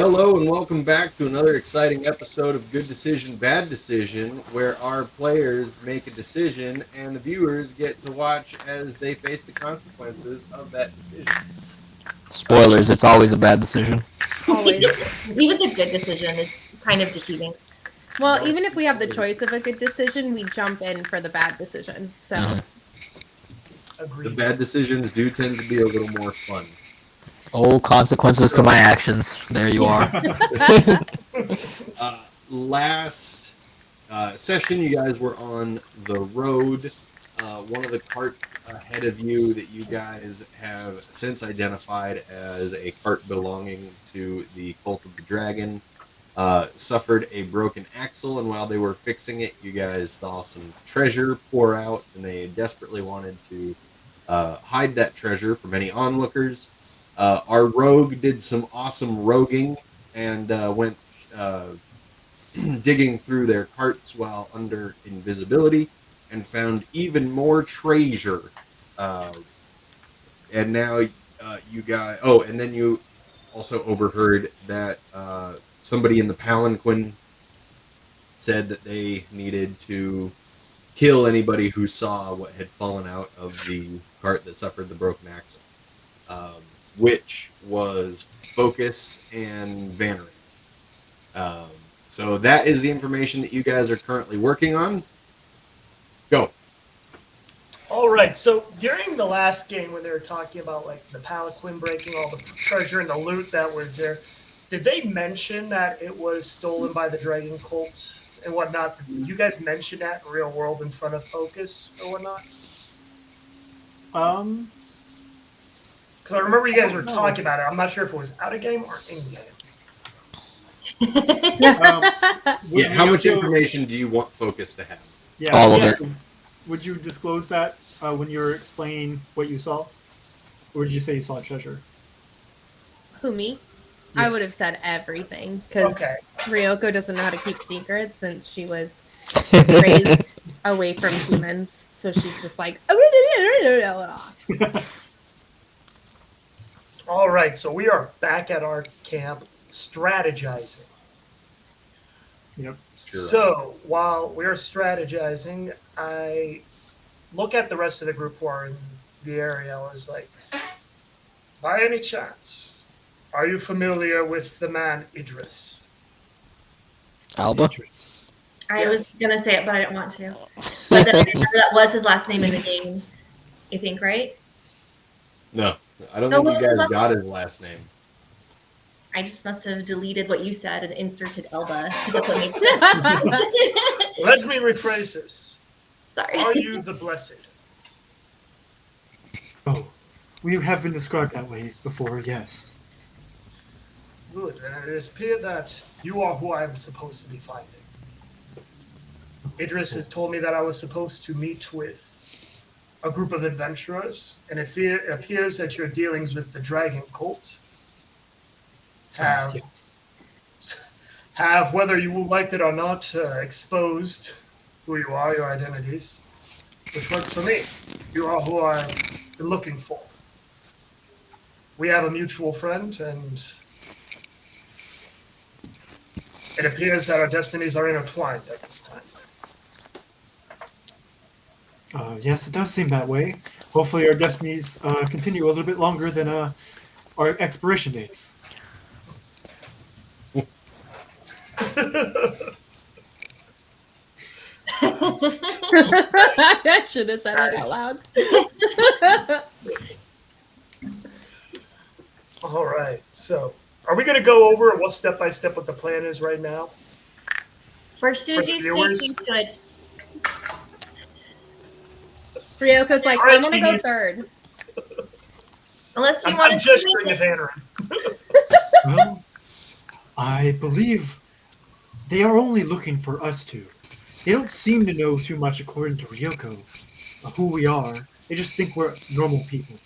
Hello and welcome back to another exciting episode of Good Decision, Bad Decision, where our players make a decision and the viewers get to watch as they face the consequences of that decision. Spoilers, it's always a bad decision. Always. Even the good decision is kind of defeating. Well, even if we have the choice of a good decision, we jump in for the bad decision. So, The Agreed. bad decisions do tend to be a little more fun. Oh, consequences to my actions. There you are. Last session, you guys were on the road. One of the carts ahead of you that you guys have since identified as a cart belonging to the Cult of the Dragon suffered a broken axle, and while they were fixing it, you guys saw some treasure pour out, and they desperately wanted to hide that treasure from any onlookers. Our rogue did some awesome roguing and went digging through their carts while under invisibility and found even more treasure. And now you guys... Oh, and then you also overheard that somebody in the palanquin said that they needed to kill anybody who saw what had fallen out of the cart that suffered the broken axle. Which was Focus and Vannery. So that is the information that you guys are currently working on. Go. All right. So during the last game, when they were talking about like the palanquin breaking all the treasure and the loot that was there, did they mention that it was stolen by the Dragon Cult and whatnot? Did you guys mention that in real world in front of Focus or whatnot? Because I remember you guys were talking about it. I'm not sure if it was out of game or in game. Yeah, how much information do you want Focus to have? Yeah, All of it. Would you disclose that when you were explaining what you saw? Or did you say you saw treasure? who, me? Yeah. I would have said everything because Okay. Ryoko doesn't know how to keep secrets since she was raised away from humans. So she's just like, All right. So we are back at our camp strategizing. Yep. Sure. So while we're strategizing, I look at the rest of the group who are in the area. I was like, by any chance, are you familiar with the man Idris? Alba? I was gonna say it, but I didn't want to. But then I remember that was his last name in the game. You think, right? No, I don't No, think what you was his guys last got his last name. I just must have deleted what you said and inserted Elba because that's what makes sense. Let me rephrase this. Sorry. Are you the blessed? Oh, we have been described that way before, yes. Good. And it is clear that you are who I am supposed to be finding. Idris had told me that I was supposed to meet with a group of adventurers, and it appears that your dealings with the Dragon Cult have, Yes. have whether you liked it or not, exposed who you are, your identities, which works for me. You are who I've been looking for. We have a mutual friend, and it appears that our destinies are intertwined at this time. Yes, it does seem that way. Hopefully our destinies continue a little bit longer than our expiration dates. I should have said it out loud. All right, so are we going to go over what step by step what the plan is right now? For Susie's sake, viewers. you should. Ryoko's like, All right, I'm gonna go Genius. third. Unless you I'm want to gesturing at Vannery. Well, I believe they are only looking for us two. They don't seem to know too much, according to Ryoko, of who we are. They just think we're normal people.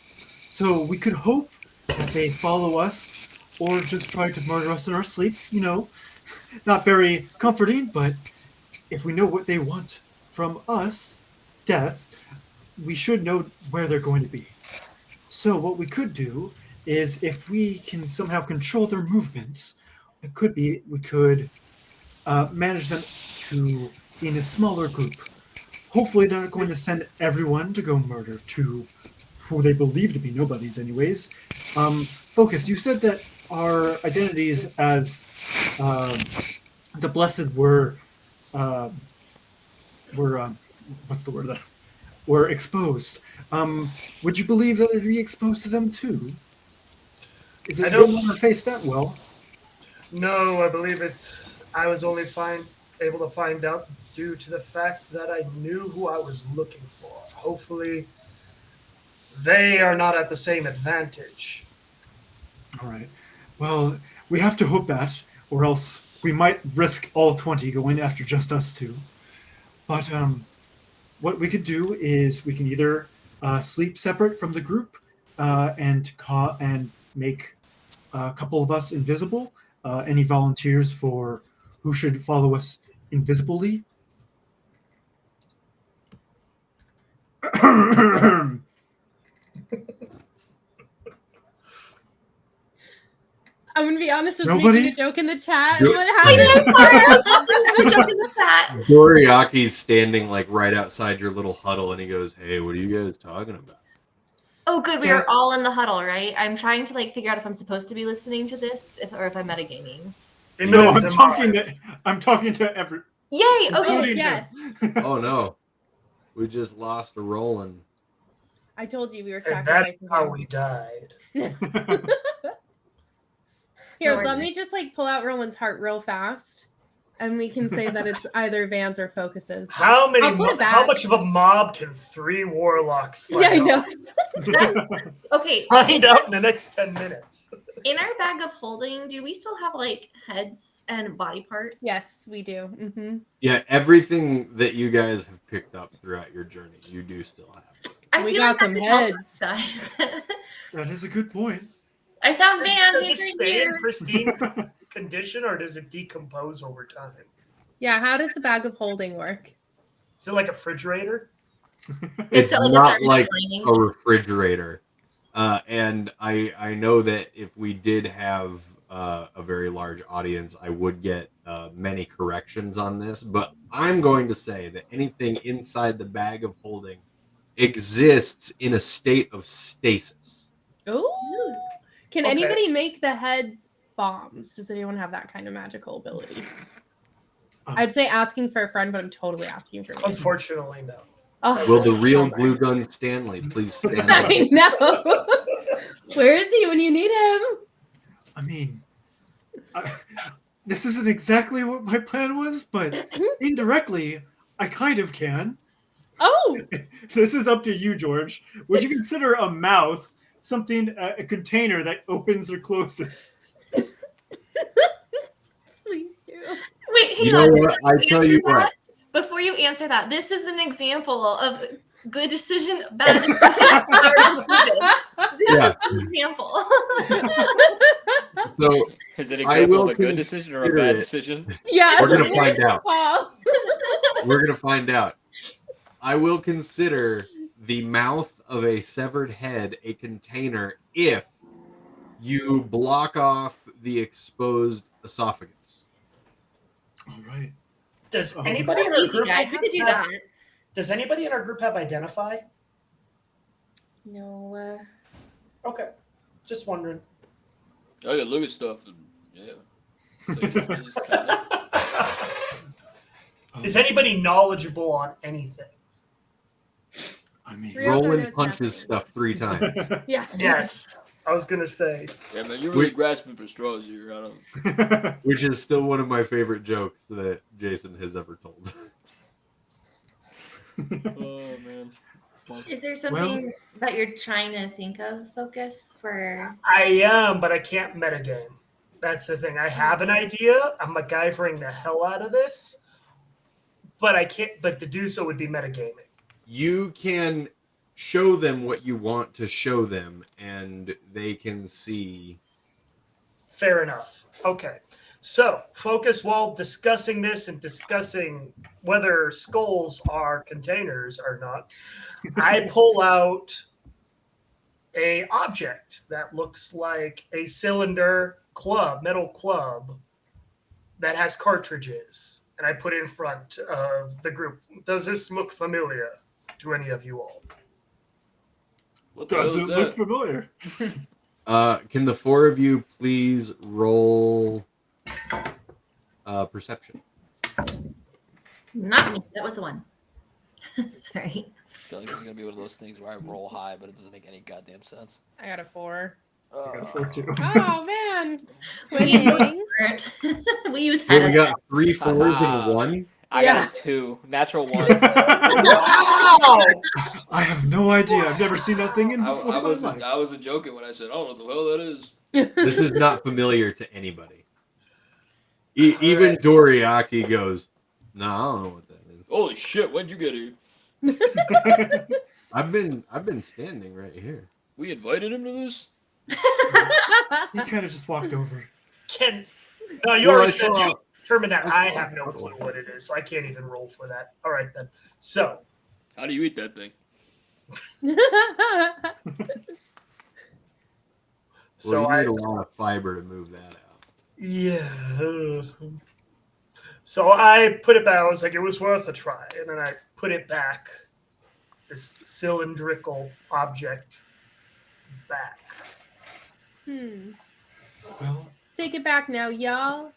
So we could hope that they follow us or just try to murder us in our sleep, you know. Not very comforting, but if we know what they want from us, death, we should know where they're going to be. So what we could do is if we can somehow control their movements, it could be we could manage them to in a smaller group. Hopefully, they're not going to send everyone to go murder two who they believe to be nobodies, anyways. Focus, you said that our identities as the blessed were what's the word that were exposed. Would you believe that it'd be exposed to them too? Is I it don't- good on her face that well? No, I believe it. I was only able to find out due to the fact that I knew who I was looking for. Hopefully, they are not at the same advantage. All right. Well, we have to hope that, or else we might risk all 20 going after just us two. But what we could do is we can either sleep separate from the group and make a couple of us invisible. Any volunteers for who should follow us invisibly? I'm gonna be honest, I was Nobody? making a joke in the chat. Good. What I know, happened? sorry, I was also gonna jump in the chat. Doriaki's standing like right outside your little huddle, and he goes, "Hey, what are you guys talking about?" Oh, good. We Yes. are all in the huddle, right? I'm trying to figure out if I'm supposed to be listening to this, or if I'm metagaming. No, Imminent I'm talking to every. Yay! Okay. including yes. him. Oh no, we just lost a Roland. I told you we were And that's sacrificing how him. we died. Here, No let idea. me just pull out Roland's heart real fast, and we can say that it's either Van's or Focus's. How many? I'll put it How back. much of a mob can 3 warlocks fight? Yeah, I know. That's okay. Find out in the next 10 minutes. In our bag of holding, do we still have heads and body parts? Yes, we do. Mm-hmm. Yeah, everything that you guys have picked up throughout your journey, you do still have. I We feel got like that some could help heads. us, guys. That is a good point. I found Van. Does He's it right stay in here. pristine condition or does it decompose over time? Yeah, how does the bag of holding work? Is it like a refrigerator? It's got, a not thermos like lining. a refrigerator. And I know that if we did have a very large audience, I would get many corrections on this. But I'm going to say that anything inside the bag of holding exists in a state of stasis. Ooh. Can Okay. anybody make the heads bombs? Does anyone have that kind of magical ability? I'd say asking for a friend, but I'm totally asking for me. Unfortunately, no. Oh, Will the real bummer. glue gun Stanley please stand up? I know. Where is he when you need him? I mean, this isn't exactly what my plan was, but indirectly, I kind of can. Oh, This is up to you, George. Would you consider a mouth something, a container that opens or closes? please do. Wait, hang You know on. what? I tell you what. Before you answer that, this is an example of good decision, bad decision. This Yeah. is an example. So Is it an I example will of a good decision or a consider bad it. decision? Yeah, We're gonna where's find out. Paul? we're gonna find out. I will consider the mouth of a severed head a container if you block off the exposed esophagus. All right. Does Oh, anybody in That's our easy, group guys. We could do that. Does anybody in our group have identify? No. Okay, just wondering. I can look at stuff and yeah. Is anybody knowledgeable on anything? I mean, Rio Roland knows punches nothing. stuff 3 times. Yes. Yes, I was gonna say. Yeah, man, you're really grasping for straws here. I don't. Which is still one of my favorite jokes that Jason has ever told. Oh man. Is there something that you're trying to think of, Focus, for? I am, but I can't metagame. That's the thing. I have an idea. I'm MacGyvering the hell out of this, but I can't. But to do so would be metagaming. You can show them what you want to show them, and they can see. Fair enough. Okay. So, Focus, while discussing this and discussing whether skulls are containers or not, I pull out a object that looks like a cylinder club, metal club, that has cartridges, and I put it in front of the group. Does this look familiar to any of you all? What the hell Does is it look that? familiar? Can the four of you please roll perception? Not me. That was the one. Sorry. I feel like this is gonna be one of those things where I roll high, but it doesn't make any goddamn sense. I got a 4. I got a 4 too. Oh man, We winning. we use Hey, head. we got 3 4s and 1. I Yeah. got a 2, natural 1. Wow! I have no idea. I've never seen that thing in before. I in my wasn't life. I wasn't joking when I said, I don't know what the hell that is. This is not familiar to anybody. Even Doriaki goes, "No, I don't know what that is." Holy shit, when'd you get here? I've been standing right here. We invited him to this? He kind of just walked over. No, you Well, already I said saw- you determined that. I I saw- have no clue what it is, so I can't even roll for that. All right, then. So, How do you eat that thing? Well, you I need a lot of fiber to move that out. yeah. So I put it back. I was like, it was worth a try, and then I put it back. This cylindrical object back. Well, Take it back now, y'all.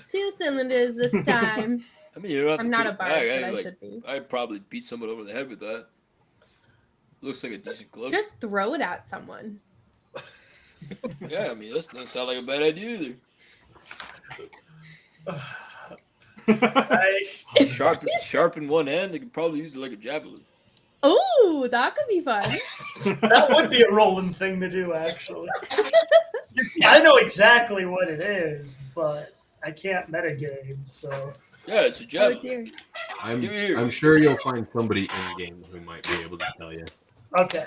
2 cylinders this time. I mean, you don't have I'm to not put a it bard, back. but I like, should be. I'd probably beat someone over the head with that. Looks like a decent club. Just throw it at someone. Yeah, I mean, that doesn't sound like a bad idea I either. Sharp in one hand, they could probably use it like a javelin. Oh, that could be fun. that would be a rolling thing to do, actually. I know exactly what it is, but I can't metagame, so. Yeah, it's a Oh javelin. dear. I'm Give me here. I'm sure you'll find somebody in game who might be able to tell you. Okay.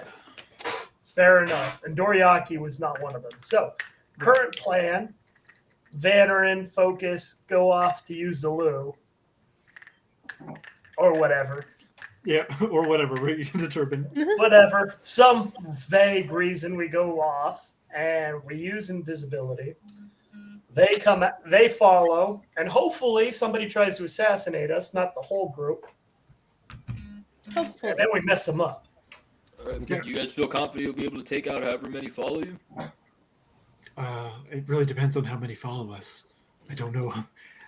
Fair enough. And Doriaki was not one of them. So, current plan, Vannerin, focus, go off to use the loo. Or whatever. yeah, or whatever. We can determine. Whatever. Some vague reason we go off and we use invisibility. They follow, and hopefully somebody tries to assassinate us, not the whole group. Hopefully. And then we mess them up. All right, do you guys feel confident you'll be able to take out however many follow you? It really depends on how many follow us. I don't know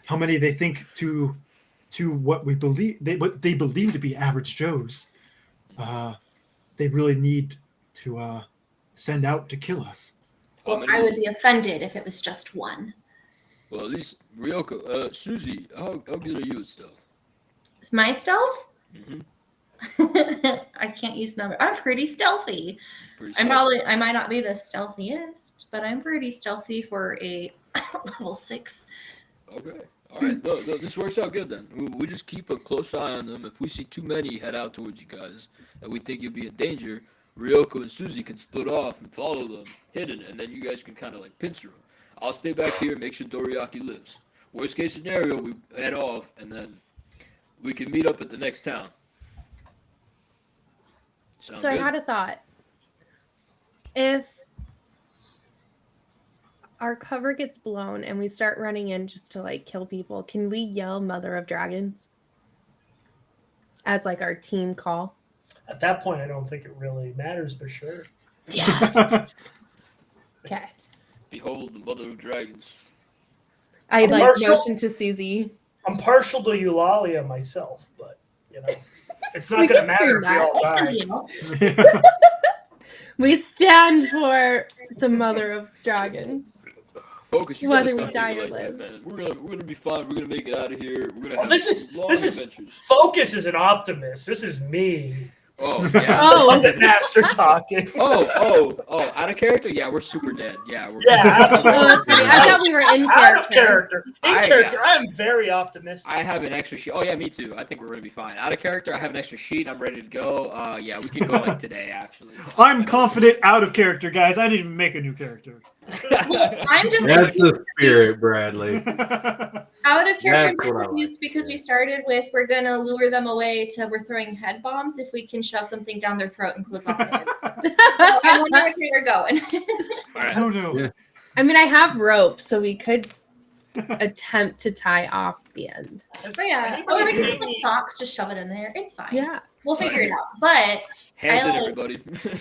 how many they think to what we believe what they believe to be average Joes. They really need to send out to kill us. How Well, many? I would be offended if it was just one. Well, at least Ryoko, Susie, how good are you at stealth? Is my stealth? Mm-hmm. I can't use number. I'm pretty stealthy. Pretty I'm stealth. probably. I might not be the stealthiest, but I'm pretty stealthy for a level 6. Okay. All right. No, this works out good then. We just keep a close eye on them. If we see too many head out towards you guys and we think you'll be in danger, Ryoko and Susie can split off and follow them hidden, and then you guys can kind of like pincer them. I'll stay back here and make sure Doriaki lives. Worst case scenario, we head off and then we can meet up at the next town. Sound So I good? had a thought. If our cover gets blown and we start running in just to like kill people, can we yell Mother of Dragons as like our team call? At that point, I don't think it really matters, but sure. Yes. Okay. Behold the mother of dragons. I like Marshall? motion to Susie. I'm partial to Eulalia myself, but, it's not We going to can matter if scream we all That's die. good, you know. We stand for the Mother of Dragons. Focus, you Whether gotta we stop die thinking or like live. that, man. We're gonna be fine. We're gonna make it out of here. We're gonna have This is long this is adventures. Focus is an optimist. This is me. Oh yeah. Oh. Puppet master talking. Oh! Out of character? Yeah, we're super dead. Yeah, we're. Yeah, Oh, absolutely. that's funny. I thought we were in Out of character. character. In character, I am very optimistic. I have an extra sheet. Oh yeah, me too. I think we're gonna be fine. Out of character, I have an extra sheet. I'm ready to go. Yeah, we can go like today actually. I'm confident out of character, guys. I didn't even make a new character. I'm just That's confused the spirit, Bradley. out of character. I'm That's what I confused like. because we started with we're gonna lure them away to we're throwing head bombs if we can shove something down their throat and close off the head. I'm wondering which way they're going. All right. I don't know. Yeah. I mean, I have rope, so we could attempt to tie off the end. Has Oh, yeah. anybody Or we can seen put the- socks, just shove it in there. It's fine. Yeah. We'll figure it out. But Hands in, I like- everybody.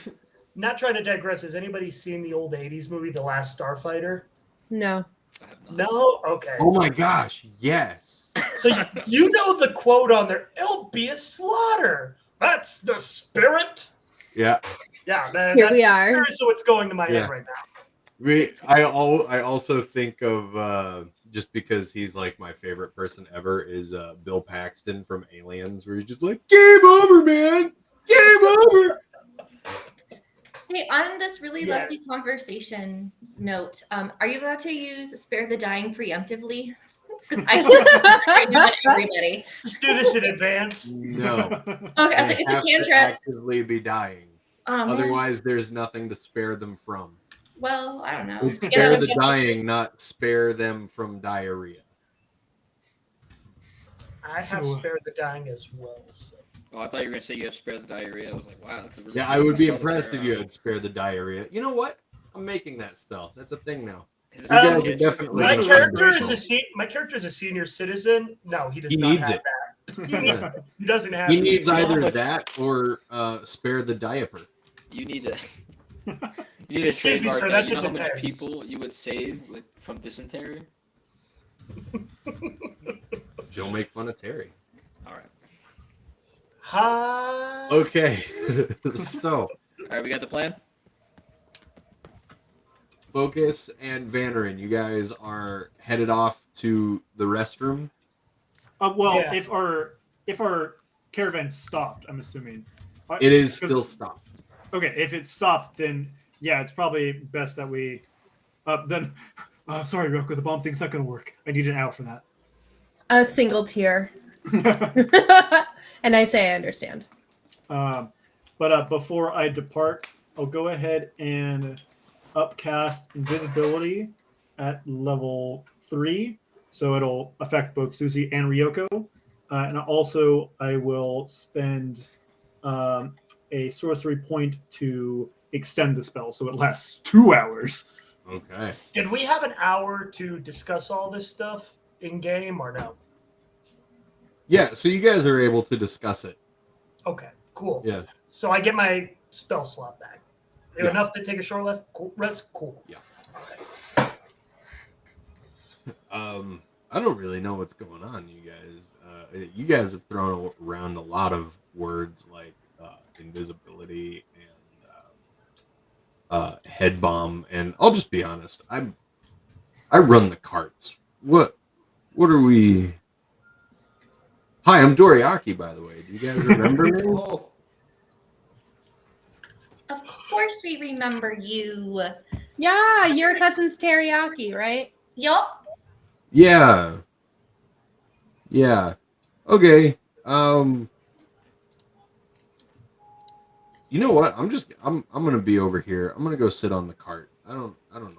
Not trying to digress. Has anybody seen the old '80s movie, The Last Starfighter? No. I have not. No. Okay. Oh my gosh, yes. So you know the quote on there. It'll be a slaughter. That's the spirit. Yeah. Yeah, man. Here that's we are. seriously what's going to my Yeah. head right now. I also think of just because he's like my favorite person ever is Bill Paxton from Aliens, where he's just like, "Game over, man, game over." Hey, on this really lovely Yes. conversation note, are you allowed to use "spare the dying" preemptively? Because I can't on everybody. Let's do this in advance. No, Okay, I was like, they it's have a to cantrip. actively be dying. Man. Otherwise, there's nothing to spare them from. Well, I don't know. It's Get spare out of the bed. dying, not spare them from diarrhea. I have So- spared the dying as well. So. Oh, I thought you were gonna say you have spare the diarrhea. I was like, wow, that's a really. Yeah, I would be spell impressed there. if you had spare the diarrhea. You know what? I'm making that spell. That's a thing now. Is You this guys Um, are legit? definitely My That's a character is restoration. my character is a senior citizen. No, he does He not needs have it. that. He doesn't have He it. needs You know how either much- that or spare the diaper. You need to. You need to Excuse me, trademark sir, that. that's You know a how much depends. people you would save from dysentery? Don't make fun of Terry. All right. Ha. Okay, so All right, we got the plan. Focus and Vannerin, you guys are headed off to the restroom. Well, Yeah. if our caravan stopped, I'm assuming. It is 'Cause- still stopped. Okay, if it's stopped, then yeah, it's probably best that we. Then, sorry, Roko, the bomb thing's not gonna work. I need an hour for that. A single tear. And I say I understand. But before I depart, I'll go ahead and upcast invisibility at level 3, so it'll affect both Susie and Ryoko. And also, I will spend a sorcery point to extend the spell, so it lasts 2 hours. Okay. Did we have an hour to discuss all this stuff in game or no? Yeah, so you guys are able to discuss it. Okay, cool. Yeah. So I get my spell slot back. Yeah. Enough to take a short rest? Cool. Yeah. Okay. I don't really know what's going on, you guys. You guys have thrown around a lot of words like invisibility and head bomb, and I'll just be honest. I run the carts. What are we? Hi, I'm Doriaki, by the way. Do you guys remember me? Oh, Of course, we remember you. Yeah, your cousin's teriyaki, right? Yup. Yeah. Okay. You know what? I'm gonna be over here. I'm gonna go sit on the cart. I don't know what's going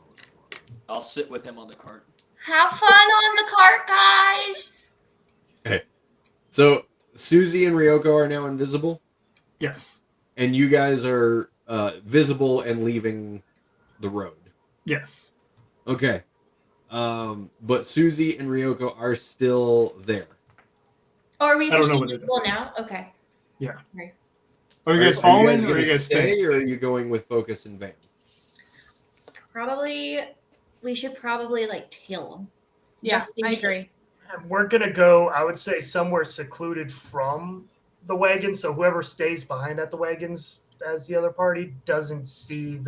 I'll sit with him on the cart. Have fun on the cart, guys. on. So Susie and Ryoko are now invisible, Yes. and you guys are visible and leaving the road. Yes. Okay. But Susie and Ryoko are still there. Oh, are we I don't know officially what they're visible now? Okay. Are you guys following, or are gonna you guys stay, staying? or are you going with Focus and Van? Probably, we should probably like tail them. Yeah, Just in I case. agree. And we're gonna go, I would say, somewhere secluded from the wagon, so whoever stays behind at the wagons as the other party doesn't see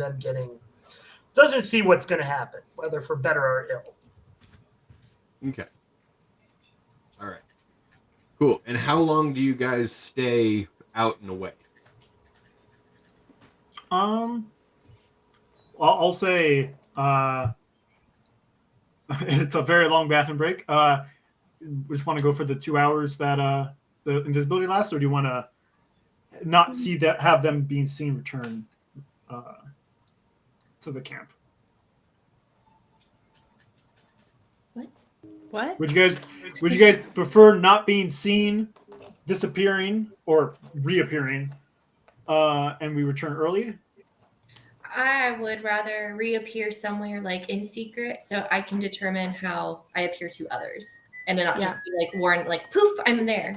what's gonna happen, whether for better or ill. Okay. All right. Cool. And how long do you guys stay out and away? I'll say it's a very long bathroom break. We just want to go for the 2 hours that the invisibility lasts, or do you want to not see that, have them being seen return to the camp? What? Would you guys prefer not being seen, disappearing, or reappearing, and we return early? I would rather reappear somewhere like in secret so I can determine how I appear to others and to not Yeah. just be like warned, like poof, I'm there.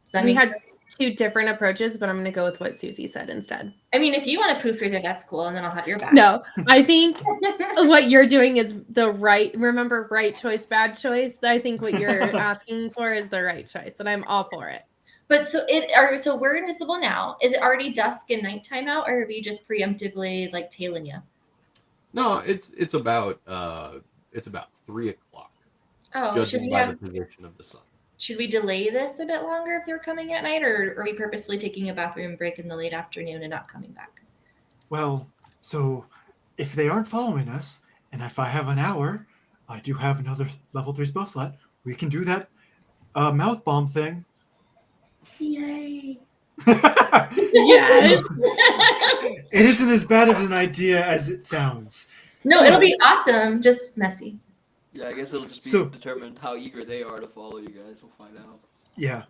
Does that We make had sense? 2 different approaches, but I'm going to go with what Susie said instead. I mean, if you want to poof you're there, that's cool, and then I'll have your back. No, I think what you're doing is the right. Remember, right choice, bad choice. I think what you're asking for is the right choice, and I'm all for it. But so we're invisible now. Is it already dusk and nighttime out, or are we just preemptively like tailing you? No, it's about 3 o'clock, Oh, judging by the position of the sun. should we delay this a bit longer if they're coming at night, or are we purposely taking a bathroom break in the late afternoon and not coming back? Well, so if they aren't following us, and if I have an hour, I do have another level 3 spell slot. We can do that mouth bomb thing. Yay! Yes. It isn't as bad of an idea as it sounds. No, it'll be awesome, just messy. Yeah, I guess it'll just be So- determined how eager they are to follow you guys. We'll find out. Yeah.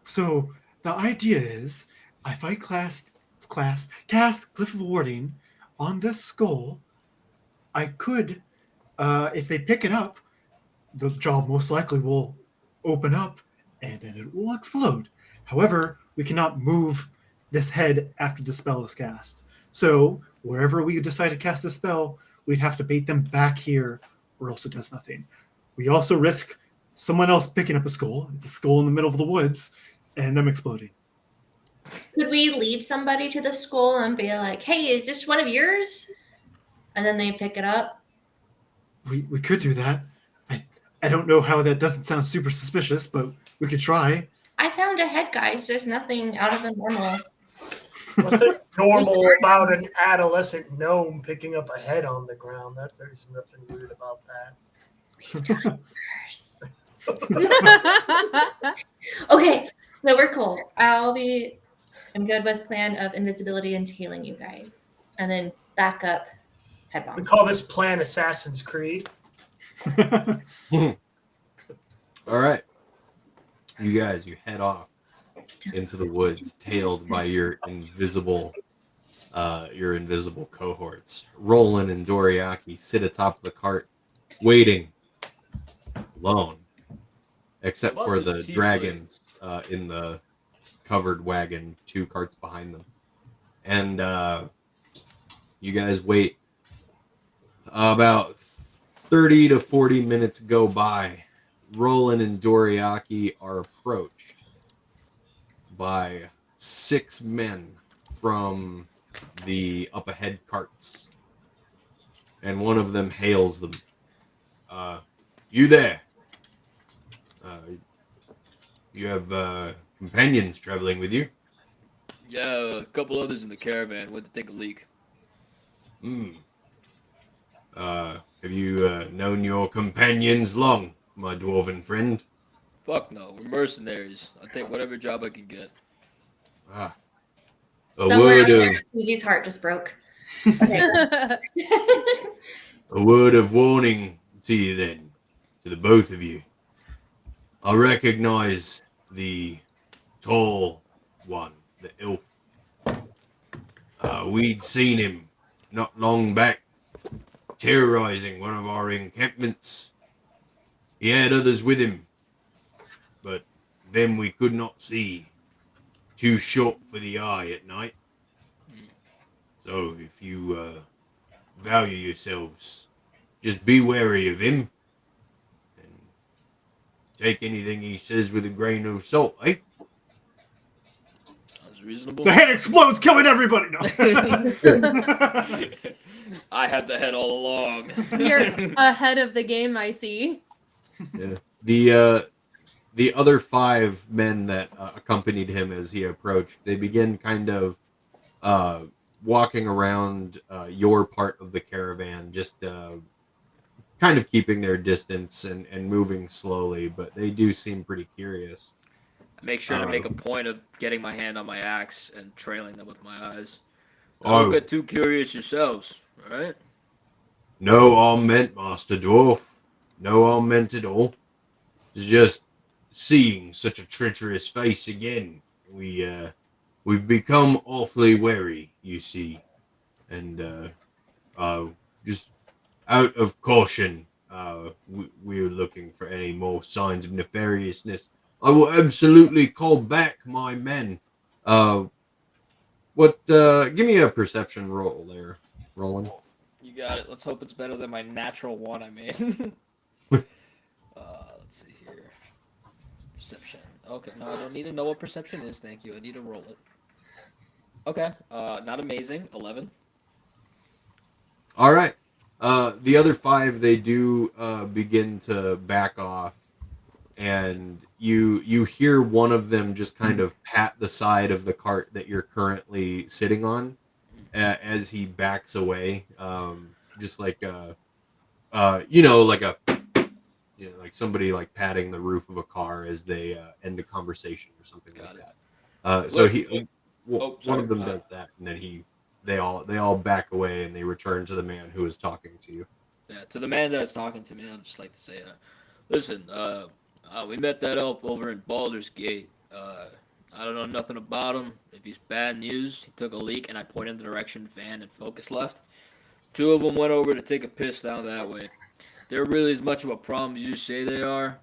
So the idea is, if I cast Cliff of Warding on this skull, I could, if they pick it up, the jaw most likely will open up and then it will explode. However, we cannot move this head after the spell is cast. So wherever we decide to cast the spell, we'd have to bait them back here, or else it does nothing. We also risk someone else picking up a skull. It's a skull in the middle of the woods, and them exploding. Could we lead somebody to the skull and be like, "Hey, is this one of yours?" And then they pick it up. We could do that. I don't know how that doesn't sound super suspicious, but we could try. I found a head, guys. There's nothing out of the normal. What's normal about an adolescent gnome picking up a head on the ground? There's nothing weird about that. Okay, no, we're cool. I'm good with plan of invisibility and tailing you guys, and then back up head bombs. We call this plan Assassin's Creed. All right, you head off into the woods, tailed by your invisible cohorts. Roland and Doriaki sit atop the cart, waiting, alone, except for the dragons in the covered wagon, 2 carts behind them. And you guys wait. About 30 to 40 minutes go by. Roland and Doriaki are approached by 6 men from the up ahead carts. And one of them hails them. You there? You have companions traveling with you? Yeah, a couple others in the caravan went to take a leak. Have you known your companions long, my dwarven friend? Fuck no, we're mercenaries. I'll take whatever job I can get. A Somewhere word in there, of Susie's heart just broke. Okay. a word of warning to you then, to the both of you. I recognize the tall one, the elf. We'd seen him not long back, terrorizing one of our encampments. He had others with him, but them we could not see. Too short for the eye at night. So if you value yourselves, just be wary of him and take anything he says with a grain of salt, eh? Sounds reasonable. The head explodes, killing everybody. No. I had the head all along. You're ahead of the game, I see. Yeah. The other 5 men that accompanied him as he approached, they begin kind of walking around your part of the caravan, just kind of keeping their distance and moving slowly, but they do seem pretty curious. I make sure to make a point of getting my hand on my axe and trailing them with my eyes. Oh. Don't get too curious yourselves, alright? No harm meant, Master Dwarf. No harm meant at all. It's just seeing such a treacherous face again. We've become awfully wary, you see. And Just out of caution, we're looking for any more signs of nefariousness. I will absolutely call back my men. Give me a perception roll there, Roland. You got it. Let's hope it's better than my natural one I made. Let's see here. Perception. Okay, no, I don't need to know what perception is. Thank you. I need to roll it. Okay. Not amazing. 11. All right. The other five, they do begin to back off, and you hear one of them just kind of pat the side of the cart that you're currently sitting on as he backs away, just like like a like somebody like patting the roof of a car as they end a conversation or something Got like it. that. So Look, he oh, one sorry. of them does that, and then they all back away and they return to the man who is talking to you. Yeah, to the man that's talking to me, I'd just like to say, listen, we met that elf over in Baldur's Gate. I don't know nothing about him. If he's bad news, he took a leak, and I pointed in the direction Van and Focus left. Two of them went over to take a piss down that way. If they're really as much of a problem as you say they are,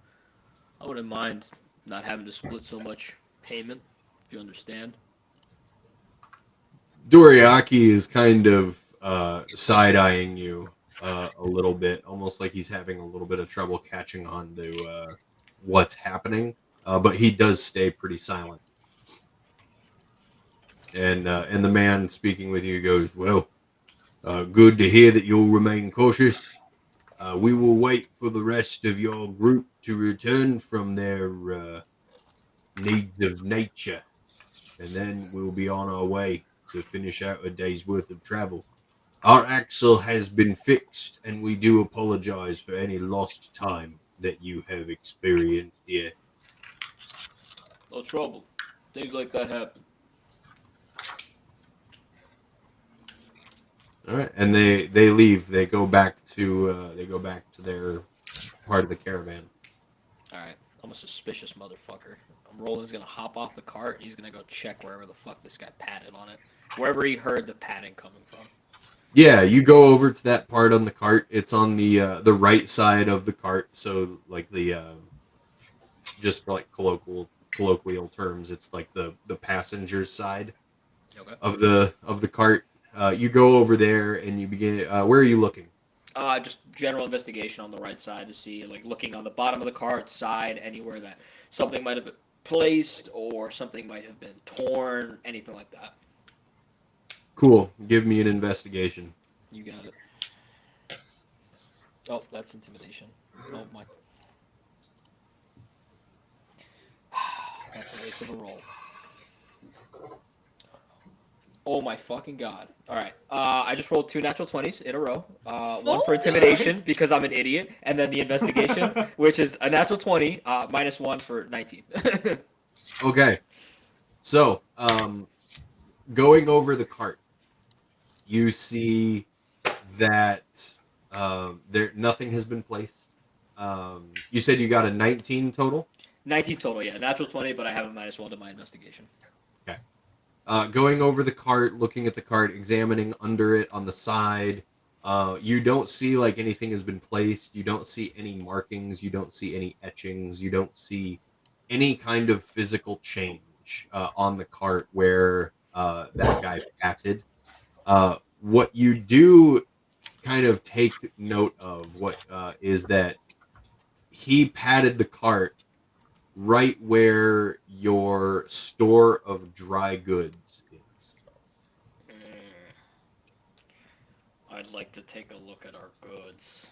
I wouldn't mind not having to split so much payment, if you understand. Doriaki is kind of side eyeing you a little bit, almost like he's having a little bit of trouble catching on to what's happening. But he does stay pretty silent. And the man speaking with you goes, "Well, good to hear that you'll remain cautious. We will wait for the rest of your group to return from their needs of nature, and then we'll be on our way to finish out a day's worth of travel. Our axle has been fixed, and we do apologize for any lost time that you have experienced here." No trouble. Things like that happen. All right, and they leave. They go back to their part of the caravan. Alright, I'm a suspicious motherfucker. Roland's gonna hop off the cart and he's gonna go check wherever the fuck this guy patted on it. Wherever he heard the patting coming from. Yeah, you go over to that part on the cart. It's on the right side of the cart, so like the just for like colloquial terms, it's like the passenger side Okay. of the cart. You go over there and you begin. Where are you looking? Just general investigation on the right side to see, like, looking on the bottom of the cart side, anywhere that something might have been placed or something might have been torn, anything like that. Cool. Give me an investigation. You got it. Oh, that's intimidation. Oh my. That's a waste of a roll. Oh my fucking god. Alright. I just rolled 2 natural 20s in a row. One for intimidation because I'm an idiot, and then the investigation, which is a natural 20, minus 1 for 19. Okay. So, going over the cart, you see that there nothing has been placed. You said you got a 19 total? 19 total, yeah. Natural 20, but I have a minus 1 to my investigation. Okay. Going over the cart, looking at the cart, examining under it on the side. You don't see like anything has been placed. You don't see any markings. You don't see any etchings. You don't see any kind of physical change on the cart where that guy patted. What you do kind of take note of is that he patted the cart right where your store of dry goods is. I'd like to take a look at our goods.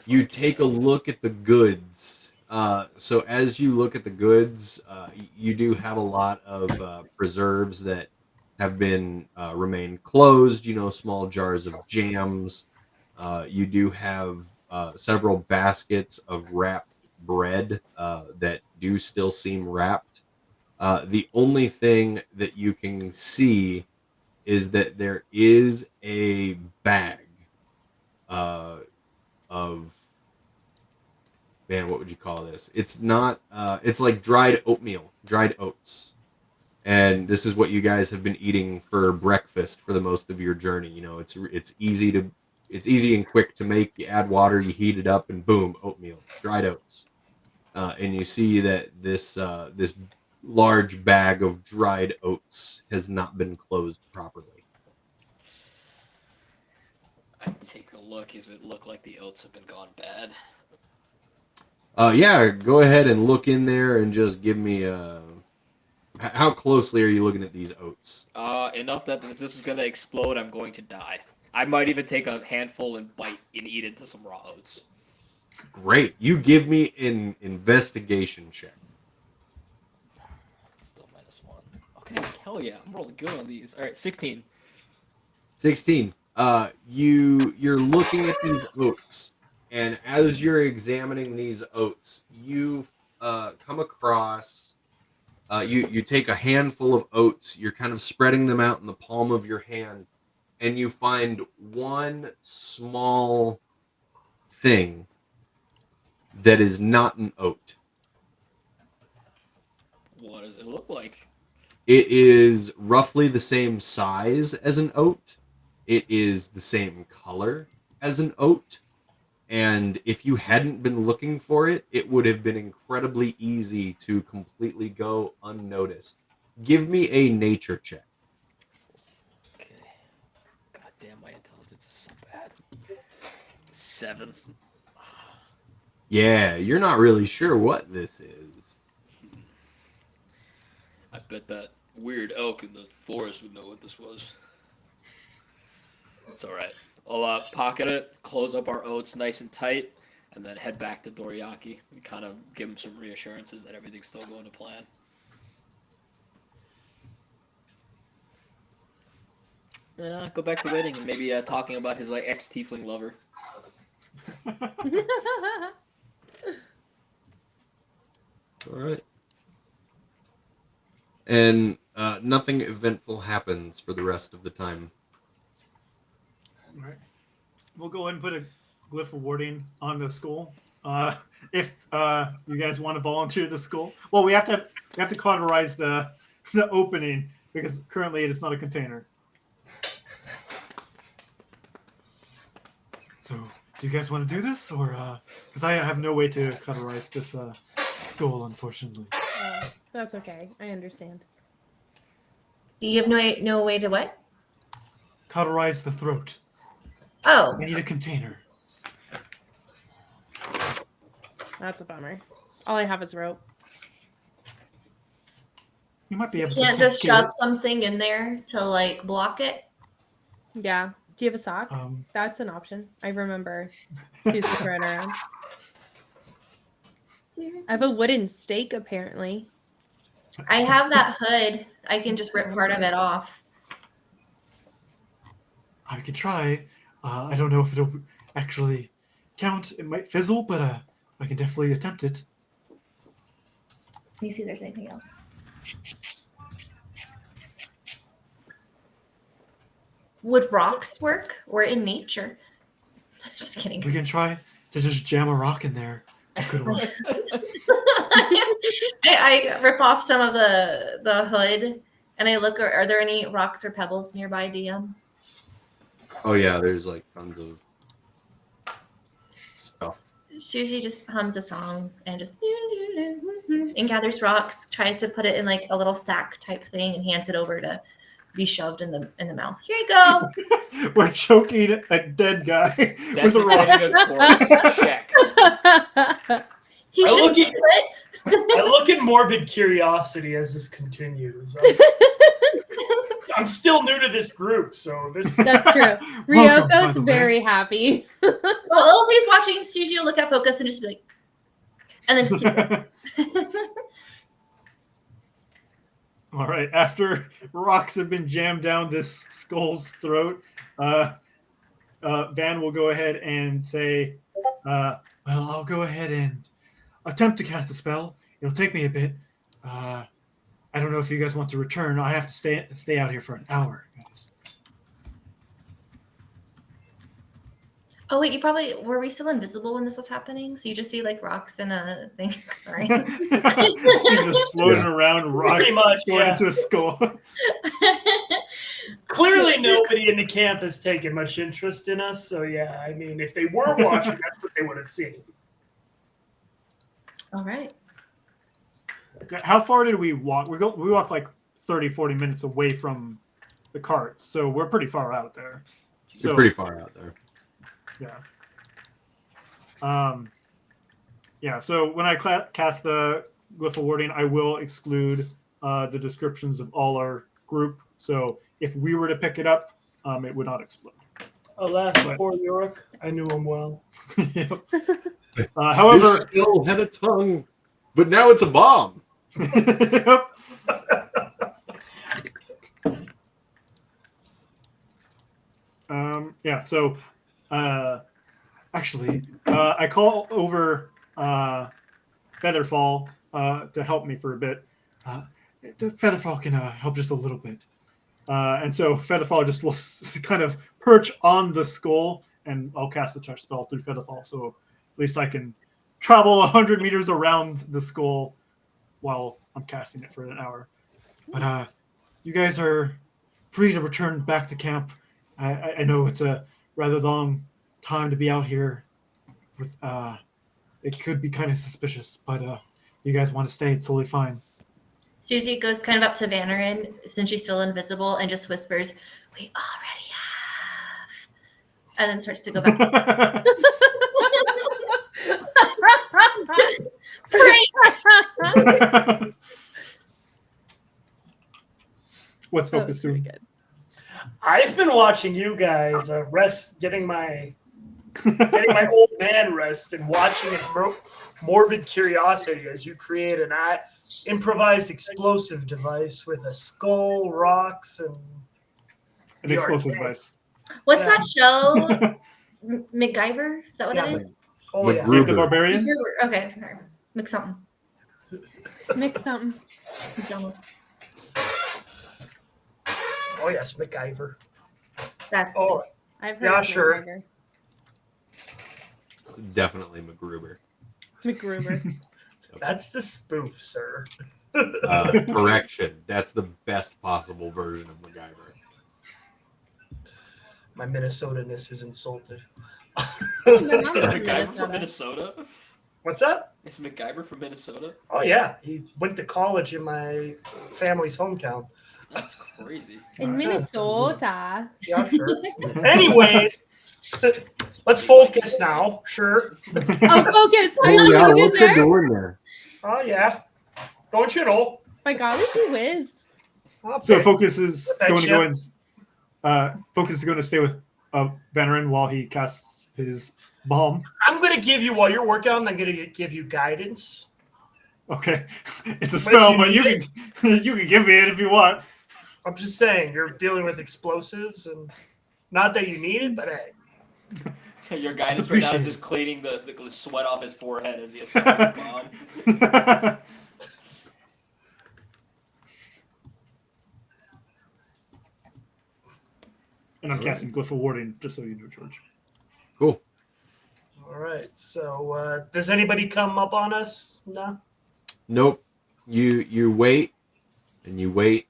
You take a look at the goods. So as you look at the goods, you do have a lot of preserves that have been remained closed. You know, small jars of jams. You do have several baskets of wrapped bread that do still seem wrapped. The only thing that you can see is that there is a bag uh, of, man, what would you call this? It's not. It's like dried oatmeal, dried oats. And this is what you guys have been eating for breakfast for the most of your journey. You know, it's easy and quick to make. You add water, you heat it up, and boom, oatmeal, dried oats. And you see that this large bag of dried oats has not been closed properly. I take a look. Does it look like the oats have been gone bad? Yeah, go ahead and look in there and just give me how closely are you looking at these oats? Enough that if this is gonna explode, I'm going to die. I might even take a handful and bite and eat into some raw oats. Great. You give me an investigation check. Still -1. Okay, hell yeah, I'm rolling good on these. All right, 16. 16. You're looking at these oats, and as you're examining these oats, you come across you take a handful of oats, you're kind of spreading them out in the palm of your hand, and you find one small thing that is not an oat. What does it look like? It is roughly the same size as an oat. It is the same color as an oat. And if you hadn't been looking for it, it would have been incredibly easy to completely go unnoticed. Give me a nature check. Okay. God damn, my intelligence is so bad. 7. Yeah, you're not really sure what this is. I bet that weird elk in the forest would know what this was. It's alright. I'll pocket it, close up our oats nice and tight, and then head back to Doriaki and kind of give him some reassurances that everything's still going to plan. Go back to waiting and maybe talking about his like ex-tiefling lover. All right. And nothing eventful happens for the rest of the time. All right. We'll go ahead and put a glyph of warding on the skull. If you guys want to volunteer the skull, well, we have to cauterize the opening because currently it is not a container. So, do you guys want to do this, or because I have no way to cauterize this skull, unfortunately. That's okay. I understand. You have no way to what? Cauterize the throat. Oh, I need a container. That's a bummer. All I have is rope. You might be you able can't to just suffocate shove it. something in there to like block it. Yeah. Do you have a sock? That's an option. I remember Susie throwing around. I have a wooden stake, apparently. I have that hood. I can just rip part of it off. I could try. I don't know if it'll actually count. It might fizzle, but I can definitely attempt it. Let me see if there's anything else. Would rocks work? Or in nature? Just kidding. We can try to just jam a rock in there. It could work. I rip off some of the hood and I look. Are there any rocks or pebbles nearby, DM? Oh yeah, there's like tons of stuff. Susie just hums a song and just and gathers rocks, tries to put it in like a little sack type thing and hands it over to be shoved in the mouth. Here you go. We're choking a dead guy with a rock. Corpse. Check. He I should look do at- it. I look in morbid curiosity as this continues. I'm still new to this group, so this. That's true. Welcome, by Ryoko's the way. very happy. Well, if he's watching, Susie will look at focus and just be like, and then just keep going. All right. After rocks have been jammed down this skull's throat, Van will go ahead and say, "Well, I'll go ahead and attempt to cast a spell. It'll take me a bit. I don't know if you guys want to return. I have to stay out here for an hour, guys." Oh wait, you probably were we still invisible when this was happening? So you just see like rocks and a thing. Sorry. You're just floating around, rocks Pretty much, going yeah. into a skull. Clearly, nobody in the camp has taken much interest in us. So yeah, I mean, if they were watching, that's what they would have seen. All right. How far did we walk? We walked like 30, 40 minutes away from the carts, so we're pretty far out there. You're pretty far out there. Yeah. Yeah. So when I cast the glyph of warding, I will exclude the descriptions of all our group. So if we were to pick it up, it would not explode. Alas, poor Yorick. I knew him well. However, this still had a tongue, but now it's a bomb. Yeah. So actually, I call over Featherfall to help me for a bit. Featherfall can help just a little bit. And so Featherfall just will kind of perch on the skull, and I'll cast the touch spell through Featherfall. So at least I can travel 100 meters around the skull while I'm casting it for an hour. But you guys are free to return back to camp. I know it's a rather long time to be out here. With it could be kind of suspicious, but you guys want to stay, it's totally fine. Susie goes kind of up to Vannerin since she's still invisible and just whispers, "We already have," and then starts to go back. Great. What's focus doing? Good. I've been watching you guys getting my old man rest and watching it morbid curiosity as you create an improvised explosive device with a skull, rocks, and An explosive device. What's that show? MacGyver? Is that what it is? Oh yeah, Dave the Barbarian. Okay, sorry. Mix something. Mix something. Oh yes, MacGyver. That's Oh I've heard yeah, of sure. McGregor. Definitely MacGruber. McGruber. That's the spoof, sir. Correction. That's the best possible version of MacGyver. My Minnesota-ness is insulted. My mom's from MacGyver from Minnesota. Minnesota? What's that? It's MacGyver from Minnesota? Oh yeah, he went to college in my family's hometown. That's crazy. In Minnesota. Yeah, sure. Anyways, let's focus now. Sure. Oh, focus. Oh Are you yeah, good what's you there? doing there? Oh yeah. Don't you know? My golly, you whiz. So Focus is That going to chip. go and Focus is going to stay with Vannerin while he casts his bomb. I'm gonna give you while you're working on. I'm gonna give you guidance. Okay, it's a But spell, you but you need can you can give me it if you want. I'm just saying you're dealing with explosives, and not that you need it, but hey. Your guidance It's right now is appreciated. just cleaning the sweat off his forehead as he assembles the bomb. And I'm casting Glyph of Warding, just so you know, George. Cool. All right. So does anybody come up on us? No. Nope. You wait, and you wait,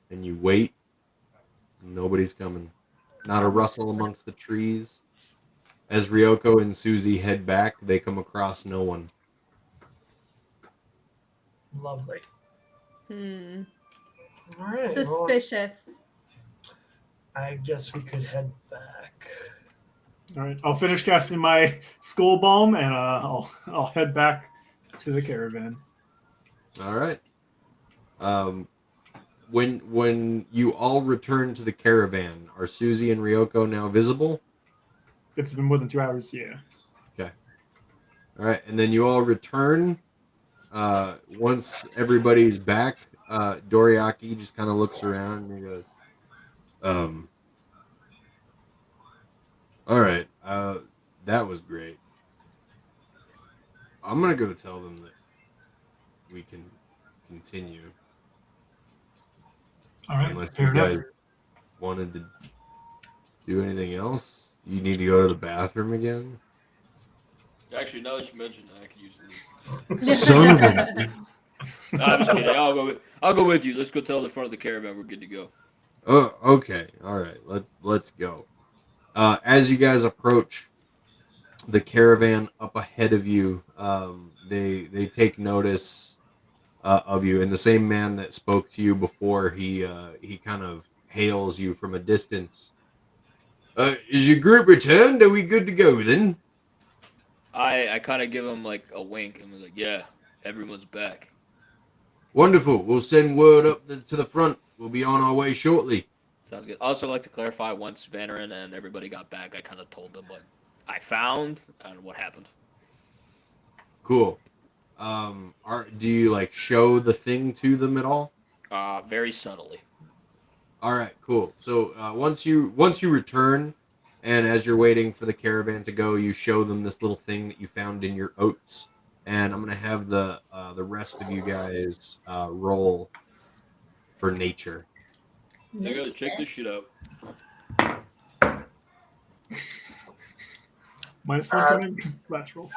and you wait. Nobody's coming. Not a rustle amongst the trees. As Ryoko and Susie head back, they come across no one. Lovely. Hmm. All right. Well, Suspicious. I guess we could head back. All right, I'll finish casting my skull bomb, and I'll head back to the caravan. All right. When you all return to the caravan, are Susie and Ryoko now visible? It's been more than 2 hours, yeah. Okay. All right, and then you all return. Once everybody's back, Doriaki just kind of looks around and he goes, all right, that was great. I'm gonna go tell them that we can continue. All right, Unless fair you enough. guys wanted to do anything else. You need to go to the bathroom again? Actually, now that you mention it, I can use the lead. Son of a... No, I'm just kidding. I'll go with you. Let's go tell the front of the caravan we're good to go. Oh, okay. All right. Let's go. As you guys approach the caravan up ahead of you, they take notice of you, and the same man that spoke to you before, he kind of hails you from a distance. Is your group returned? Are we good to go then? I kind of give him like a wink and was like, yeah, everyone's back. Wonderful. We'll send word up to the front. We'll be on our way shortly. Sounds good. Also, like to clarify, once Vanarin and everybody got back, I kind of told them what I found and what happened. Cool. Do you like show the thing to them at all? Very subtly. All right, cool. So once you return, and as you're waiting for the caravan to go, you show them this little thing that you found in your oats, and I'm gonna have the rest of you guys roll for nature. Hey guys, check this shit out. -1 last roll.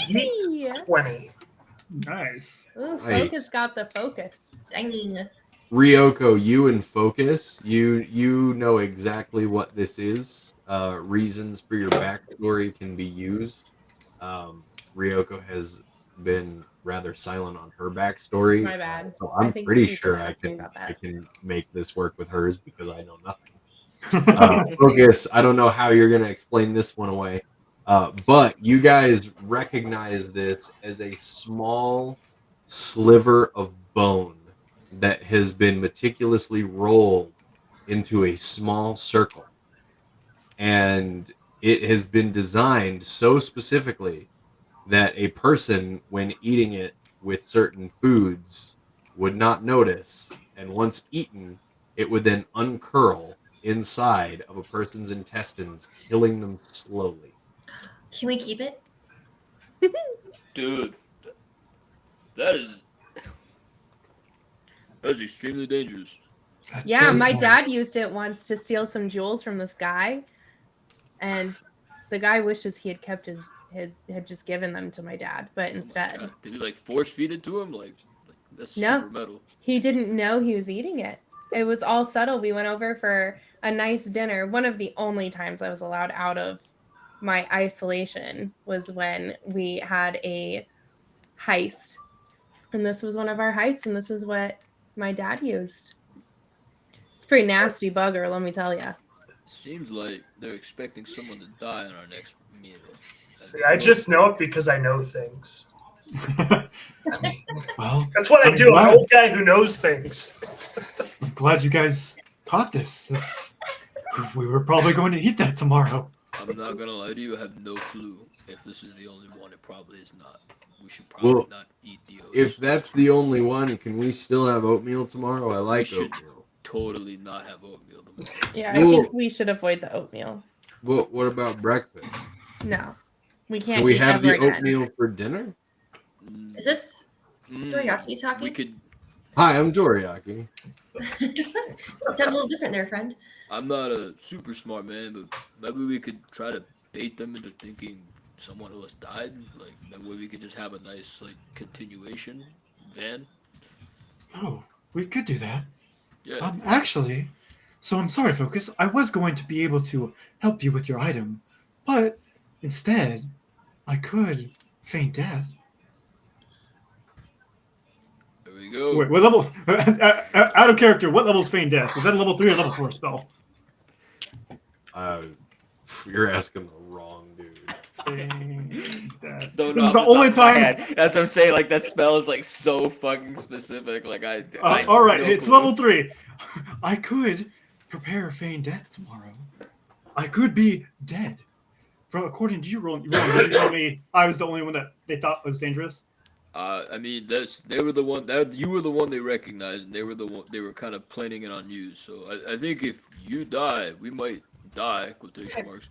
Cece! 20. Nice. Ooh, Nice. Focus got the focus. Dang. Ryoko, you and Focus, you know exactly what this is. Reasons for your backstory can be used. Ryoko has been rather silent on her backstory. My bad. So I I'm think pretty you sure can I ask me can about that. I can make this work with hers because I know nothing. Focus, I don't know how you're gonna explain this one away. But you guys recognize this as a small sliver of bone that has been meticulously rolled into a small circle. And it has been designed so specifically that a person, when eating it with certain foods, would not notice. And once eaten, it would then uncurl inside of a person's intestines, killing them slowly. Can we keep it? Dude, that is extremely dangerous. That Yeah, does my sound- dad used it once to steal some jewels from this guy, and the guy wishes he had kept his had just given them to my dad, but instead God, did you like force feed it to him? Like that's No. super metal. he didn't know he was eating it. It was all subtle. We went over for a nice dinner. One of the only times I was allowed out of my isolation was when we had a heist. And this was one of our heists, and this is what my dad used. It's a pretty nasty bugger, let me tell you. Seems like they're expecting someone to die on our next meal. See, I just know it because I know things. Well, That's what I I'm do. I'm glad- an old guy who knows things. I'm glad you guys caught this. We were probably going to eat that tomorrow. I'm not gonna lie to you, I have no clue if this is the only one. It probably is not. We should probably Well, not eat the oats. If that's the only one, can we still have oatmeal tomorrow? I like should. oatmeal. Totally not have oatmeal tomorrow. Yeah, I Well- think we should avoid the oatmeal. Well, what about breakfast? No. We can't Can we eat have ever the again. oatmeal for dinner? Mm, Is this mm, Doriyaki We talking? could. Hi, I'm Doriyaki. Sound a little different there, friend. I'm not a super smart man, but maybe we could try to bait them into thinking someone else died. Like that way, we could just have a nice like continuation van. Oh, we could do that. Yeah. Actually, so I'm sorry, Focus. I was going to be able to help you with your item, but instead, I could feign death. There we go. Wait, what level? Out of character, what level's feign death? Is that a level 3 or level 4 spell? You're asking the wrong dude. Feign death. Don't This know is the off top only of my time. head. That's what I'm saying. Like that spell is like so fucking specific. Like I All right, no it's clue. level 3. I could prepare feign death tomorrow. I could be dead. According to you, Roland, you told me I was the only one that they thought was dangerous. I mean, they were the one that you were the one they recognized, and they were the one they were kind of planning it on you. So I think if you die, we might die. Quotation marks.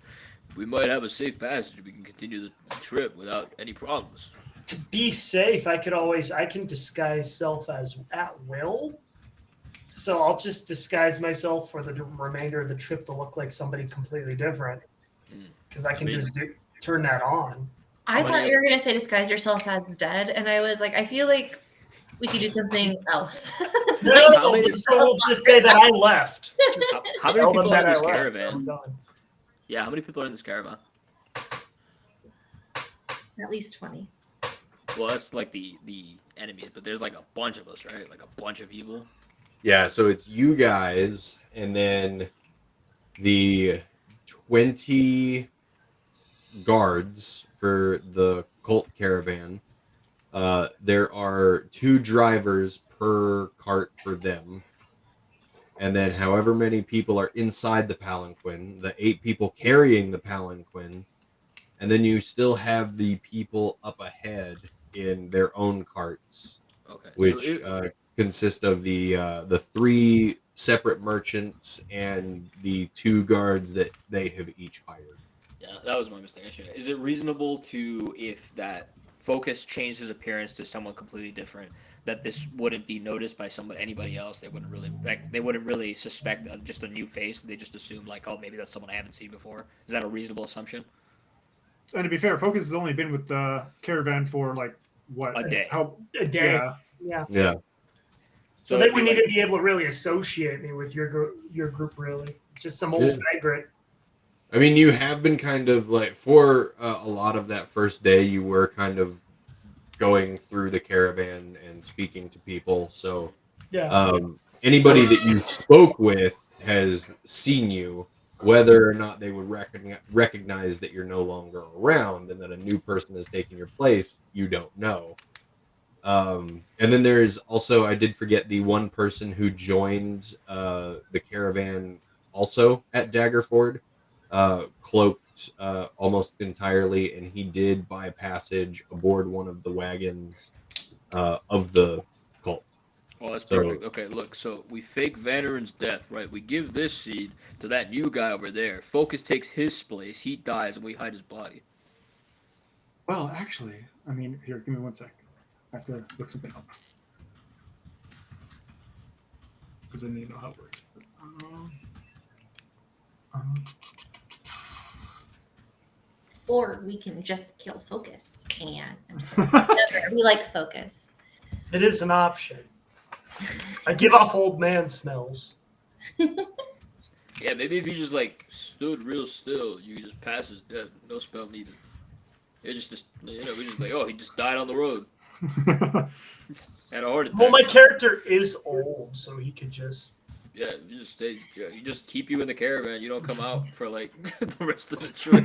We might have a safe passage. We can continue the trip without any problems. To be safe, I can disguise self as at will. So I'll just disguise myself for the remainder of the trip to look like somebody completely different, because I can just turn that on. I thought you were gonna say disguise yourself as dead, and I was like, I feel like we could do something else. So we'll just say that I left. How many people are in this caravan? Gone. Yeah, how many people are in this caravan? At least 20. Well, that's like the enemies, but there's like a bunch of us, right? Like a bunch of people. Yeah, so it's you guys, and then the 20 guards for the cult caravan. There are 2 drivers per cart for them. And then however many people are inside the palanquin, the 8 people carrying the palanquin, and then you still have the people up ahead in their own carts, Okay. which consist of the 3 separate merchants and the 2 guards that they have each hired. Yeah, that was my mistake. Is it reasonable to, if that Focus changed his appearance to someone completely different, that this wouldn't be noticed by anybody else? They wouldn't really suspect just a new face. They just assume like, oh, maybe that's someone I haven't seen before. Is that a reasonable assumption? And to be fair, Focus has only been with the caravan for like what? A day. A day. Yeah. So they wouldn't even be able to really associate me with your group, really. Just some old vagrant. I mean, you have been kind of like, for a lot of that first day, you were kind of going through the caravan and speaking to people. So anybody that you spoke with has seen you, whether or not they would recognize that you're no longer around and that a new person has taken your place, you don't know. And then there's also, I did forget, the one person who joined the caravan also at Daggerford, cloaked almost entirely, and he did buy passage aboard one of the wagons of the cult. Oh, that's perfect. Okay, look, so we fake Vanarin's death, right? We give this seed to that new guy over there. Focus takes his place, he dies, and we hide his body. Well, actually, I mean, here, give me 1 sec. I have to look something up. Because I need to know how it works. Or we can just kill Focus, and I'm just we like Focus. It is an option. I give off old man smells. Yeah, maybe if you just like stood real still, you just pass as dead. No spell needed. It just we just like, oh, he just died on the road. Had a heart attack. Well, my character is old, so he could just. Yeah, you just stay. Yeah, you just keep you in the caravan. You don't come out for like the rest of the trip.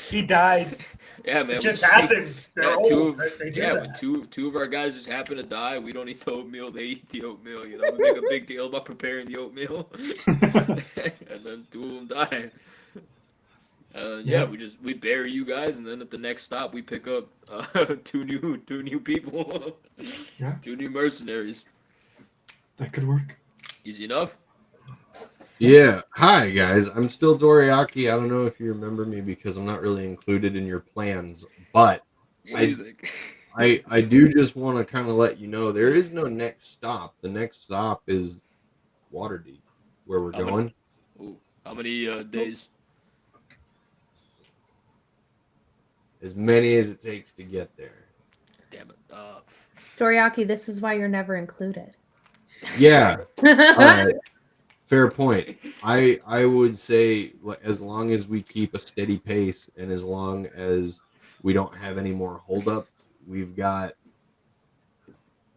He died. Yeah, man. It just happens. They're old. They do that. When two of our guys just happen to die, we don't eat the oatmeal. They eat the oatmeal. You know, we make a big deal about preparing the oatmeal, and then 2 of them die. We bury you guys, and then at the next stop we pick up 2 new people. Yeah. 2 new mercenaries. That could work. Easy enough. Yeah. Hi, guys. I'm still Doriaki. I don't know if you remember me because I'm not really included in your plans, but what do you think? I do just want to kind of let you know there is no next stop. The next stop is Waterdeep, where we're going. How many days? As many as it takes to get there. Damn it. Doriaki, this is why you're never included. Yeah. All right. Fair point. I would say, as long as we keep a steady pace and as long as we don't have any more holdups, we've got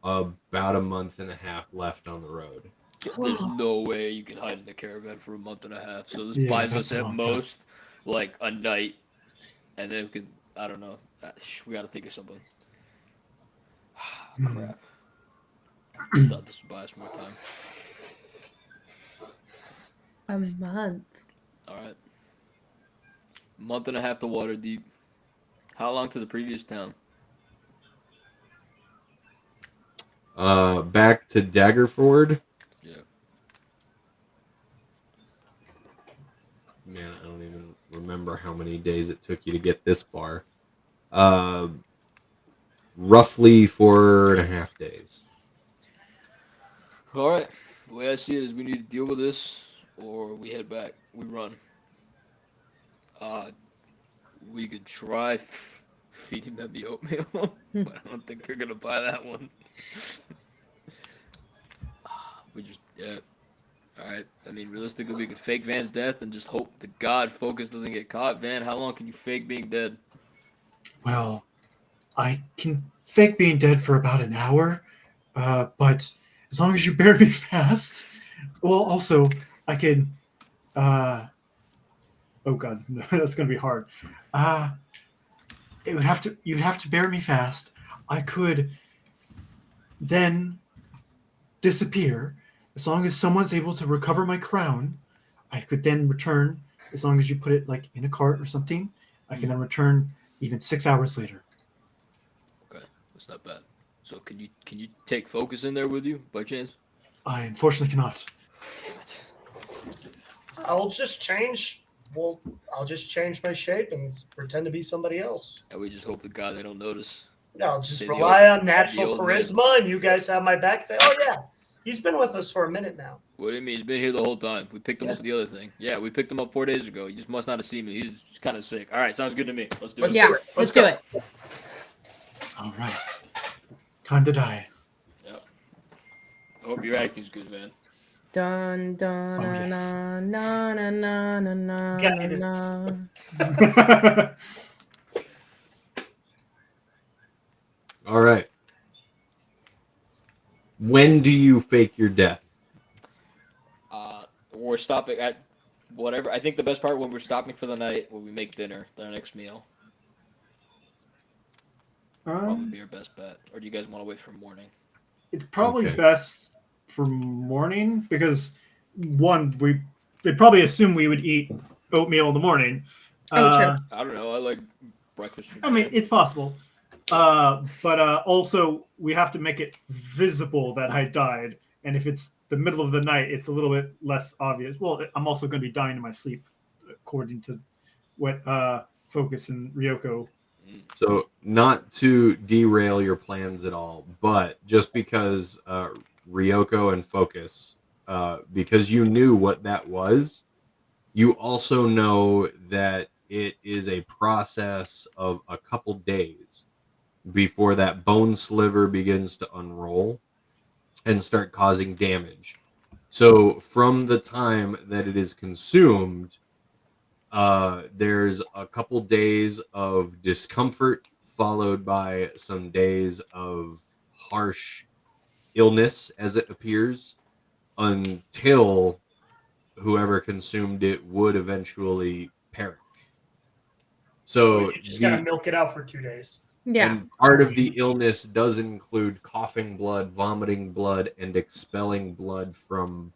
about a month and a half left on the road. There's no way you can hide in the caravan for a month and a half. So this buys us at most like a night, and then we can. I don't know. We got to think of something. Crap. I thought this would buy us more time. A month. All right. Month and a half to Waterdeep. How long to the previous town? Back to Daggerford. Yeah. Man, I don't even remember how many days it took you to get this far. Roughly 4.5 days. All right. The way I see it is we need to deal with this, or we head back. We run. Uh, we could try feeding them the oatmeal, but I don't think they're gonna buy that one. We just, yeah. All right. I mean, realistically, we could fake Van's death and just hope to God Focus doesn't get caught. Van, how long can you fake being dead? Well, I can fake being dead for about an hour, but as long as you bury me fast. Well, also, I can. Oh God, no, that's gonna be hard. You'd have to bury me fast. I could then disappear as long as someone's able to recover my crown. I could then return as long as you put it like in a cart or something. I can then return even 6 hours later. Okay, that's not bad. So can you take Focus in there with you by chance? I unfortunately cannot. Damn it. I'll just change. Well, I'll just change my shape and pretend to be somebody else. And we just hope to God they don't notice. Yeah, I'll just Say the rely old- on natural the old man. charisma, and you guys have my back. Say, oh yeah, he's been with us for a minute now. What do you mean? He's been here the whole time. We picked him up with the other thing. Yeah, we picked him up 4 days ago. You just must not have seen me. He's kind of sick. All right, sounds good to me. Let's do Let's it. Yeah, do it. let's go. do it. All right, time to die. Yep. I hope your acting's good, man. Dun dun Oh, yes. na na na na na na Guidance. na. All right. When do you fake your death? We're stopping at whatever. I think the best part when we're stopping for the night when we make dinner, the next meal. Probably be our best bet. Or do you guys want to wait for morning? It's probably Okay. best for morning because one, they'd probably assume we would eat oatmeal in the morning. Oh, true. I don't know. I like breakfast. For I mean, dinner. it's possible. But also we have to make it visible that I died. And if it's the middle of the night, it's a little bit less obvious. Well, I'm also going to be dying in my sleep, according to what Focus and Ryoko. So, not to derail your plans at all, but just because Ryoko and Focus, because you knew what that was, you also know that it is a process of a couple days before that bone sliver begins to unroll and start causing damage. So, from the time that it is consumed, there's a couple days of discomfort followed by some days of harsh illness as it appears until whoever consumed it would eventually perish. So You just gotta milk it out for 2 days. Yeah. and part of the illness does include coughing blood, vomiting blood, and expelling blood from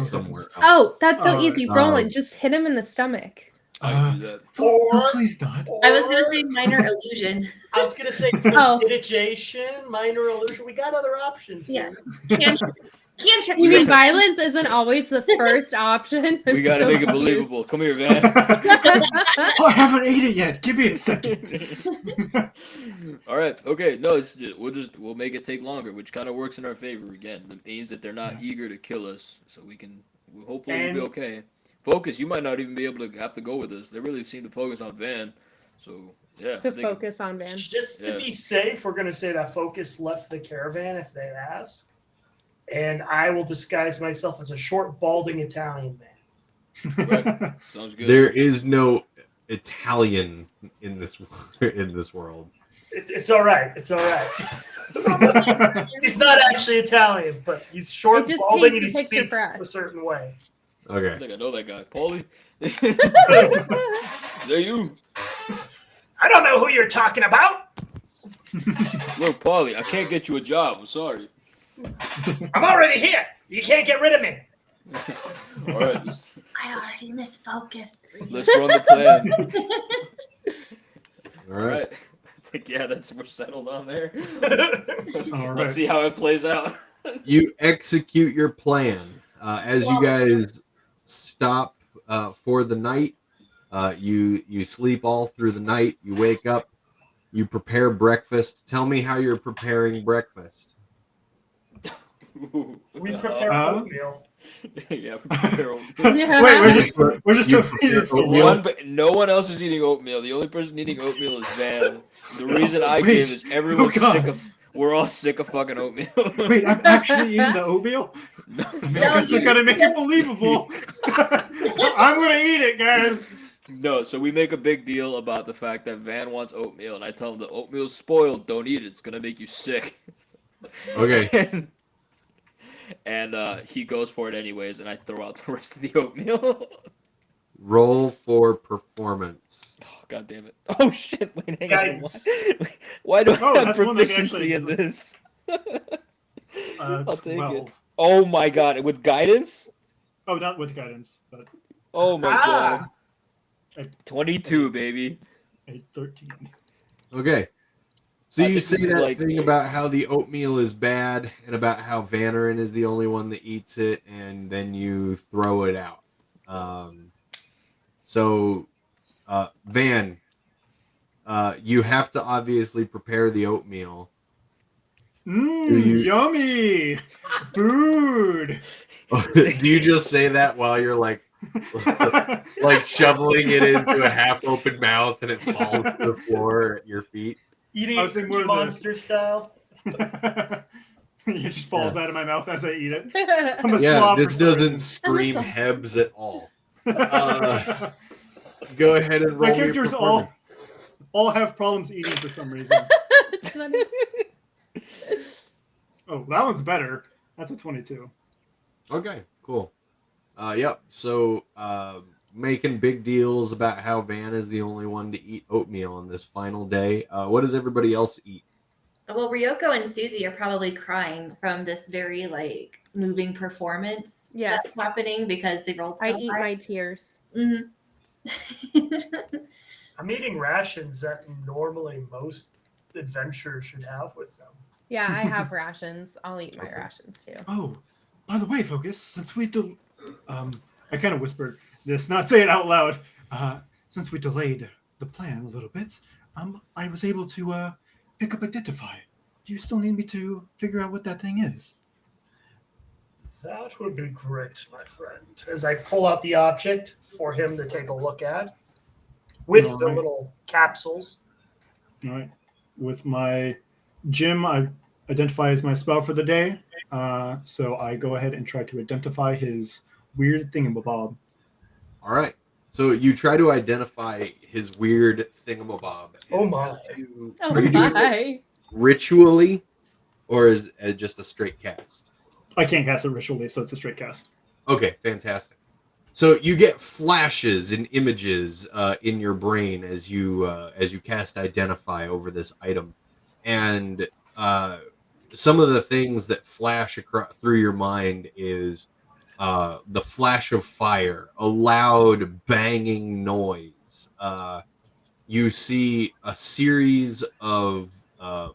somewhere else. Oh, that's so Uh, easy. Roland, just hit him in the stomach. I can do that. No, please not. I was gonna say minor illusion. I was gonna say Oh. prestidigitation, minor illusion. We got other options. Yeah. Here. Can't check. You mean violence isn't always the first option? We gotta So make it confused. believable. Come here, Van. Oh, I haven't ate it yet. Give me a second. All right. Okay. No, we'll make it take longer, which kind of works in our favor again. It means that they're not eager to kill us, so hopefully we'll be And- okay. Focus. You might not even be able to have to go with us. They really seem to focus on Van, so yeah. To I think- focus on Van. Just to Yeah. be safe, we're gonna say that Focus left the caravan if they ask, and I will disguise myself as a short, balding Italian man. Right. Sounds good. There is no Italian in this world. It's all right. It's all right. He's not actually Italian, but he's It short, just balding, and paints he the picture speaks for us. a certain way. I Okay. think I know that guy, Paulie. Is that you? I don't know who you're talking about. Look, Paulie, I can't get you a job. I'm sorry. I'm already here. You can't get rid of me. All right, I already misfocused. let's run the plan. All All right. right. I think we're settled on there. All Let's right. see how it plays out. You execute your plan as you guys stop for the night. You sleep all through the night. You wake up. You prepare breakfast. Tell me how you're preparing breakfast. We prepare oatmeal. Yeah, we prepare oatmeal. Wait, we're just You hoping it's the prepare one. No one else is eating oatmeal. The only person eating oatmeal is Van. The reason I Wait. give is everyone's Oh, God. sick of. We're all sick of fucking oatmeal. Wait, I'm actually eating the oatmeal? No. I guess I gotta make it believable. I'm gonna eat it, guys. No, so we make a big deal about the fact that Van wants oatmeal, and I tell him the oatmeal's spoiled. Don't eat it. It's gonna make you sick. Okay. And he goes for it anyways, and I throw out the rest of the oatmeal. Roll for performance. Oh, God damn it. Oh, shit. Wait, hang on. Guidance. Why do I Oh, have that's one I can proficiency actually in do. this? I'll take 12. it. Oh, my God. With guidance? Oh, not with guidance, but Oh, my Ah. God. 22, baby. a 13. Okay. So you think say this is that like- thing about how the oatmeal is bad and about how Vanarin is the only one that eats it, and then you throw it out. Van, you have to obviously prepare the oatmeal. Mmm, yummy! Food! Do you just say that while you're like shoveling it into a half-open mouth and it falls to the floor at your feet? Eating I it was thinking Cookie more of the- Monster style. It just falls out of my mouth as I eat it. yeah, I'm a Yeah, slob this for some doesn't reason. scream That looks Hebs at all. Go ahead and roll My your characters performance. all have problems eating for some reason. it's funny. Oh, that one's better. That's a 22. Okay, cool. Yep. So, making big deals about how Van is the only one to eat oatmeal on this final day. What does everybody else eat? Well, Ryoko and Susie are probably crying from this very like moving performance Yes. that's happening because they rolled so I eat high. my tears. Mhm. I'm eating rations that normally most adventurers should have with them. Yeah, I have rations. I'll eat my Okay. rations too. Oh, by the way, Focus, since we I kind of whispered this, not say it out loud. Since we delayed the plan a little bit, I was able to pick up Identify. Do you still need me to figure out what that thing is? That would be great, my friend. As I pull out the object for him to take a look at with the Alright. little capsules. All right. With my Jim, I identify as my spell for the day. So I go ahead and try to identify his weird thingamabob. All right. So you try to identify his weird thingamabob. Oh my. Oh Are you doing it my. ritually, or is it just a straight cast? I can't cast it ritually, so it's a straight cast. Okay, fantastic. So you get flashes and images in your brain as you cast Identify over this item, and some of the things that flash through your mind is the flash of fire, a loud banging noise. You see a series of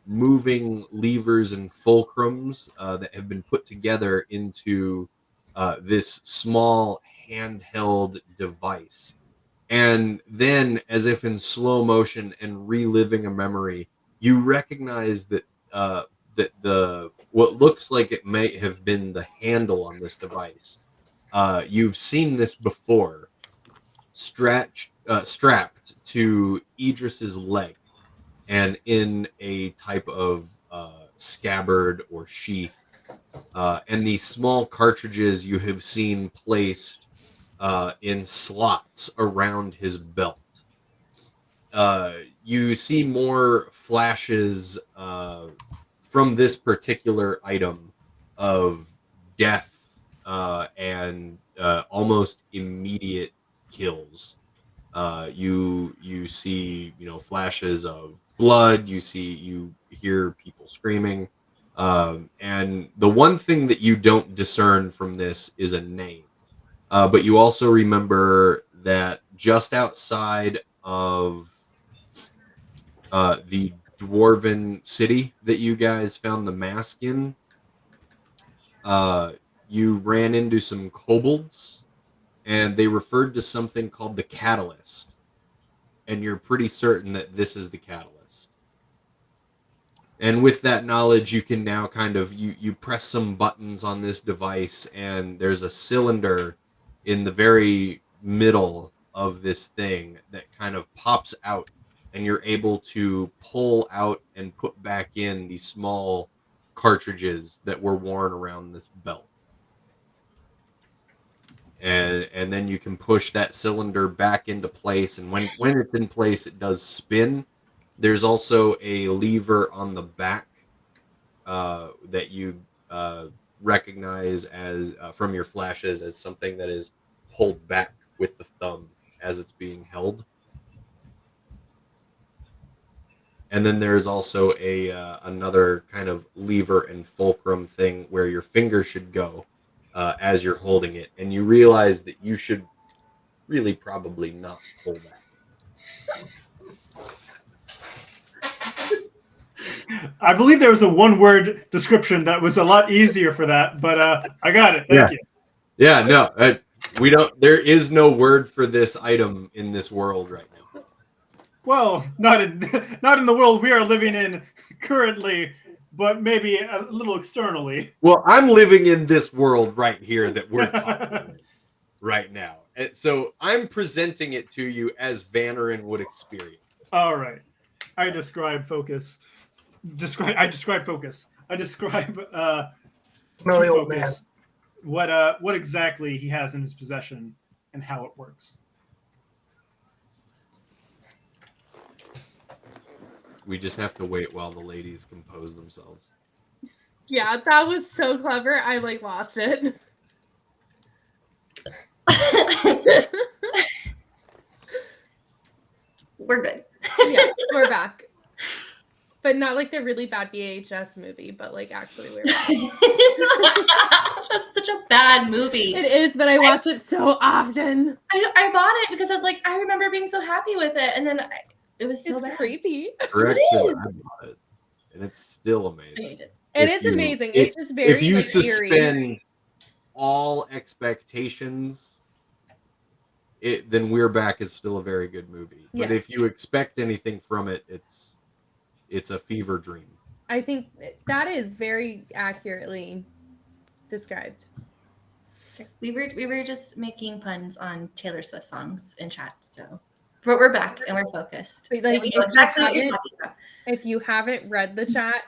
moving levers and fulcrums that have been put together into this small handheld device. And then, as if in slow motion and reliving a memory, you recognize that that the what looks like it may have been the handle on this device. You've seen this before, strapped to Idris's leg, and in a type of scabbard or sheath. And these small cartridges you have seen placed in slots around his belt. You see more flashes from this particular item of death and almost immediate kills. You see flashes of blood. You hear people screaming. And the one thing that you don't discern from this is a name. But you also remember that just outside of the dwarven city that you guys found the mask in, you ran into some kobolds, and they referred to something called the catalyst. And you're pretty certain that this is the catalyst. And with that knowledge, you can now kind of you press some buttons on this device, and there's a cylinder in the very middle of this thing that kind of pops out, and you're able to pull out and put back in these small cartridges that were worn around this belt. And then you can push that cylinder back into place, and when it's in place, it does spin. There's also a lever on the back that you recognize as from your flashes as something that is pulled back with the thumb as it's being held. And then there's also a another kind of lever and fulcrum thing where your finger should go as you're holding it, and you realize that you should really probably not pull that. I believe there was a one-word description that was a lot easier for that, but I got it. Thank you. Yeah, no, we don't. There is no word for this item in this world right now. Well, not in the world we are living in currently, but maybe a little externally. Well, I'm living in this world right here that we're talking in right now. And so I'm presenting it to you as Vanarin would experience it. All right. I describe focus. I describe focus. I describe Smelly old man. focus. What exactly he has in his possession and how it works. We just have to wait while the ladies compose themselves. Yeah, that was so clever. I like lost it. We're good. Yeah, we're back. But not like the really bad VHS movie, but like actually we're back. That's such a bad movie. It is, but I watch it so often. I bought it because I was like, I remember being so happy with it, and then it was so It's bad. creepy. Correct. It I is. bought it, and it's still I amazing. hate it. It If is you- amazing. if- It's just very If you like, eerie. suspend all expectations, then We're Back is still a very good movie. But Yes. if you expect anything from it, it's a fever dream. I think that is very accurately described. We were just making puns on Taylor Swift songs in chat, so but we're back and we're focused. But, like, And we know exactly what you're if you talking about. If you haven't read the chat,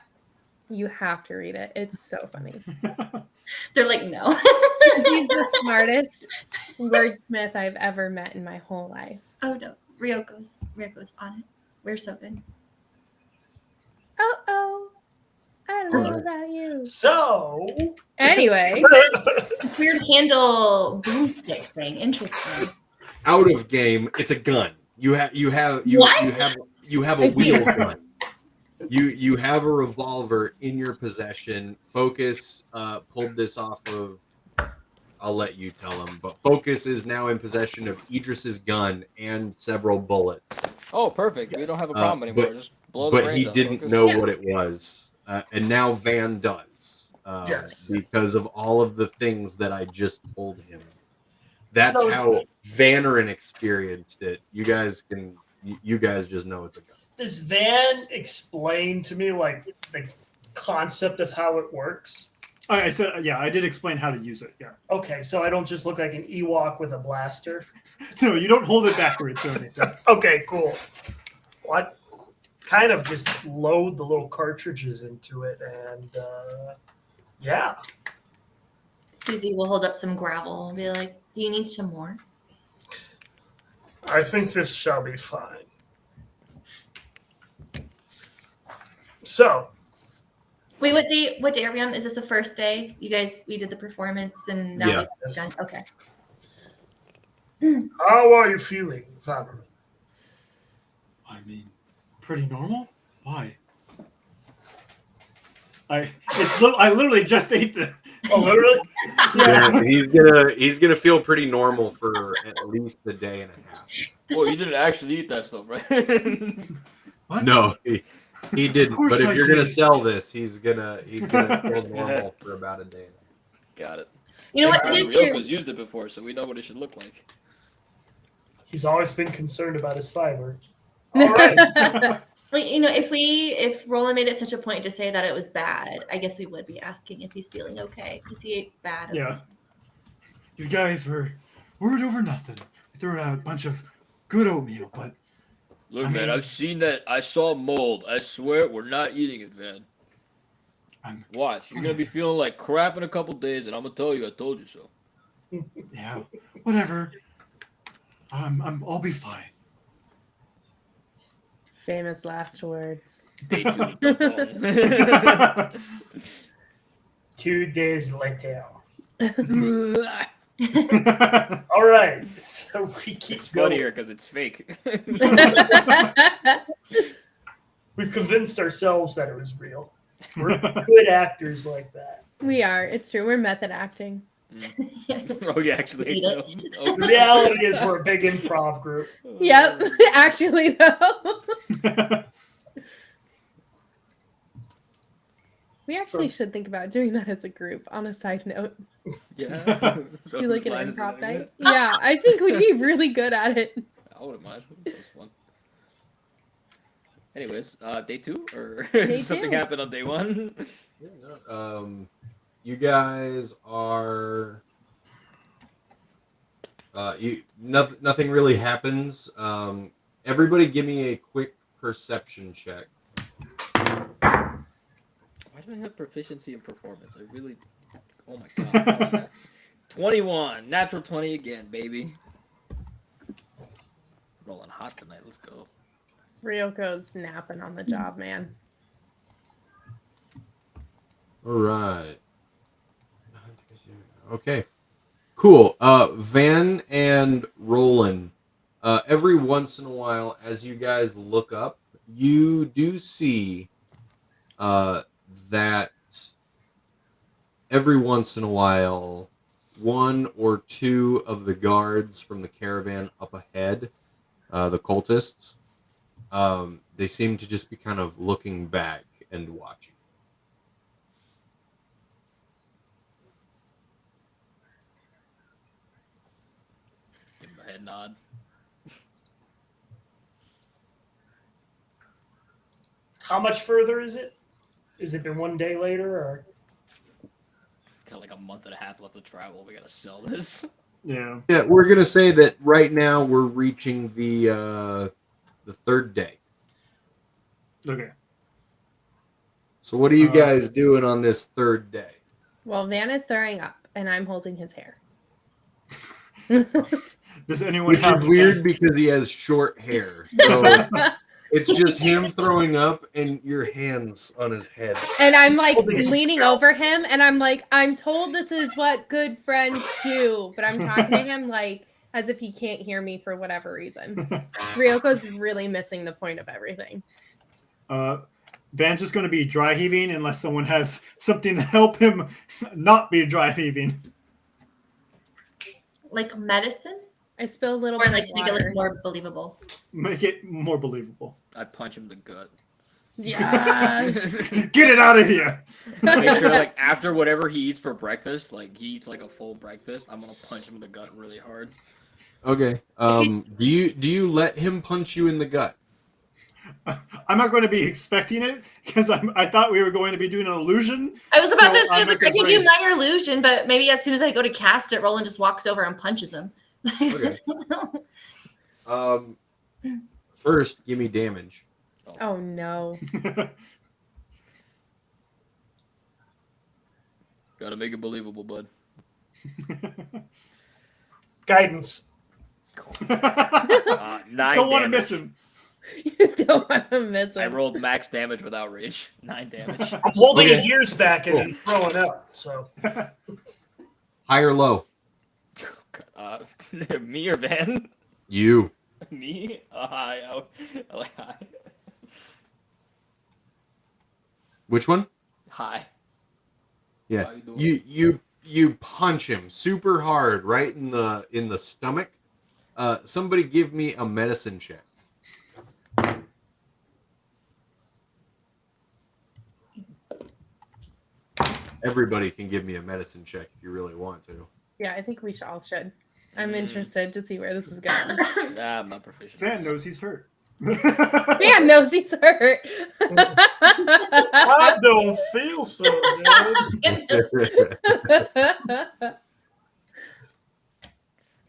you have to read it. It's so funny. They're like, no. He's the smartest wordsmith I've ever met in my whole life. Oh no, Ryoko's on it. We're so good. Oh, I don't know Alright. about you. So, Anyway, This weird handle boomstick thing. Interesting. Out of game, it's a gun. You have What? a I see. wheel gun. You have a revolver in your possession. Focus pulled this off of. I'll let you tell him, but Focus is now in possession of Idris's gun and several bullets. Oh, perfect. We Yes. don't have a problem anymore. but- Just blow the But brains he out, didn't Focus. know Yeah. what it was, and now Van does. Yes. Because of all of the things that I just told him. That's So- how Vanarin experienced it. You guys just know it's a gun. does Van explain to me like the concept of how it works? I said, yeah, I did explain how to use it. Yeah. Okay, so I don't just look like an Ewok with a blaster. No, you don't hold it backwards or anything. Okay, cool. What? Kind of just load the little cartridges into it, and yeah. Susie will hold up some gravel and be like, "Do you need some more?" I think this shall be fine. So, Wait, what day are we on? Is this the first day? You guys, we did the performance and now Yeah. we're done. Okay. how are you feeling, Valerie? I mean, pretty normal. Why? I literally just ate the. Oh, literally? Yeah, he's gonna feel pretty normal for at least a day and a half. Well, you didn't actually eat that stuff, right? What? No, he didn't. course But if I you're gonna did. sell this, he's gonna feel normal for about a day. Got it. You know what? It is true. Ryoko's used it before, so we know what it should look like. He's always been concerned about his fiber. All right. Well, if Roland made it such a point to say that it was bad, I guess we would be asking if he's feeling okay because he ate bad. Yeah. You guys were worried over nothing. We threw out a bunch of good oatmeal, but Look, I man, mean- I've seen that. I saw mold. I swear, we're not eating it, man. Watch, you're gonna be feeling like crap in a couple days, and I'm gonna tell you, I told you so. Yeah, whatever. I'll be fine. Famous last words. Day 2. Dun-dun. 2 days later. All right, so we keep It's going. funnier because it's fake. We've convinced ourselves that it was real. We're good actors like that. We are. It's true. We're method acting. Oh, you actually Eat know. it. Oh. The reality is we're a big improv group. Yep. Actually, though. We actually should think about doing that as a group. On a side note, Yeah. do like an Line is improv like night. Yeah, I think we'd be really good at it. I wouldn't mind. That sounds fun. Anyways, day 2 or Day something 2. happened on day 1? Yeah, no, you guys are. Nothing really happens. Everybody, give me a quick perception check. Why do I have proficiency in performance? I really. Oh my god. 21. Natural 20 again, baby. Rolling hot tonight. Let's go. Ryoko's napping on the job, man. All right. Okay. Cool. Van and Roland. Every once in a while, as you guys look up, you do see that every once in a while, one or two of the guards from the caravan up ahead, the cultists, they seem to just be kind of looking back and watching. Give him a head nod. How much further is it? Has it been 1 day later, or Got like a month and a half left to travel. We gotta sell this. Yeah. Yeah, we're gonna say that right now we're reaching the third day. Okay. So what are you guys doing on this third day? Well, Van is throwing up, and I'm holding his hair. Does anyone Which have is weird because he has short hair. So it's just him throwing up and your hands on his head. And I'm like Holding his leaning scalp. over him, and I'm like, I'm told this is what good friends do, but I'm talking to him like as if he can't hear me for whatever reason. Ryoko's really missing the point of everything. Van's just going to be dry heaving unless someone has something to help him not be dry heaving. Like medicine? I spilled a little Or bit like of to make it water. look more believable. Make it more believable. I punch him in the gut. Yes. Get it out of here. Make sure, like, after whatever he eats for breakfast, like, he eats, like, a full breakfast, I'm gonna punch him in the gut really hard. Okay. Do you let him punch you in the gut? I'm not going to be expecting it because I thought we were going to be doing an illusion. I was about So to say, I I'm was like, not I can gonna do minor illusion, but maybe as soon as I go to cast it, Roland just walks over and punches him. Okay. First, give me damage. Oh no. Gotta make it believable, bud. guidance? 9 Don't want to damage. miss him. You don't want to miss him. I rolled max damage without rage. 9 damage. I'm holding Okay. his ears back as he's throwing up. So High or low? Me or Van? You. Me? High. I like high. Which one? High. Yeah. How you doing? You punch him super hard right in the stomach. Somebody give me a medicine check. Everybody can give me a medicine check if you really want to. Yeah, I think we all should. I'm interested to see where this is going. Nah, I'm not proficient. Van knows he's hurt. Van knows he's hurt. I don't feel so good.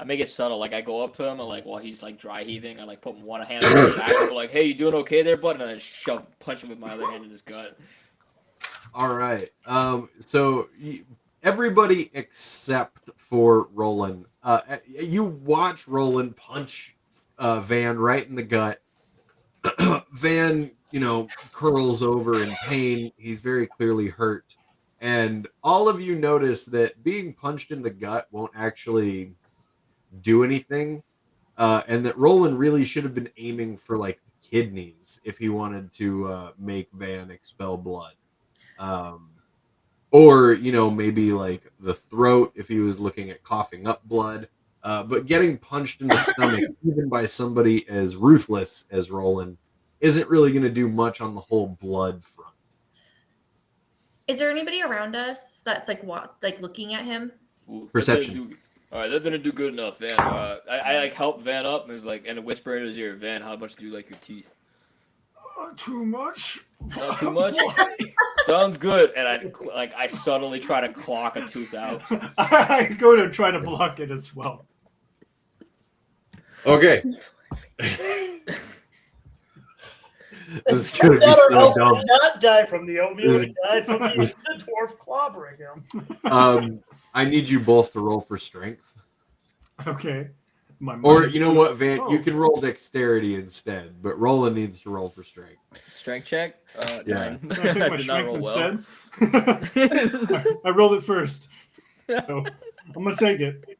I make it subtle. Like I go up to him and like while he's like dry heaving, I like put one hand on his back and go like, "Hey, you doing okay there, bud?" And then I punch him with my other hand in his gut. All right. So everybody except for Roland, you watch Roland punch Van right in the gut. Van, curls over in pain. He's very clearly hurt. And all of you notice that being punched in the gut won't actually do anything. And that Roland really should have been aiming for like the kidneys if he wanted to make Van expel blood. Or, maybe like the throat if he was looking at coughing up blood. But getting punched in the stomach, even by somebody as ruthless as Roland, isn't really going to do much on the whole blood front. Is there anybody around us that's like looking at him? Ooh, Perception. All right, that didn't do good enough, Van. I like help Van up and was like, and whisper in his ear, Van, how much do you like your teeth? Too much. Not too much. Sounds good. And I subtly try to clock a tooth out. I go to try to block it as well. Okay. This is gonna be so dumb. Did not die from the oatmeal. He died from the dwarf clobbering him. I need you both to roll for strength. Okay. Or you know what, Van? You can roll dexterity instead, but Roland needs to roll for strength. Strength check? Yeah. 9. Can I take I my did not roll strength well. instead? I rolled it first. So I'm going to take it.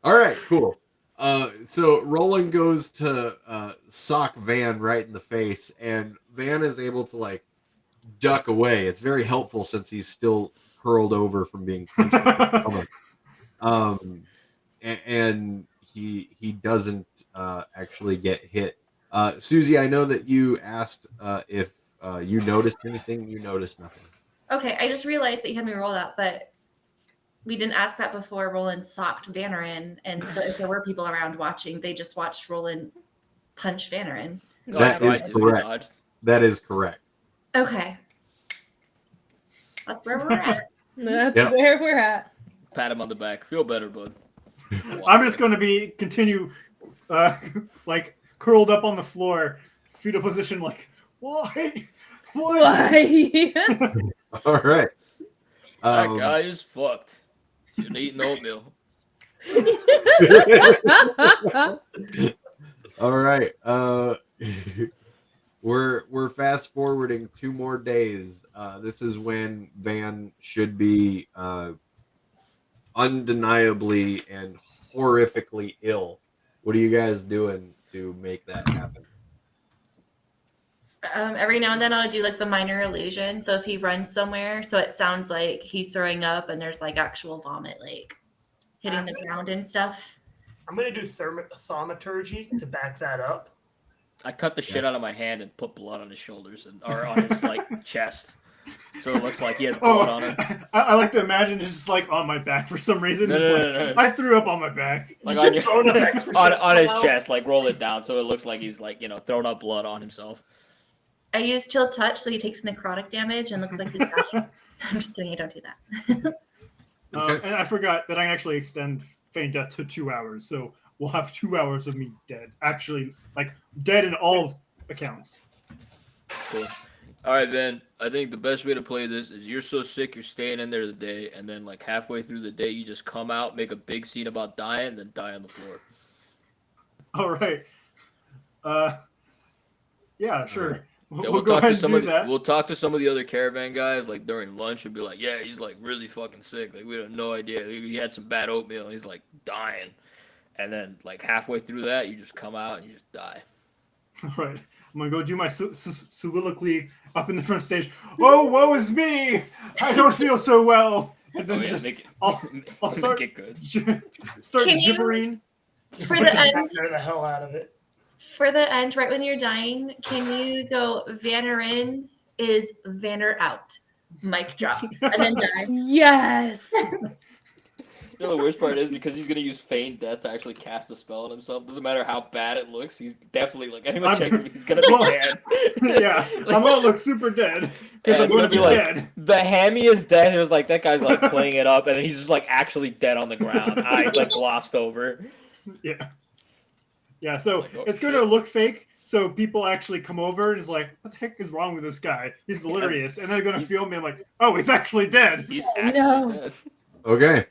All right, cool. So Roland goes to sock Van right in the face, and Van is able to like duck away. It's very helpful since he's still curled over from being punched in the stomach. And he doesn't actually get hit. Susie, I know that you asked if you noticed anything. You noticed nothing. Okay, I just realized that you had me roll that, but we didn't ask that before Roland socked Vannerin, and so if there were people around watching, they just watched Roland punch Vannerin. That is correct. That is correct. Okay. That's where we're at. That's Yep. where we're at. Pat him on the back. Feel better, bud. I'm just going to continue like curled up on the floor, fetal position, like, why? Why? All right. That guy is fucked. Shouldn't eat oatmeal. All right. We're fast forwarding 2 more days. This is when Van should be undeniably and horrifically ill. What are you guys doing to make that happen? Every now and then I'll do like the minor illusion. So if he runs somewhere, so it sounds like he's throwing up and there's like actual vomit like hitting the ground and stuff. I'm going to do thaumaturgy to back that up. I cut the shit out of my hand and put blood on his shoulders or on his like chest, so it looks like he has blood on it. I like to imagine it's just like on my back for some reason. No. I threw up on my back. Like You just thrown up exorcist on his out? chest, like roll it down so it looks like he's like throwing up blood on himself. I use chill touch so he takes necrotic damage and looks like he's dying. I'm just kidding, I don't do that. Okay. And I forgot that I actually extend feign death to 2 hours, so we'll have 2 hours of me dead. Actually, like dead in all accounts. Cool. All right, Van. I think the best way to play this is you're so sick you're staying in there the day, and then like halfway through the day you just come out, make a big scene about dying, and then die on the floor. All right. Yeah, sure. Right. We'll Yeah, we'll go talk ahead to and some do of that. we'll talk to some of the other caravan guys like during lunch and be like, yeah, he's like really fucking sick. Like we have no idea. He had some bad oatmeal. He's like dying, and then like halfway through that, you just come out and you just die. All right. I'm going to go do my soliloquy up in the front stage. Oh, woe is me! I don't feel so well. And then I'll start, make it good. start Can you- gibbering. For the end, Scare the hell out of it. for the end, right when you're dying, can you go Vannerin is Vanner out? Mic drop. And then die. Yes. You know the worst part is because he's gonna use feign death to actually cast a spell on himself. Doesn't matter how bad it looks. He's definitely like anyone checks him, he's gonna be Well, dead. Yeah, I'm gonna look super dead because Yeah, I'm it's gonna gonna be be dead. The hammy is dead. It was like that guy's like playing it up, and then he's just like actually dead on the ground. Eyes like glossed over. Yeah. Yeah, so Like, oh, it's going to shit. look fake. So people actually come over and is like, "What the heck is wrong with this guy? He's hilarious." And they're going to He's- feel me. I'm like, "Oh, he's actually dead." He's actually No. dead. Okay.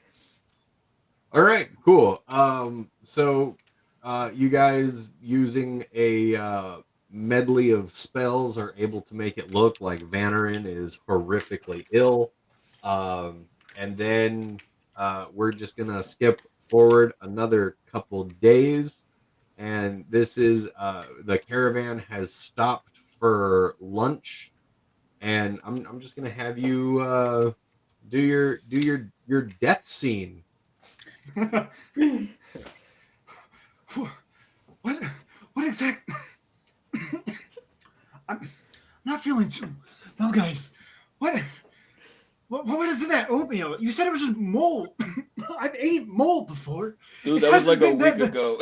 All right. Cool. So, you guys using a medley of spells are able to make it look like Vanarin is horrifically ill. And then we're just gonna skip forward another couple days, and this is the caravan has stopped for lunch, and I'm just gonna have you do your death scene. What? What exact? I'm not feeling too. No, guys. What? What is in that oatmeal? You said it was just mold. I've ate mold before. Dude, It that was like hasn't a been week that ago.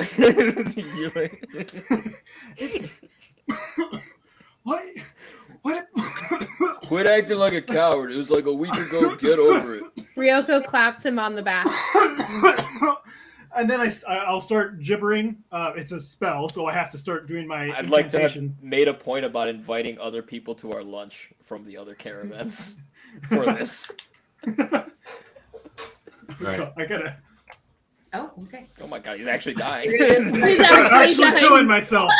What? What? Quit acting like a coward. It was like a week ago. Get over it. Ryoko claps him on the back. And then I'll start gibbering. It's a spell, so I have to start doing my I'd like to have incantation. made a point about inviting other people to our lunch from the other caravans for this. Right. I gotta. Oh, okay. Oh my god, he's actually dying. He's I'm actually actually dying. killing myself.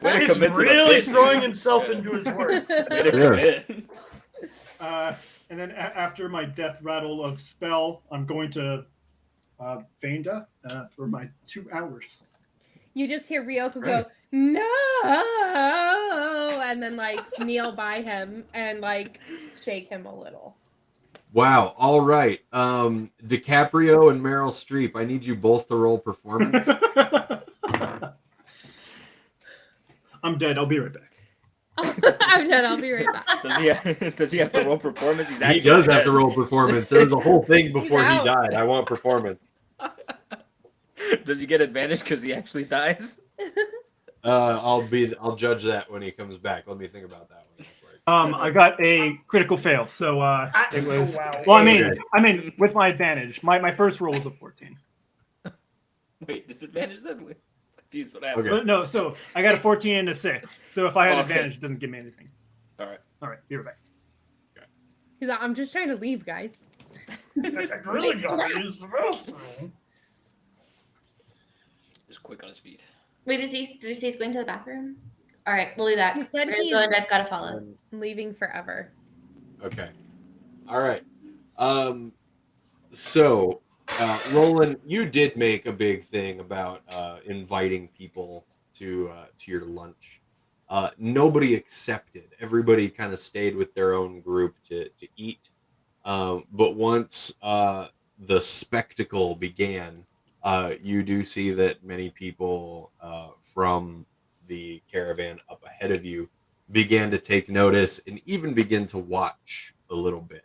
Way to He's commit to the really mission. throwing himself into his work. Way to Yeah. commit. And then after my death rattle of spell, I'm going to feign death for my 2 hours. You just hear Ryoko Right. go, no, and then like kneel by him and like shake him a little. Wow. All right. DiCaprio and Meryl Streep, I need you both to roll performance. I'm dead. I'll be right back. I'm dead. I'll be right back. Does he have to roll performance? He's He actually does have dead. to roll performance. There was a whole thing before he out. died. I want performance. Does he get advantage because he actually dies? I'll judge that when he comes back. Let me think about that one. I got a critical fail, so it was. Oh, wow. Well, Okay. I mean, with my advantage, my first roll was a 14. Wait, disadvantage then? Wait, confused what happened. Okay. No, so I got a 14 and a 6. So if I had Okay. advantage, it doesn't give me anything. All right. All right, be right back. He's like, I'm just trying to leave, guys. He's like, I really gotta use the restroom. Just quick on his feet. Wait, did he say he's going to the bathroom? All right, we'll be back. He said We're he's- going. I've got to follow. Leaving forever. Okay. All right. So, Roland, you did make a big thing about inviting people to your lunch. Nobody accepted. Everybody kind of stayed with their own group to eat. But once the spectacle began, you do see that many people from the caravan up ahead of you began to take notice and even begin to watch a little bit.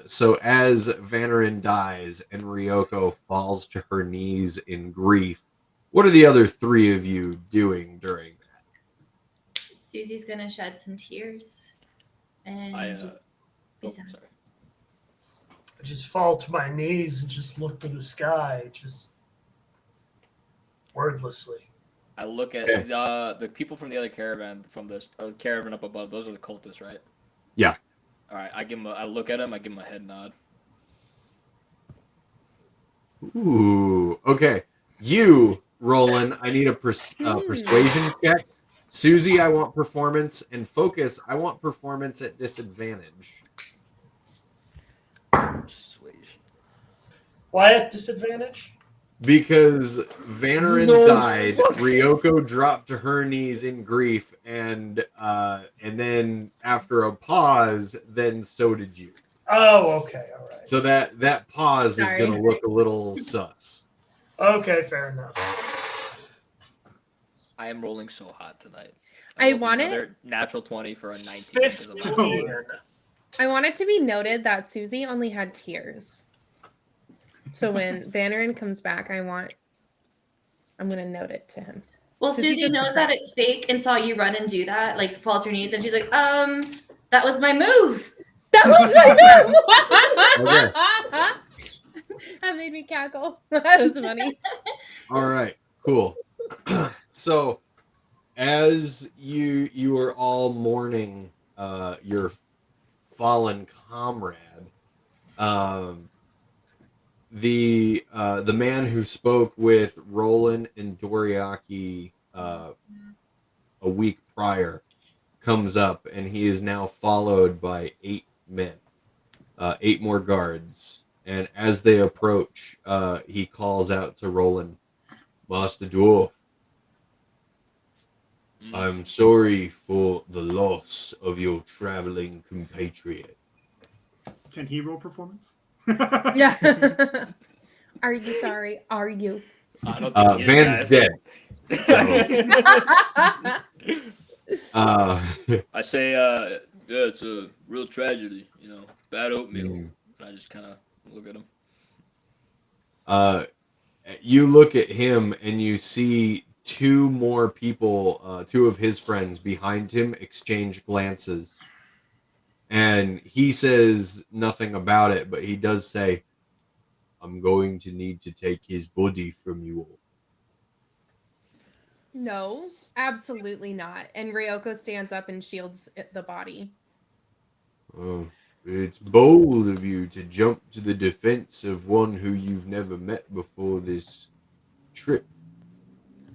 So as Vanarin dies and Ryoko falls to her knees in grief, what are the other three of you doing during that? Susie's gonna shed some tears and just be sad. Sorry. I just fall to my knees and just look to the sky, just wordlessly. I look at Okay. the people from the other caravan, from the caravan up above. Those are the cultists, right? Yeah. All right. I look at him. I give him a head nod. Ooh, okay. You, Roland, I need a persuasion check. Susie, I want performance. And Focus, I want performance at disadvantage. Persuasion. Why at disadvantage? Because Vanarin No, died, fuck. Ryoko dropped to her knees in grief, and then after a pause, then so did you. Oh, okay, all right. So that pause Sorry. is going to look a little sus. Okay, fair enough. I am rolling so hot tonight. I rolled want it- another natural 20 for a 19. because I'm 15. not- I want it to be noted that Susie only had tears. So when Vanarin comes back, I'm gonna note it to him. Well, 'Cause he Susie just knows that it's fake and saw you run and do that, like fall to her knees, and she's like, that was my move. That was my move. That made me cackle. That was funny. All right, cool. So, as you are all mourning your fallen comrade, the man who spoke with Roland and Doriaki a week prior comes up, and he is now followed by 8 men, 8 more guards. And as they approach, he calls out to Roland, "Master Dwarf, I'm sorry for the loss of your traveling compatriot." Can he roll performance? Yeah. Are you sorry? Are you? I don't think he is, Van's guys. dead. So, I say, yeah, it's a real tragedy, bad oatmeal. Mm. And I just kind of look at him. You look at him and you see 2 more people, 2 of his friends behind him exchange glances. And he says nothing about it, but he does say, "I'm going to need to take his body from you all." No, absolutely not. And Ryoko stands up and shields the body. Oh, it's bold of you to jump to the defense of one who you've never met before this trip.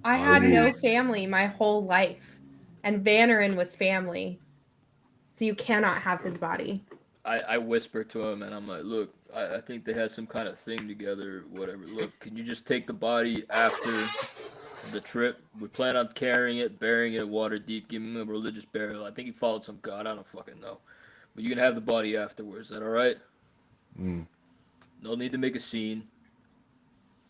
I had no family my whole life, and Vanarin was family. So you cannot have his body. I whisper to him, and I'm like, look, I think they had some kind of thing together, whatever. Look, can you just take the body after the trip? We plan on carrying it, burying it water deep, giving him a religious burial. I think he followed some god, I don't fucking know. But you can have the body afterwards. Is that all right? Mm. No need to make a scene.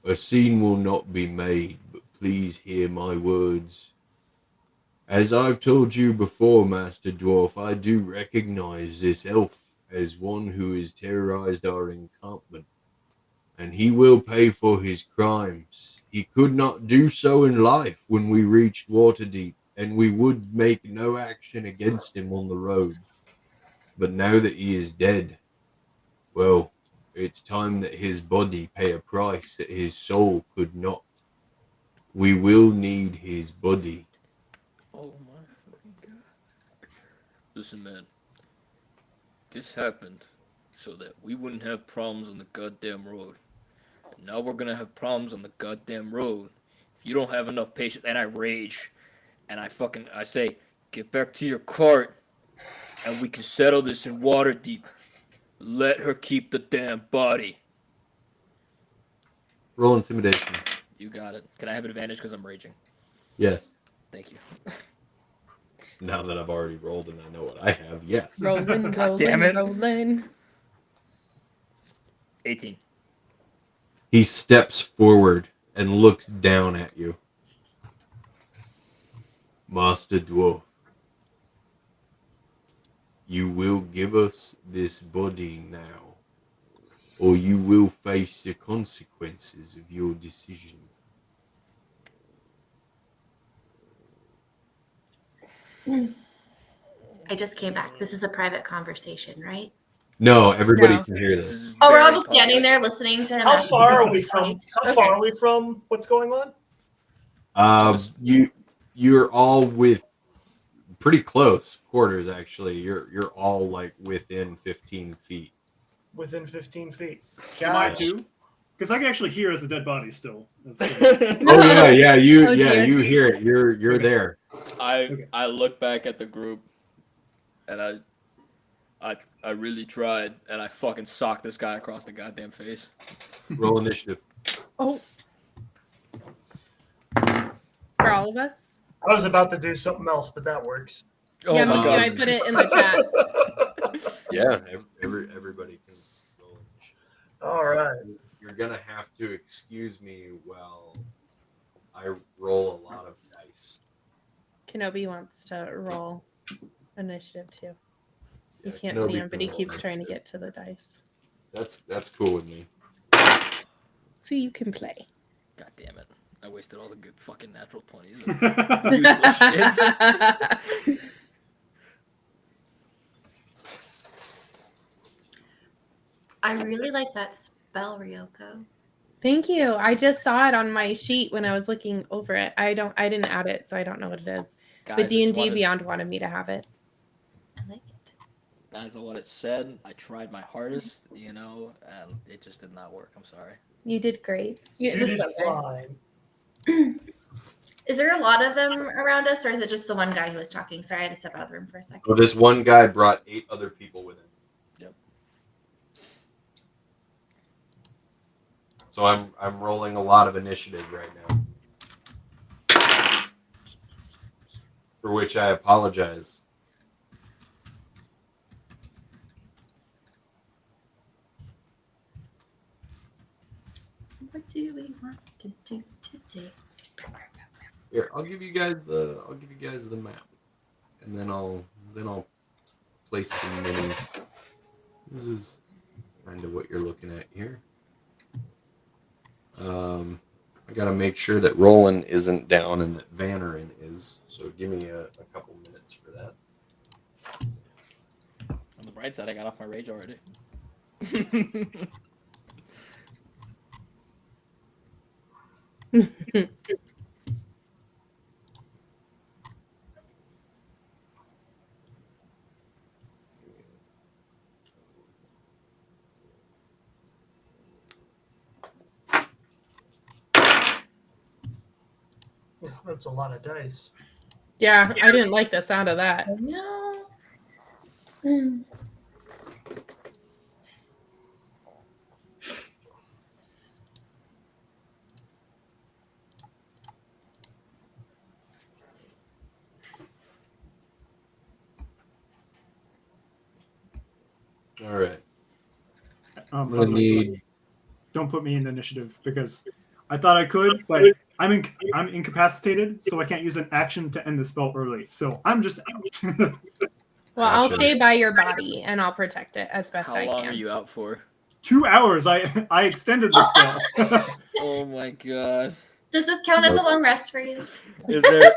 A scene will not be made, but please hear my words. As I've told you before, Master Dwarf, I do recognize this elf as one who has terrorized our encampment, and he will pay for his crimes. He could not do so in life when we reached Waterdeep, and we would make no action against him on the road. But now that he is dead, well, it's time that his body pay a price that his soul could not. We will need his body. Oh my fucking god. Listen, man. This happened so that we wouldn't have problems on the goddamn road. And now we're gonna have problems on the goddamn road. If you don't have enough patience, and I rage, and I say, get back to your cart, and we can settle this in Waterdeep. Let her keep the damn body. Roll intimidation. You got it. Can I have an advantage because I'm raging? Yes. Thank you. Now that I've already rolled and I know what I have, yes. Rolling, God damn it. rolling. 18. He steps forward and looks down at you. Master Dwarf, you will give us this body now, or you will face the consequences of your decision. I just came back. This is a private conversation, right? No, everybody No. can hear This this. is Oh, we're all very just standing complex. there listening to him. How ask far are we questions. from? How Okay. far are we from what's going on? You're all with pretty close quarters. Actually, you're all like within 15 feet. Within 15 feet. Am I Gosh. too? Because I can actually hear as a dead body still. Oh yeah, Oh, dear. you hear it. You're Okay. there. I look back at the group, and I really tried, and I fucking socked this guy across the goddamn face. Roll initiative. Oh. For all of us? I was about to do something else, but that works. Oh Yeah, my me too. god. I put it in the chat. Yeah, everybody can roll initiative. All right. You're gonna have to excuse me while I roll a lot of dice. Kenobi wants to roll initiative too. You Yeah, can't Kenobi see him, but he can roll keeps trying to initiative. get to the dice. That's cool with me. so you can play. God damn it. I wasted all the good fucking natural 20s. Useless shit. I really like that spell, Ryoko. Thank you. I just saw it on my sheet when I was looking over it. I didn't add it, so I don't know what it is. Guys, But I D just and D wanted- Beyond wanted me to have it. I like it. Guys, what it said. I tried my hardest, you know, and it just did not work. I'm sorry. You did great. Yeah, You it was did so good. fine. Is there a lot of them around us, or is it just the one guy who was talking? Sorry, I had to step out of the room for a second. So this one guy brought 8 other people with him. Yep. So I'm rolling a lot of initiative right now, for which I apologize. What do we want to do today? Here, I'll give you guys the map, and then I'll place some mini. This is kind of what you're looking at here. I gotta make sure that Roland isn't down and that Vannerin is. So give me a couple minutes for that. On the bright side, I got off my rage already. That's a lot of dice. Yeah, I didn't like the sound of that. No. All right. I'm By gonna the way, need. don't put me in the initiative because I thought I could, but I'm incapacitated, so I can't use an action to end the spell early. So I'm just out. Well, I'll Gotcha. stay by your body and I'll protect it as best How I long can. are you out for? 2 hours. I extended the spell. Oh my god. Does this count as a long rest for you? Is there.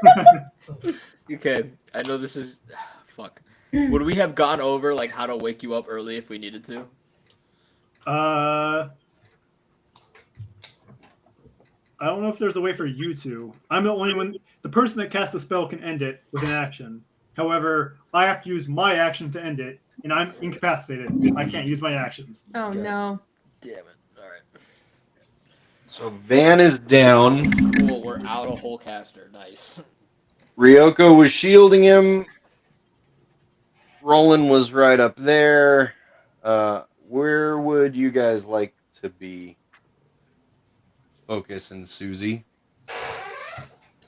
Okay, I know this is. Fuck. Would we have gone over, like, how to wake you up early if we needed to? I don't know if there's a way for you to. I'm the only one. The person that casts the spell can end it with an action. However, I have to use my action to end it, and I'm incapacitated. I can't use my actions. Oh no. Damn it. Alright. So Van is down. Cool, we're out a whole caster. Nice. Ryoko was shielding him. Roland was right up there. Where would you guys like to be? Focus and Susie.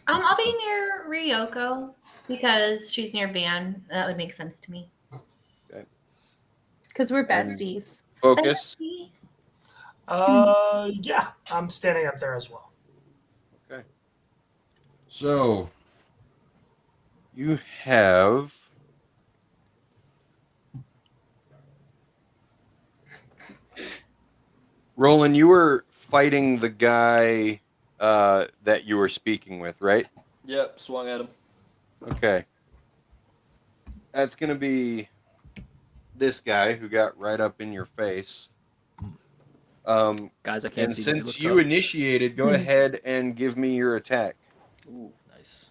I'll be near Ryoko because she's near Van. That would make sense to me. Because we're besties. Focus. Yeah, I'm standing up there as well. Okay. So you have Roland. You were fighting the guy that you were speaking with, right? Yep, swung at him. Okay. That's gonna be this guy who got right up in your face. Guys, I can't And see. since you initiated, go ahead and give me your attack. Ooh, nice.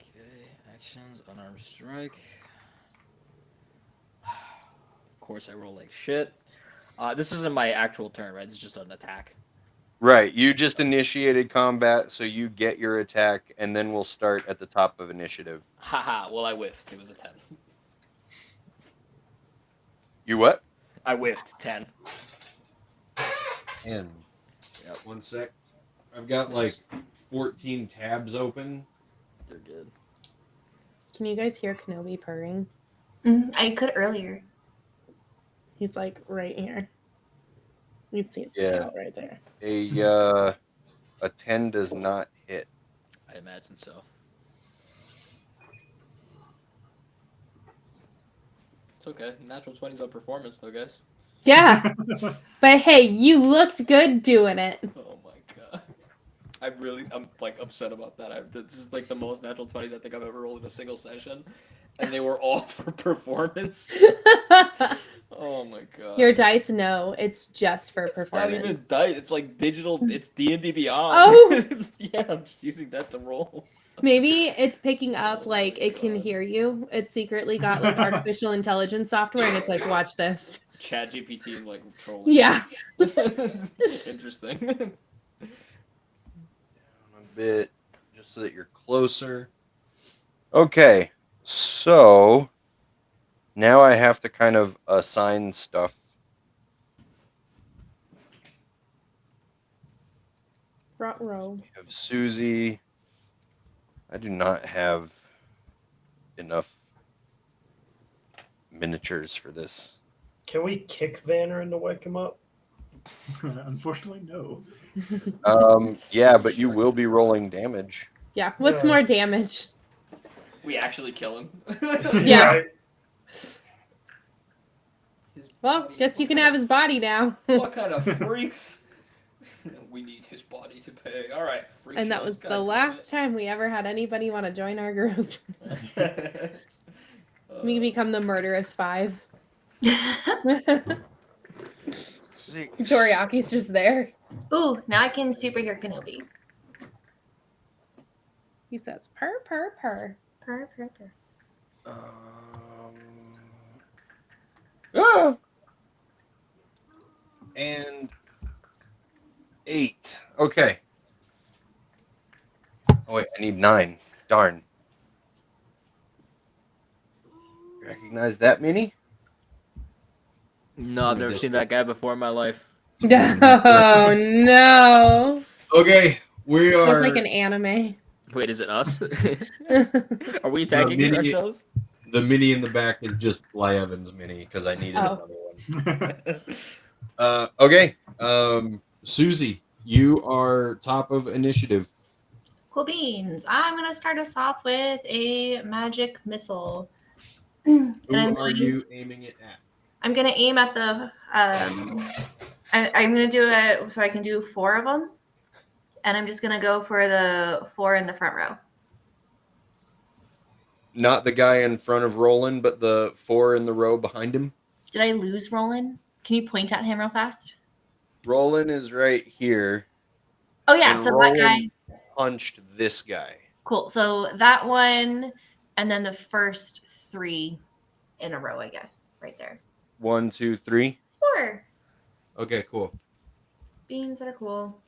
Okay, actions, unarmed strike. Of course, I roll like shit. This isn't my actual turn, right? It's just an attack. Right. You just initiated combat, so you get your attack, and then we'll start at the top of initiative. Haha, well, I whiffed. It was a 10. You what? I whiffed 10. 10. Yeah, 1 sec. I've got like 14 tabs open. You're good. Can you guys hear Kenobi purring? I could earlier. He's like right here. You can see its Yeah. tail right there. A 10 does not hit. I imagine so. It's okay. Natural 20s on performance, though, guys. Yeah. But hey, you looked good doing it. Oh my god. I'm like upset about that. This is like the most natural 20s I think I've ever rolled in a single session. And they were all for performance. Oh my god. Your dice, no, it's just for It's performance. not even dice. It's like digital. It's D&D Beyond. Oh! Yeah, I'm just using that to roll. Maybe it's picking up like it can hear you. It's secretly got like artificial intelligence software, and it's like, watch this. ChatGPT is like trolling. Yeah. Interesting. Down a bit, just so that you're closer. Okay, so now I have to kind of assign stuff. Front row. We have Susie. I do not have enough miniatures for this. Can we kick Vannerin to wake him up? Unfortunately, no. Yeah, but you will be rolling damage. Yeah. What's Yeah. more damage? We actually kill him. Yeah. Right. Well, guess you can have his body now. What kind of freaks? We need his body to pay. All right, freak And that shows, was God the damn last time we ever had anybody want to join our group. it. We become the murderous five. Six. Doriaki's just there. Ooh, now I can super hear Kenobi. He says, purr, purr, purr. Purr, purr, purr. Ah! And 8. Okay. Oh wait, I need 9. Darn. Recognize that mini? No, I've never seen that guy before in my life. Oh, no. Okay, we Smells are like an anime. Wait, is it us? Are we attacking mini- ourselves? the mini in the back is just Bly Evans mini because I needed Oh. another one. Okay, Susie, you are top of initiative. Cool beans. I'm gonna start us off with a magic missile. And Who are you aiming it at? I'm gonna aim at the. I'm gonna do it so I can do 4 of them, and I'm just gonna go for the 4 in the front row. Not the guy in front of Roland, but the 4 in the row behind him. Did I lose Roland? Can you point at him real fast? Roland is right here. Oh yeah, And so Roland that guy. punched this guy. Cool. So that one, and then the first 3 in a row, I guess, right there. 1, 2, 3. 4 Okay, cool. beans that are cool.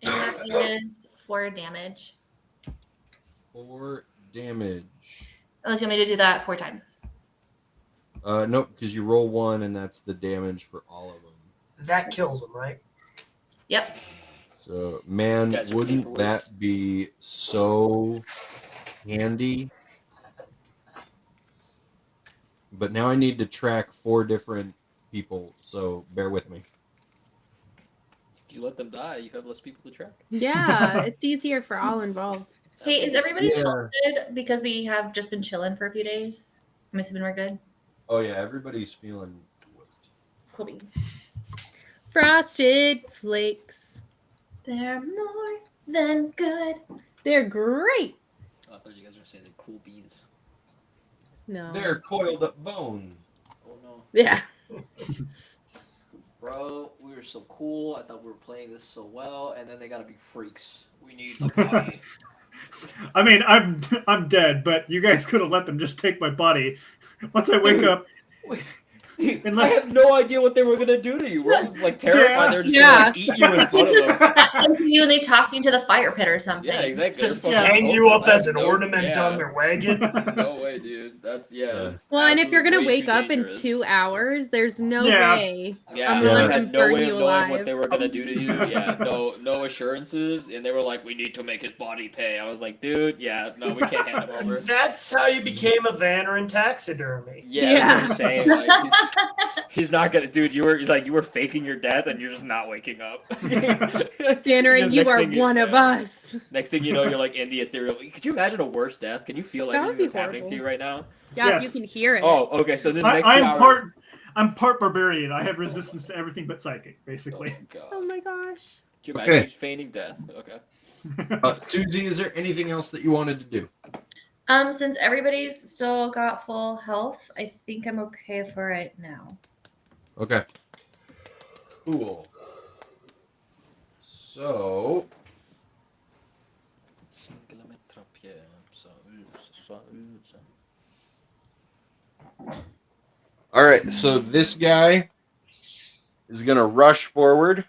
And that is 4 damage. 4 damage. Unless you want me to do that 4 times. Nope, because you roll 1 and that's the damage for all of them. That kills him, right? Yep. So, man, You guys are wouldn't paperweights. that be so handy? But now I need to track 4 different people, so bear with me. If you let them die, you have less people to track. Yeah, it's easier for all involved. Hey, is everybody Yeah. still good? Because we have just been chilling for a few days. I'm assuming we're good. Oh yeah, everybody's feeling whipped. Cool beans. Frosted Flakes. They're more than good. They're great. Oh, I thought you guys were saying they're cool beans. No. They're coiled up bone. Oh no. Yeah. Bro, we were so cool. I thought we were playing this so well, and then they gotta be freaks. We need the body. I mean, I'm dead, but you guys could have let them just take my body. Once I wake up, Dude, And I like- have no idea what they were gonna do to you. Roland's like terrified. Yeah. They're just Yeah. gonna like, eat you in They front of just them. press into you and they toss you into the fire pit or something. Yeah, exactly. Just They're fucking hang you hopeless. up I as have an no- ornament yeah. on their wagon. No way, dude. That's that's Well, and if you're gonna absolutely wake way up too in dangerous. 2 hours, there's no Yeah. way. Yeah, I'm gonna they let had them no burn way you of knowing alive. what they were gonna do to you. Yeah, no assurances, and they were like, "We need to make his body pay." I was like, "Dude, yeah, no, we can't hand him over." That's how you became a Vannerin taxidermy. Yeah, that's what I'm saying. Like, he's not gonna, dude. You were faking your death, and you're just not waking up. Tanner, Because you next are thing one of us. Next thing you know, you're like in the ethereal. Could you imagine a worse death? Can you feel That would anything be that's happening to horrible. you right now? Yeah, Yes. if you can hear it. Oh, okay. So this next 2 I'm hours. I'm part barbarian. I have resistance to everything but psychic, basically. Oh my gosh. Can you imagine just feigning death? Okay. Susie, is there anything else that you wanted to do? Since everybody's still got full health, I think I'm okay for right now. Okay. Cool. So, all right. So this guy is gonna rush forward,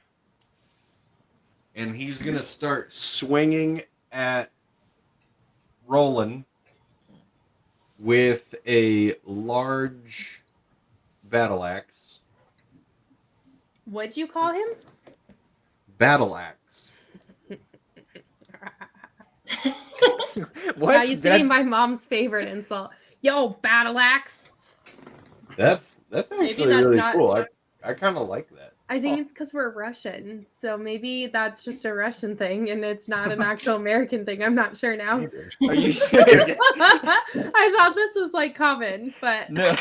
and he's gonna start swinging at Roland with a large battle axe. What'd you call him? Battle axe. What? That used to be my mom's favorite insult. Yo, battle axe. That's Maybe actually that's really not- cool. I kind of like that. I think it's because we're Russian, so maybe that's just a Russian thing, and it's not an actual American thing. I'm not sure now. Are you serious? I thought this was like common, but No.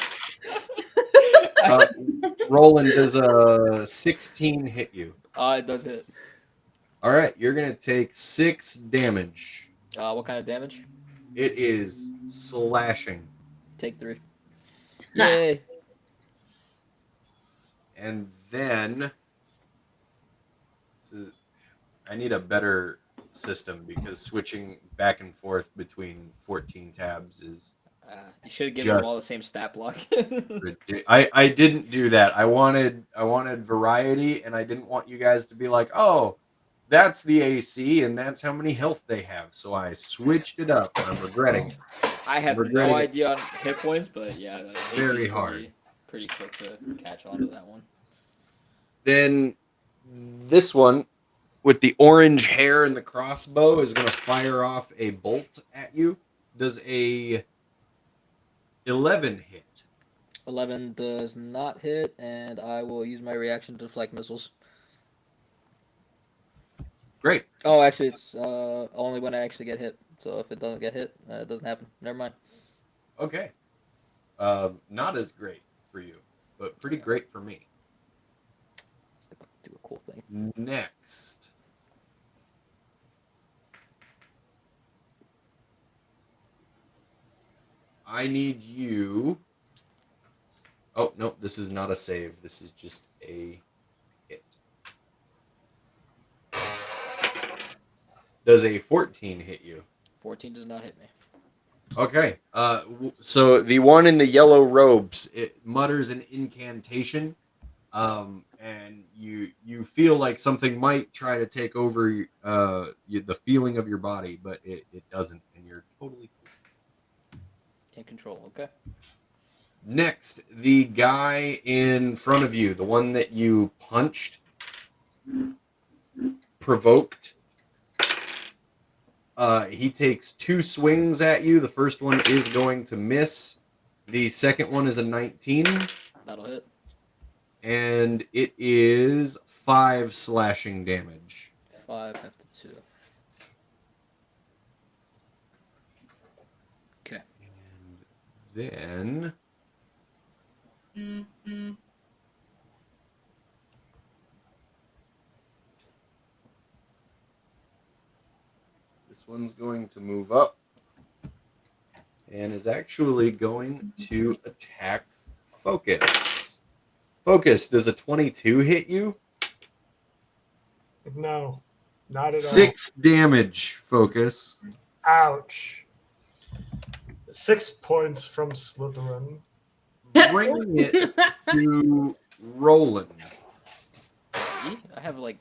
Roland, does a 16 hit you? It does hit. All right, you're gonna take 6 damage. What kind of damage? It is slashing, Take 3. Yay. and then I need a better system because switching back and forth between 14 tabs is. You should have given them all the same stat block. I didn't do that. I wanted variety, and I didn't want you guys to be like, oh, that's the AC, and that's how many health they have. So I switched it up. I'm regretting it. I have no idea on hit points, but yeah, Very AC hard. Pretty quick to catch on to that one. Then this one with the orange hair and the crossbow is going to fire off a bolt at you. Does a 11 hit? 11 does not hit, and I will use my reaction to deflect missiles. Great. Oh, actually, it's only when I actually get hit. So if it doesn't get hit, it doesn't happen. Never mind. Okay. Not as great for you, but pretty great for me. Let's do a cool thing. Next. I need you. Oh, no, this is not a save. This is just a hit. Does a 14 hit you? 14 does not hit me. Okay. So the one in the yellow robes, it mutters an incantation, and you feel like something might try to take over the feeling of your body, but it doesn't, and you're totally In control, okay. Next, the guy in front of you, the one that you punched, provoked. He takes 2 swings at you. The first one is going to miss. The second one is a 19. That'll hit. And it is 5 slashing damage. 5 after 2. Okay. And then this one's going to move up and is actually going to attack Focus. Focus, does a 22 hit you? No, not at all. 6 damage, Focus. Ouch. 6 points from Slytherin. Bringing it to Roland. I have like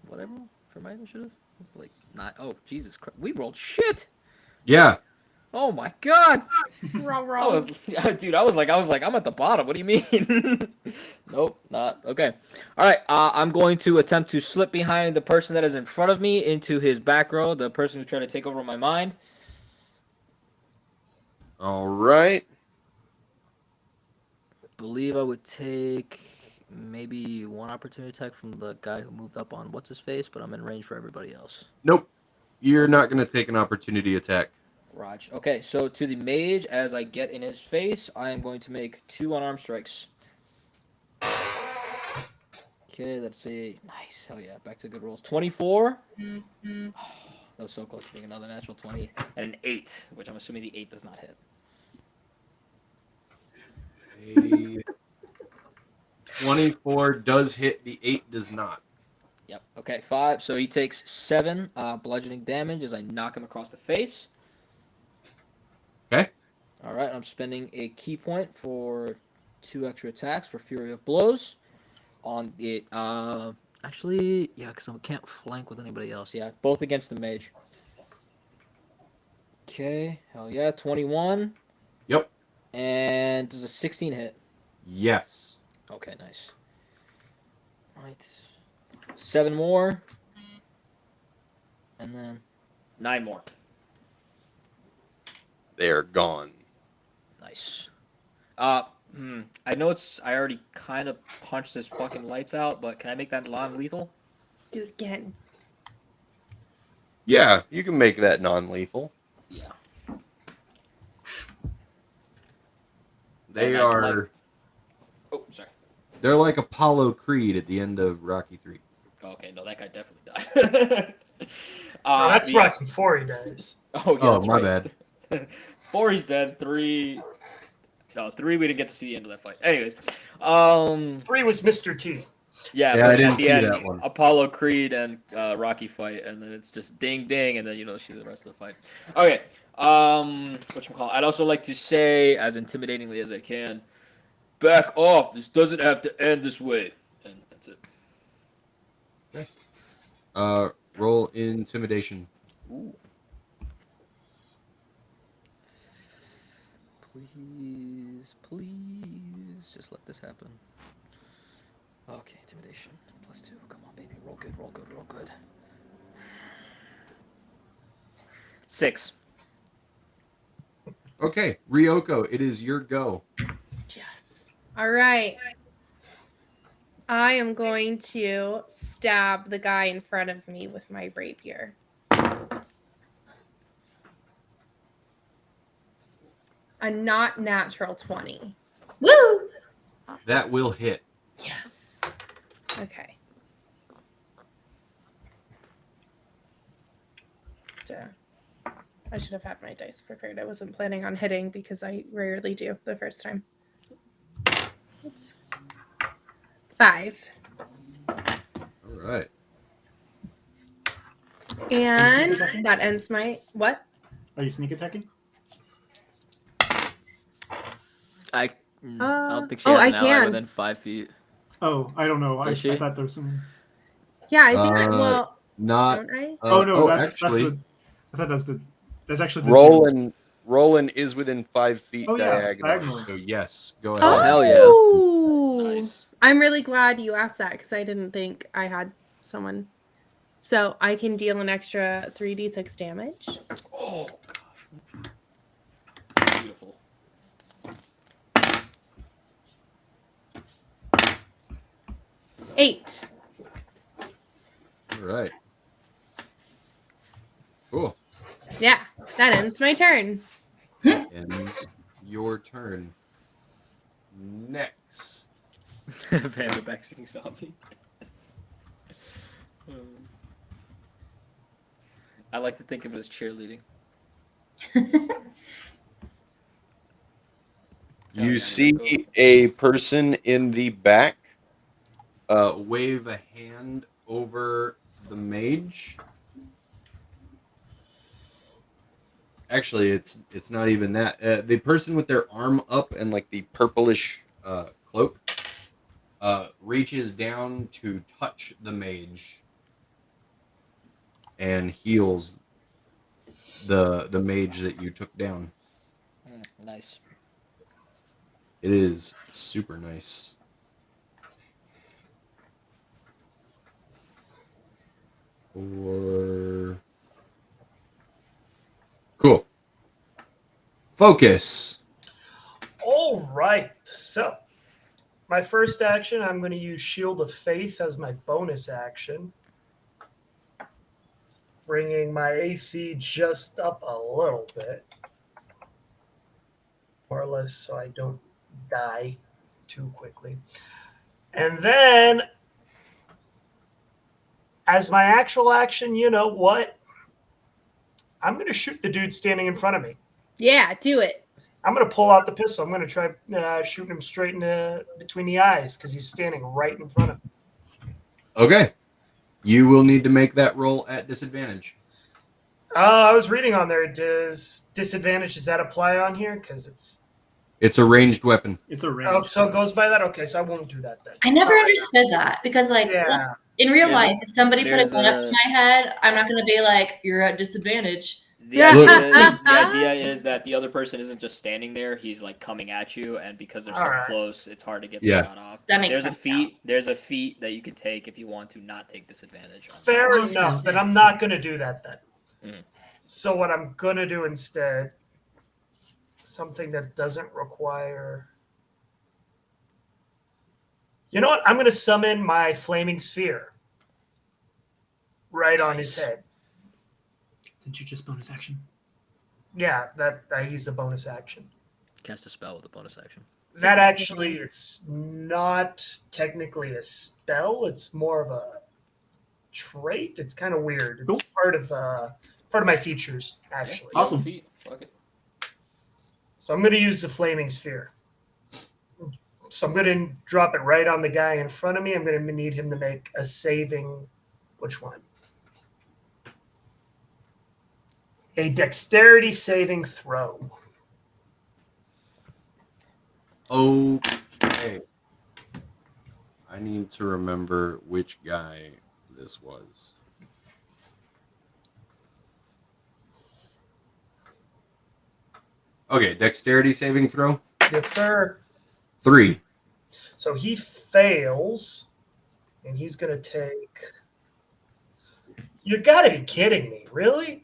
whatever for my initiative. It's like 9. Oh, Jesus Christ. We rolled shit. Yeah. Oh my God. Roll. Dude, I was like, I'm at the bottom. What do you mean? Nope, not. Okay. All right. I'm going to attempt to slip behind the person that is in front of me into his back row, the person who's trying to take over my mind. All right. I believe I would take maybe 1 opportunity attack from the guy who moved up on what's his face, but I'm in range for everybody else. Nope. You're not going to take an opportunity attack. Raj. Okay, so to the mage, as I get in his face, I am going to make 2 unarmed strikes. Okay, that's a nice. Hell yeah, back to good rolls. 24. That was so close to being another natural 20. And an 8, which I'm assuming the 8 does not hit. A 24 does hit. The 8 does not. Yep. Okay, 5. So he takes 7 bludgeoning damage as I knock him across the face. Okay. All right, I'm spending a key point for 2 extra attacks for Fury of Blows. On the actually, yeah, because I can't flank with anybody else. Yeah, both against the mage. Okay, hell yeah, 21. Yep. And does a 16 hit? Yes. Okay, nice. Right, 7 more, and then 9 more. They're gone. Nice. I know I already kind of punched his fucking lights out, but can I make that non-lethal? Do it again. Yeah, you can make that non-lethal. Yeah. They And that's my- are. Oh, sorry. They're like Apollo Creed at the end of Rocky 3. Okay, no, that guy definitely died. No, that's yeah. Rocky 4 he dies. Oh, yeah, Oh, that's my right. bad. 4 he's dead. 3. No, 3 we didn't get to see the end of that fight. Anyways, 3 was Mr. T. yeah, Yeah, but I didn't at the see end, that one. Apollo Creed and Rocky fight, and then it's just ding ding, and then see the rest of the fight. Okay, whatchamacallit? I'd also like to say, as intimidatingly as I can, back off. This doesn't have to end this way, and that's it. Roll intimidation. Ooh. Please, just let this happen. Okay, intimidation. +2. Come on, baby. Roll good, roll good, roll good. 6. Okay, Ryoko, it is your go. Yes. All right. I am going to stab the guy in front of me with my rapier. A not natural 20. Woo! That will hit. Yes. Okay. I should have had my dice prepared. I wasn't planning on hitting because I rarely do the first time. Oops. 5. All right. And attacking? that ends my what? Are you sneak attacking? I don't think she oh, has I an ally can. within 5 feet. Oh, I don't know. I Does she? thought there was some. Yeah, I think well, Not. don't I? Oh no, that's actually, the. I thought that was the. That's actually the. Roland is within 5 feet Oh, yeah, diagonal. diagonal. So yes, go ahead. Oh, hell yeah. Oh, Nice. I'm really glad you asked that because I didn't think I had someone. So I can deal an extra 3d6 damage. Oh, God. Beautiful. Eight. All right. Cool. Yeah, that ends my turn. Ends your turn. Next. Panda backseating zombie. I like to think of it as cheerleading. You yeah, see a person in the back wave a hand over the mage. Actually, it's not even that. The person with their arm up and like the purplish cloak reaches down to touch the mage and heals the mage that you took down. Nice. It is super nice. Cool. Focus. All right. So, my first action, I'm going to use Shield of Faith as my bonus action. bringing my AC just up a little bit, more or less, so I don't die too quickly. And then, as my actual action, you know what? I'm going to shoot the dude standing in front of me. Yeah, do it. I'm going to pull out the pistol. I'm going to try shooting him straight in between the eyes because he's standing right in front of me. Okay. You will need to make that roll at disadvantage. I was reading on there. Does that apply on here? Because It's a ranged weapon. It's a range. oh, so it goes by that. Okay, so I won't do that then. I never understood that because, like, Yeah. in real There's life, if somebody put a there's gun up to a- my head, I'm not going to be like, "You're at disadvantage." The idea is that the other person isn't just standing there; he's like coming at you, and because they're so Alright. close, it's hard to get Yeah. the shot off. That makes there's sense a feat. There's a feat that you can take if you want to not take disadvantage. On Fair Well, enough. yeah. Then I'm not going to do that then. Mhm. So what I'm going to do instead, something that doesn't require. You know what? I'm going to summon my flaming sphere right on his Nice. head. Did you just bonus action? Yeah, that I used a bonus action. Cast a spell with a bonus action. That actually, it's not technically a spell. It's more of a trait. It's kind of weird. It's part of my features actually. Yeah, Awesome. feat. Fuck it. So I'm going to use the flaming sphere. So I'm going to drop it right on the guy in front of me. I'm going to need him to make a saving. Which one? A dexterity saving throw. Okay. I need to remember which guy this was. Okay, dexterity saving throw. Yes, sir. 3. So he fails, and he's going to take. You got to be kidding me. Really?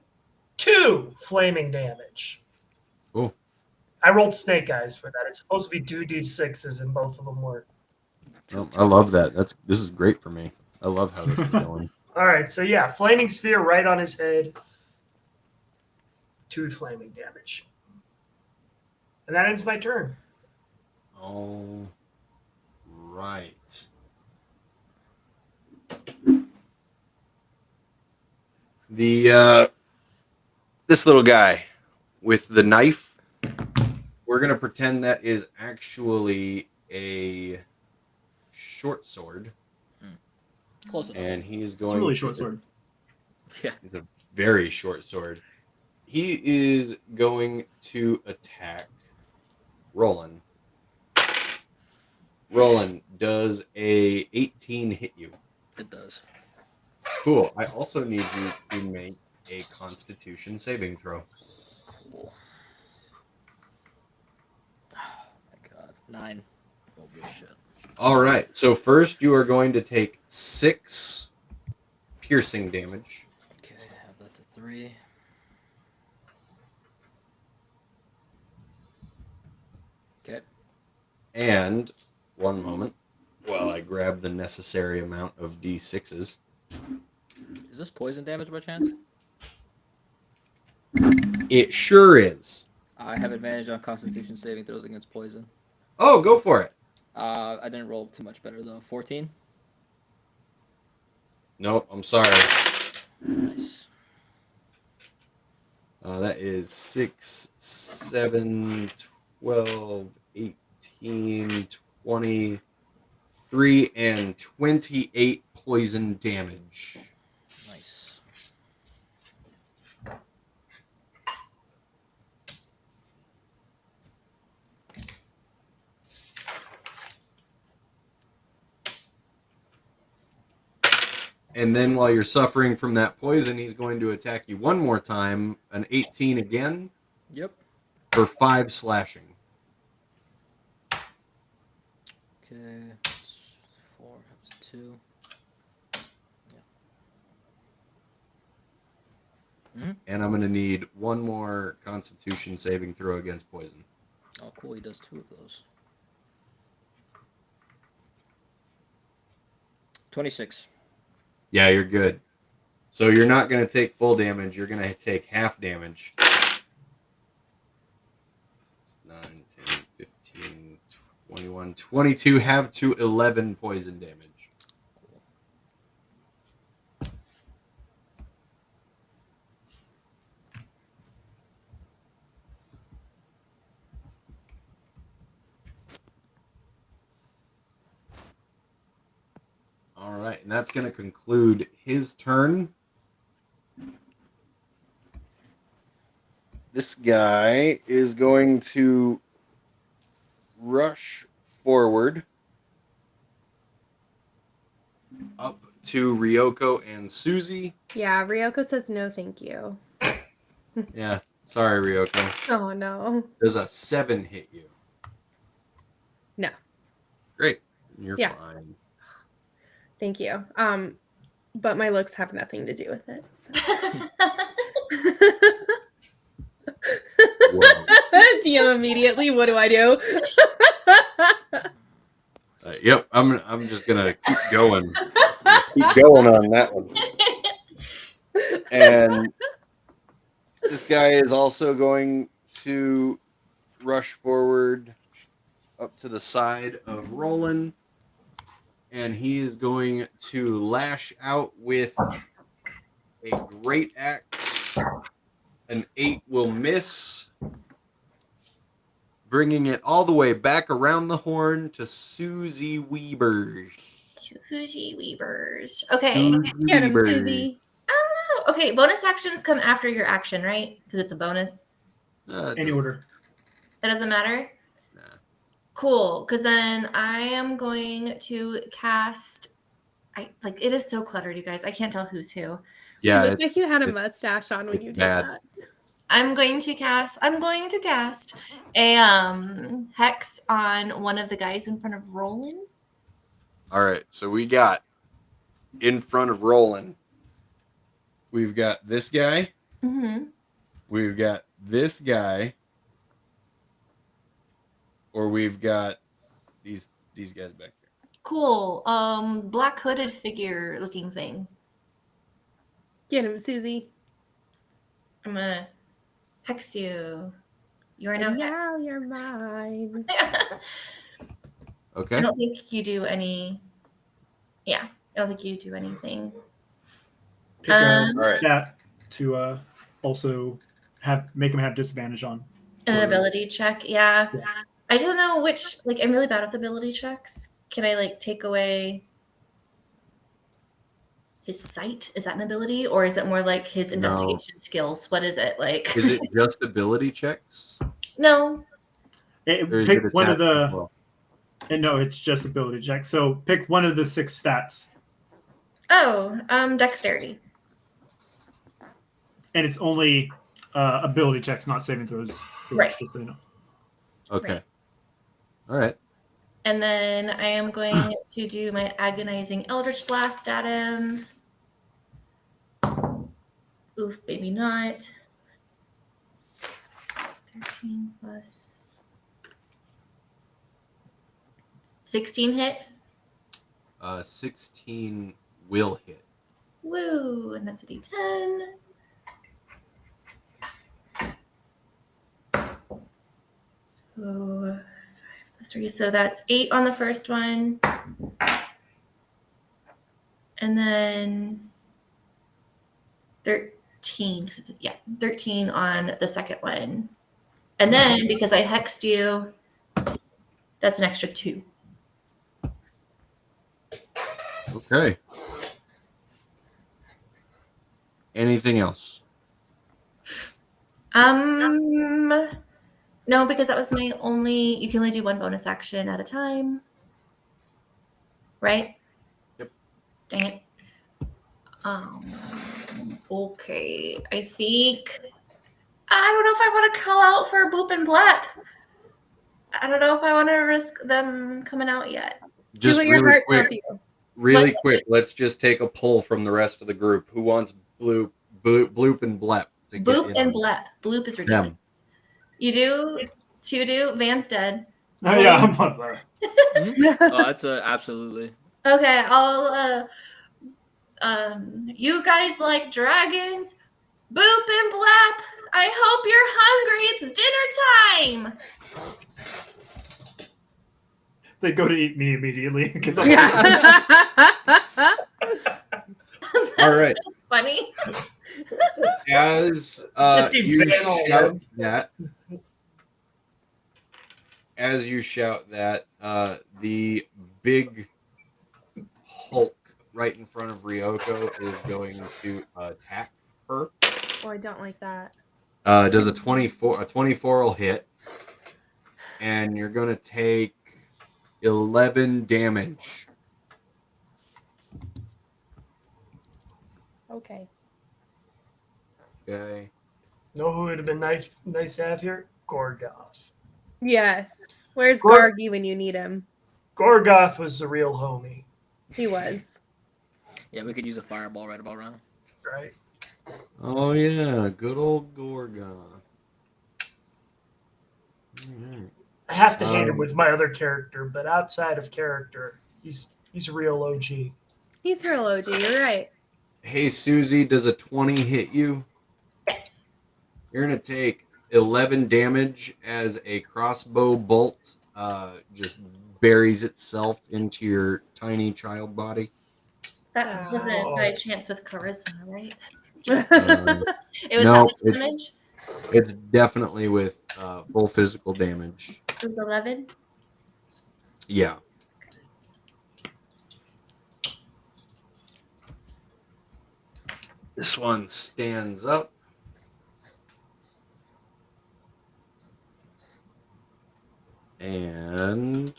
2 flaming damage. Oh. I rolled snake eyes for that. It's supposed to be 2d6s, and both of them work. Oh, I love that. This is great for me. I love how this is going. All right, so yeah, flaming sphere right on his head. 2 flaming damage. And that ends my turn. All right. The this little guy with the knife, we're gonna pretend that is actually a short sword, Close enough. and he is It's going. a really short sword. Yeah. It's a very short sword. He is going to attack Roland. Roland, does a 18 hit you? It does. Cool. I also need you to make a Constitution saving throw. Cool. Oh my god. 9. Oh shit. All right. So first, you are going to take 6 piercing damage. Okay, have that to 3. Okay. And one moment while I grab the necessary amount of d6s. Is this poison damage by chance? It sure is. I have advantage on Constitution saving throws against poison. Oh, go for it. I didn't roll too much better though. 14. Nope, I'm sorry. Nice. That is 6, 7, 12, 18, 23, and 28 poison damage. Nice. And then while you're suffering from that poison, he's going to attack you one more time, an 18 again, Yep. for 5 slashing. Okay. That's 4. That's 2. Yeah. And I'm going to need one more Constitution saving throw against poison. Oh, cool. He does 2 of those. 26. Yeah, you're good. So you're not going to take full damage. You're going to take half damage. 9, 10, 15, 21, 22, half to 11 poison damage. All right, and that's going to conclude his turn. This guy is going to rush forward up to Ryoko and Susie. Yeah, Ryoko says no, thank you. Yeah, sorry, Ryoko. Oh no. Does a 7 hit you? No. Great. You're Yeah. fine. Thank you. But my looks have nothing to do with it. So. Whoa. DM immediately. What do I do? Yep, I'm just gonna keep going. Keep going on that one. And this guy is also going to rush forward up to the side of Roland, and he is going to lash out with a great axe. An 8 will miss, bringing it all the way back around the horn to Susie Weber. Susie Weavers. Okay. Get him, Susie. Oh, okay. Bonus actions come after your action, right? Because it's a bonus. Any order. It doesn't matter? Nah. Cool. Because then I am going to cast. It is so cluttered, you guys. I can't tell who's who. Yeah, You look like you had a mustache on when you did bad. that. I'm going to cast a hex on one of the guys in front of Roland. All right, so we got in front of Roland. We've got this guy. Mm-hmm. We've got this guy. Or we've got these guys back here. Cool. Black hooded figure looking thing. Get him, Susie. I'm gonna hex you. You are now And hexed. now you're mine. Okay. I don't think you do any. Yeah, I don't think you do anything. Pick a All right. stat to also make him have disadvantage on. An Or- ability check. Yeah. Yeah. I don't know which. I'm really bad with ability checks. Can I take away his sight? Is that an ability, or is it more like his investigation skills? What is it like? Is it just ability checks? No. Or is Pick it one of attack as the. well? No, it's just ability check. So pick one of the 6 stats, Oh, dexterity. and it's only ability checks, not saving throws. George, Right. Just so you know. Okay. Right. All right. And then I am going to do my agonizing eldritch blast at him. Oof, maybe not. 13 plus 16 hit. 16 will hit. Woo, and that's a d10. So 5 plus 3. So that's 8 on the first one. And then 13. 13 on the second one. And then because I hexed you, that's an extra 2. Okay. Anything else? No, because that was my only. You can only do one bonus action at a time, right? Yep. Dang it. Okay. I think I don't know if I want to call out for Boop and Blep. I don't know if I want to risk them coming out yet. Just do what your really heart quick. tells you. Really What's- quick. Let's just take a poll from the rest of the group. Who wants Bloop and Blep? to get Boop in and on? Blep. Bloop is ridiculous. You do. 2 do. Van's dead. Oh yeah, I'm not there. Oh, that's absolutely. Okay, I'll You guys like dragons? Boop and blap. I hope you're hungry. It's dinner time. They go to eat me immediately because I'm Yeah. That's All right. so funny. As Just keep you Van all shout in. that, the big Hulk right in front of Ryoko is going to attack her. Oh, I don't like that. Does a 24 will hit, and you're going to take 11 damage. Okay. Okay. Know who would have been nice to have here? Gorgoth. Yes. Where's Gor- Gargi when you need him? Gorgoth was the real homie, He was. Yeah, we could use a fireball right about now. right? Oh yeah, good old Gorgon. Mhm. I have to hate him with my other character, but outside of character, he's a real OG. He's real OG. You're right. Hey Susie, does a 20 hit you? Yes. You're gonna take 11 damage as a crossbow bolt just buries itself into your tiny child body. That wasn't Oh. by chance with charisma, right? Just, Uh, it was no, how much it's- damage? It's definitely with full physical damage. It was 11. Yeah. This one stands up. And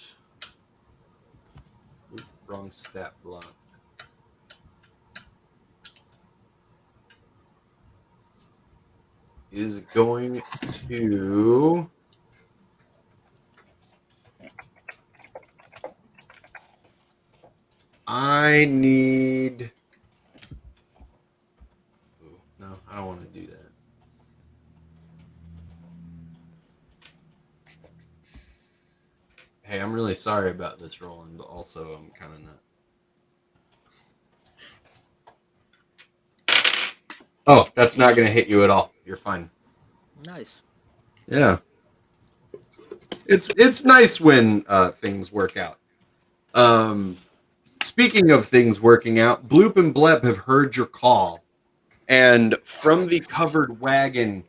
wrong stat block. Is going to I need Ooh, no, I don't want to do that. Hey, I'm really sorry about this, Roland, but also I'm kind of not. Oh, that's not going to hit you at all. You're fine. Nice. Yeah. It's nice when things work out. Speaking of things working out, Bloop and Bleb have heard your call, and from the covered wagon,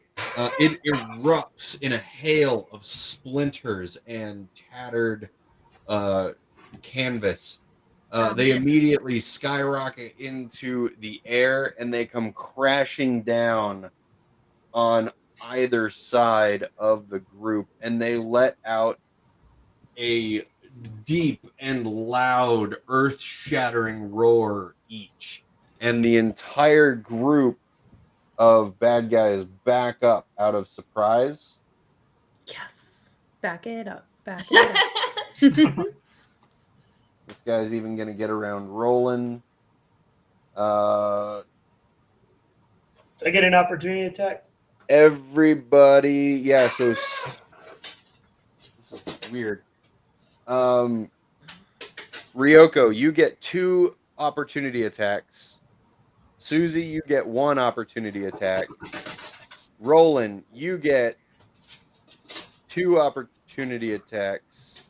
it erupts in a hail of splinters and tattered canvas. They man. immediately skyrocket into the air, and they come crashing down on either side of the group, and they let out a deep and loud, earth-shattering roar each, and the entire group of bad guys back up out of surprise. Yes. Back it up. Back it up. This guy's even going to get around rolling. I get an opportunity attack. Everybody, yeah. So this is weird. Ryoko, you get 2 opportunity attacks. Susie, you get 1 opportunity attack. Roland, you get 2 opportunity attacks.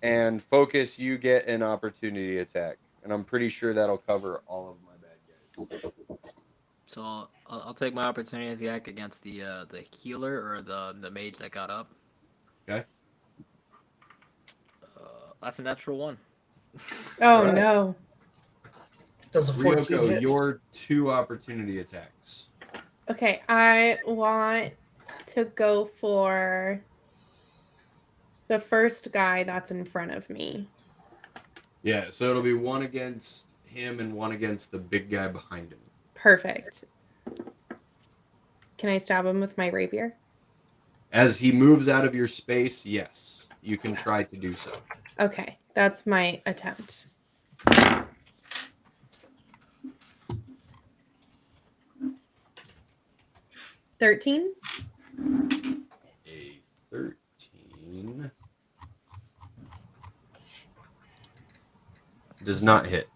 And Focus, you get an opportunity attack. And I'm pretty sure that'll cover all of my bad guys. So I'll take my opportunity attack against the healer or the mage that got up. Okay. That's a natural 1. Oh Right. no. Does a 14 Ryoko, hit? your 2 opportunity attacks. Okay, I want to go for the first guy that's in front of me. Yeah, so it'll be 1 against him and 1 against the big guy behind him. Perfect. Can I stab him with my rapier? As he moves out of your space, yes, you can try to do so. Okay, that's my attempt. $13. A 13 does not hit.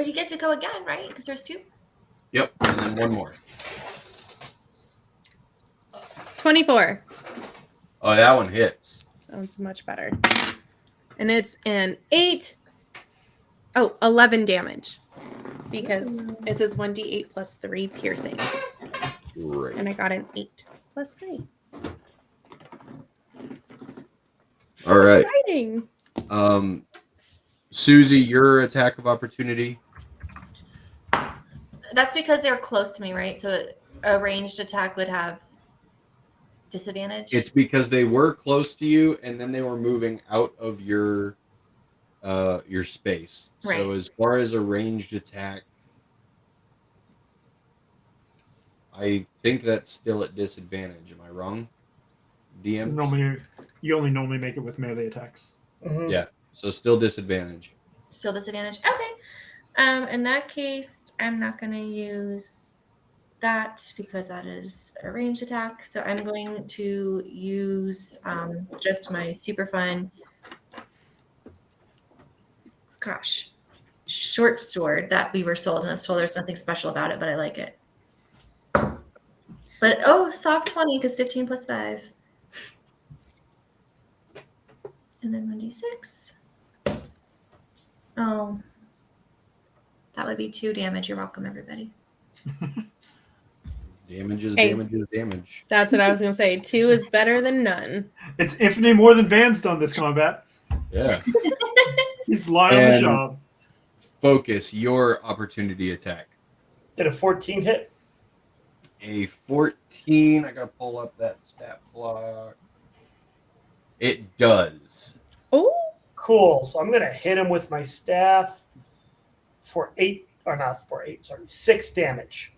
But you get to go again, right? Because there's 2. Yep, and then one more. 24. Oh, that one hits. Sounds much better. And it's an 11 damage. Because it says 1d8 plus 3 piercing. Great. And I got an 8 plus 3. All right. Exciting. Susie, your attack of opportunity. That's because they're close to me, right? So a ranged attack would have disadvantage. It's because they were close to you, and then they were moving out of your space. Right. So as far as a ranged attack, I think that's still at disadvantage. Am I wrong? DM? Normally, you only normally make it with melee attacks. Mhm. Yeah. So still disadvantage. Still disadvantage. Okay. In that case, I'm not going to use that because that is a ranged attack. So I'm going to use just my super fun, short sword that we were sold in a store. There's nothing special about it, but I like it. But soft 20 because 15 plus 5. And then 1d6. Oh, that would be 2 damage. You're welcome, everybody. Damage is Hey. damage is damage. That's what I was going to say. 2 is better than none. It's infinitely more than Van's done this combat. Yeah. He's lying on the And- job. Focus your opportunity attack. Did a 14 hit? A 14. I gotta pull up that stat block. It does. Oh, Cool. So I'm going to hit him with my staff for 6 damage.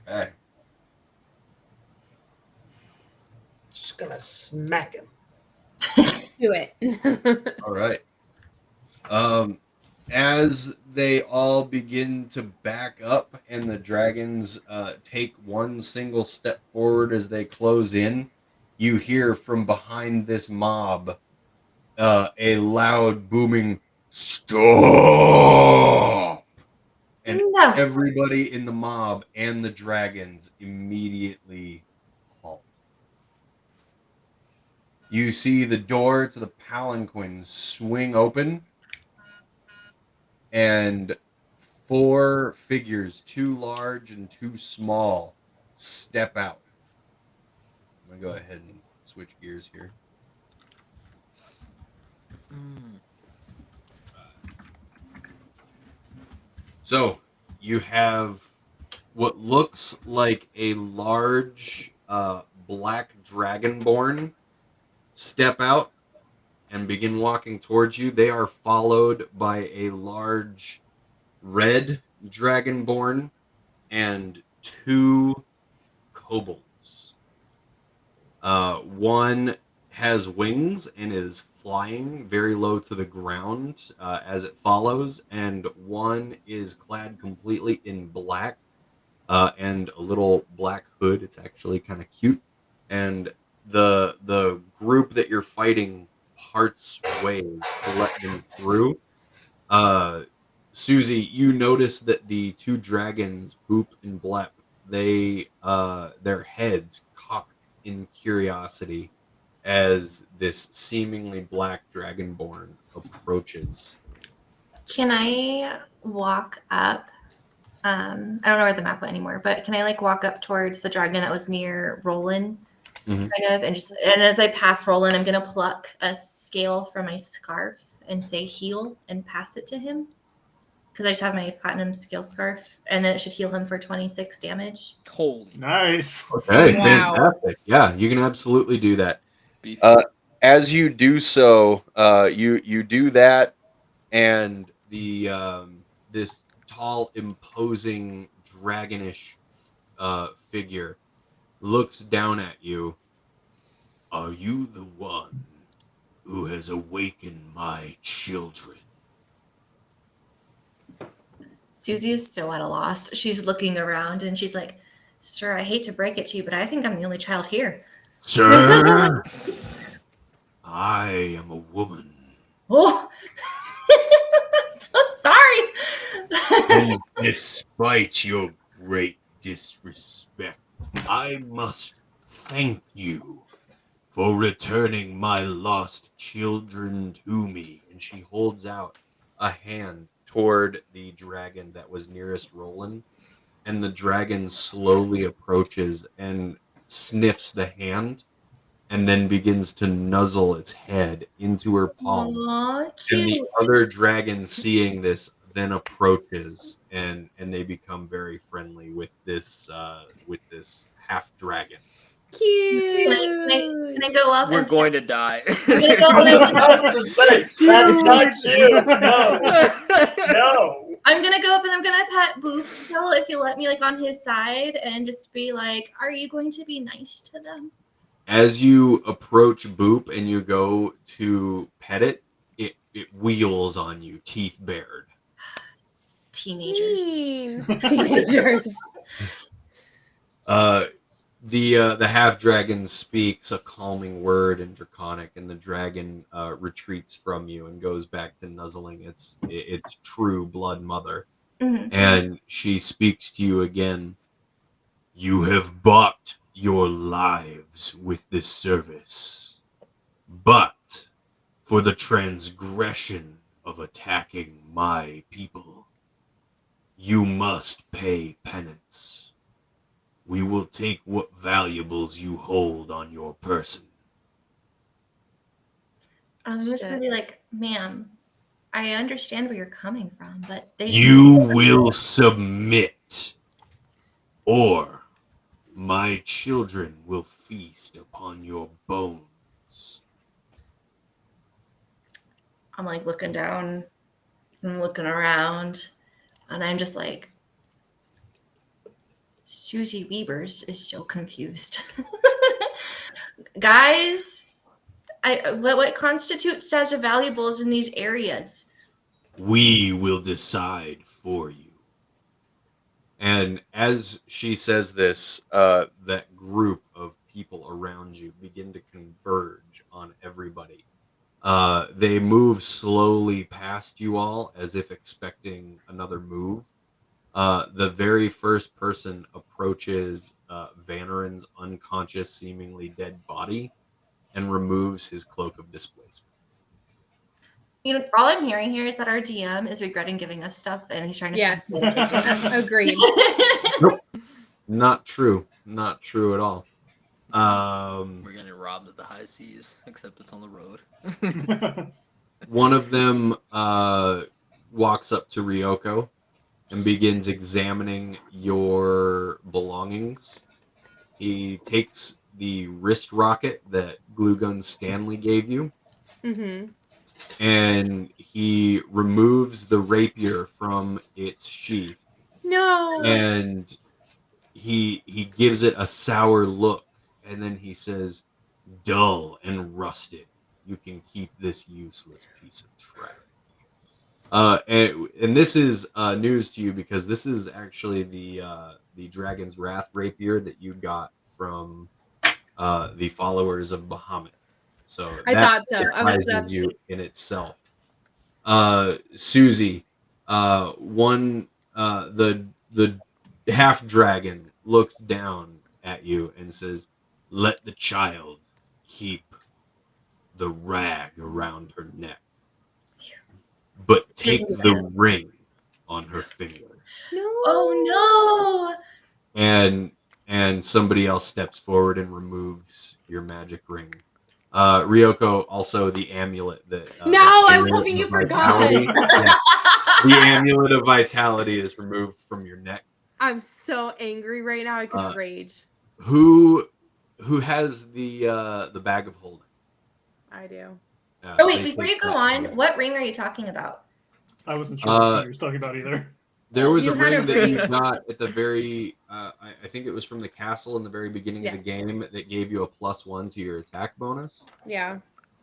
Okay. Just going to smack him. do it. All right. As they all begin to back up and the dragons take one single step forward as they close in, you hear from behind this mob a loud booming "Stop!" And No. everybody in the mob and the dragons immediately halt. You see the door to the palanquin swing open, and 4 figures, 2 large and 2 small, step out. I'm going to go ahead and switch gears here. So you have what looks like a large black dragonborn step out and begin walking towards you. They are followed by a large red dragonborn and 2 kobolds. One has wings and is flying very low to the ground as it follows, and one is clad completely in black and a little black hood. It's actually kind of cute. And the group that you're fighting parts ways to let them through. Susie, you notice that the 2 dragons, Boop and Blep, they their heads cock in curiosity as this seemingly black dragonborn approaches. Can I walk up? I don't know where the map went anymore, but can I walk up towards the dragon that was near Roland, Mhm. kind of, and as I pass Roland, I'm gonna pluck a scale from my scarf and say heal and pass it to him because I just have my platinum scale scarf, and then it should heal him for 26 damage. Holy Nice. Okay, Wow. fantastic. Yeah, you can absolutely do that. beef. As you do so, you do that, and the this tall, imposing, dragonish figure looks down at you. Are you the one who has awakened my children? Susie is so at a loss. She's looking around and she's like, "Sir, I hate to break it to you, but I think I'm the only child here." Sir, I am a woman. Oh, I'm so And despite your great disrespect, I must thank you for returning my lost children to me. And she holds out a hand toward the dragon that was nearest Roland. And the dragon slowly approaches and sniffs the hand and then begins to nuzzle its head into her palm. Aw, And the cute. other dragon, seeing this, then approaches and they become very friendly with this half dragon. Can I go up We're and going to die. I'm gonna go I was up and about to say, that's not cute. No, no. I'm gonna go up and I'm gonna pet Boop still if you let me like on his side and just be like, are you going to be nice to them? As you approach Boop and you go to pet it, it wheels on you, teeth bared. Teenagers. Teenagers. The half dragon speaks a calming word in Draconic, and the dragon retreats from you and goes back to nuzzling its true blood mother. Mhm. And she speaks to you again. You have bought your lives with this service, but for the transgression of attacking my people, you must pay penance. We will take what valuables you hold on your person. I'm just gonna be like, ma'am, I understand where you're coming from, but You will submit, or my children will feast upon your bones. I'm like looking down and looking around, and I'm just like, Susie Weavers is so confused. Guys, what constitutes as valuables in these areas? We will decide for you. And as she says this, that group of people around you begin to converge on everybody. They move slowly past you all as if expecting another move. The very first person approaches Vanarin's unconscious, seemingly dead body and removes his cloak of displacement. You know, all I'm hearing here is that our DM is regretting giving us stuff, and he's trying to. Yes. Agreed. Nope. Not true. Not true at all. We're getting robbed at the high seas, except it's on the road. One of them walks up to Ryoko and begins examining your belongings. He takes the wrist rocket that Glue Gun Stanley gave you, Mm-hmm. and he removes the rapier from its sheath, No. and he gives it a sour look, and then he says, "Dull and rusted. You can keep this useless piece of trash." And this is news to you because this is actually the Dragon's Wrath rapier that you got from the followers of Bahamut. So I that thought so. surprises That's you in itself. Susie, the half dragon looks down at you and says, "Let the child keep the rag around her neck, but take the ring on her finger." no. Oh And somebody else steps forward and removes your magic ring. Ryoko, also the amulet that No, I was hoping you forgot. Yeah, the amulet of vitality is removed from your neck. I'm so angry right now. I could rage. Who has the bag of holding? I do. Oh wait, before you go on, what ring are you talking about? I wasn't sure what he was talking about either. There was You a had ring a that you ring. got at the very, I think it was from the castle in the very beginning of the Yes. game that gave you a +1 to your attack bonus. Yeah.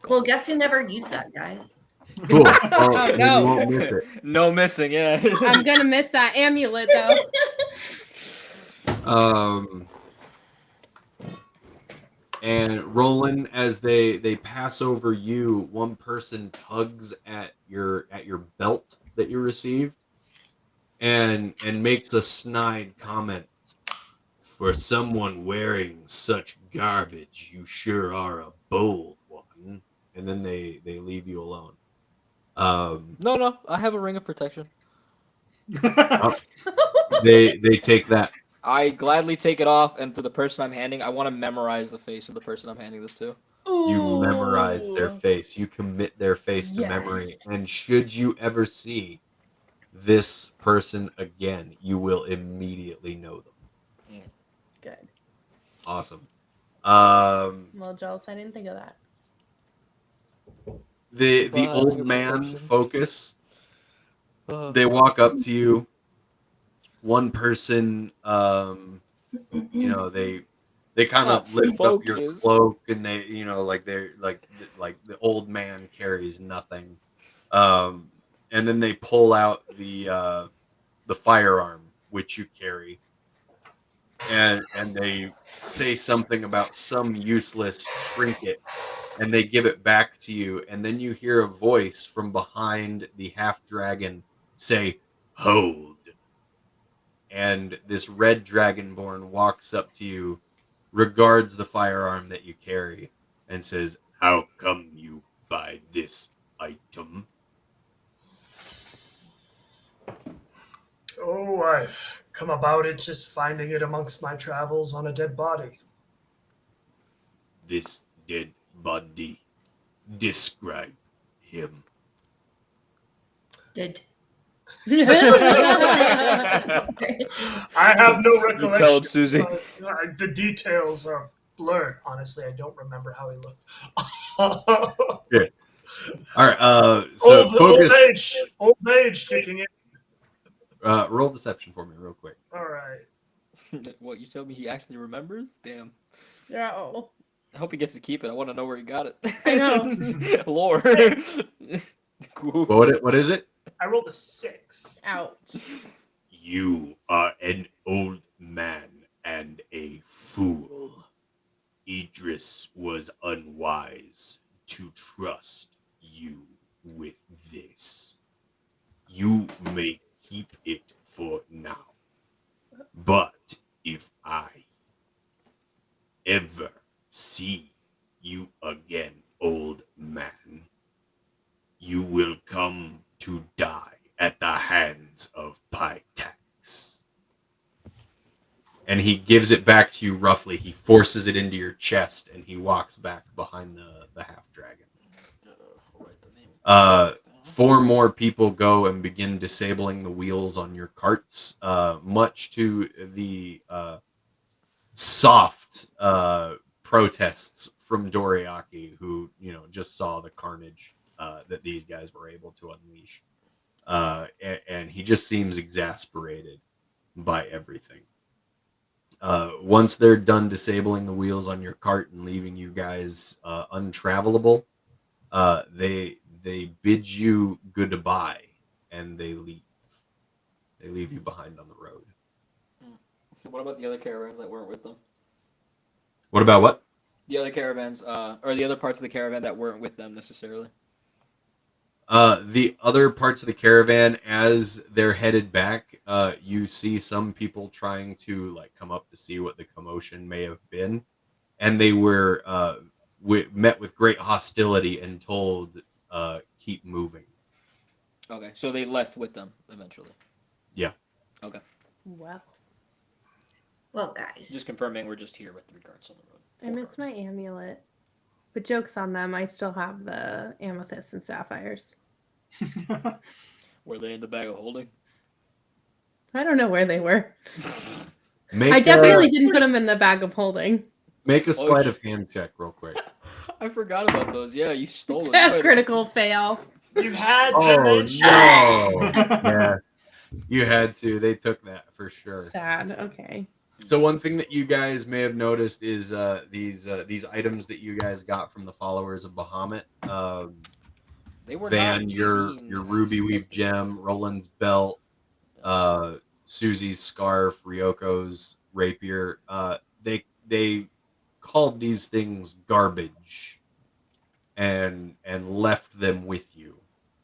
Well, guess who never used that, guys? Cool. Well, Oh, then no. you won't miss it. No missing, yeah. I'm gonna miss that amulet though. And Roland, as they pass over you, one person tugs at your belt that you received, and makes a snide comment. For someone wearing such garbage, you sure are a bold one. And then they leave you alone. No, I have a ring of protection. Oh, they take that. I gladly take it off, and to the person I'm handing, I want to memorize the face of the person I'm handing this to. You memorize their Ooh. face. You commit their face to memory. Yes. And should you ever see this person again, you will immediately know them. Good. Awesome. Well, jealous, I didn't think of that. The Goodbye, old ring of man protection. focus. They walk up to you. One person, they kind of lift up your Focus. cloak, and they, they're like the old man carries nothing, and then they pull out the firearm which you carry, and they say something about some useless trinket, and they give it back to you, and then you hear a voice from behind the half dragon say, "Hold." And this red dragonborn walks up to you, regards the firearm that you carry, and says, "How come you buy this item?" Oh, I've come about it just finding it amongst my travels on a dead body. This dead body. Describe him. Did I have no You recollection. tell him, Susie. The details are blurred. Honestly, I don't remember how he looked. Good. All right. So focus. Old age kicking in. Roll deception for me, real quick. All right. What, you tell me he actually remembers? Damn. No. I hope he gets to keep it. I want to know where he got it. I know. Lore. Cool. What is it? I rolled a 6. Ouch. You are an old man and a fool. Idris was unwise to trust you with this. You may keep it for now. But if I ever see you again, old man, you will come to die at the hands of Pytax. And he gives it back to you roughly. He forces it into your chest, and he walks back behind the half dragon. Four more people go and begin disabling the wheels on your carts, much to the soft protests from Doriaki, who just saw the carnage that these guys were able to unleash, and he just seems exasperated by everything. Once they're done disabling the wheels on your cart and leaving you guys untravelable, they bid you goodbye and they leave. They leave you behind on the road. What about the other caravans that weren't with them? What about what? The other caravans, or the other parts of the caravan that weren't with them necessarily. The other parts of the caravan, as they're headed back, you see some people trying to come up to see what the commotion may have been, and they were met with great hostility and told, keep moving. Okay, so they left with them eventually. Yeah. Okay. well, guys. Just confirming we're just here with the carts on the road. I missed my amulet. But joke's on them. I still have the amethysts and sapphires. Were they in the bag of holding? I don't know where they were. I definitely didn't put them in the bag of holding. Make a sleight of hand check real quick. I forgot about those. Yeah, you stole A them. critical fail. You had to mention. No! Yeah, you had to. They took that for sure. Sad. Okay. So one thing that you guys may have noticed is these items that you guys got from the followers of Bahamut. They were Van, not your seen ruby as weave gem, Roland's belt, Susie's scarf, Ryoko's rapier. They called these things garbage, and left them with you,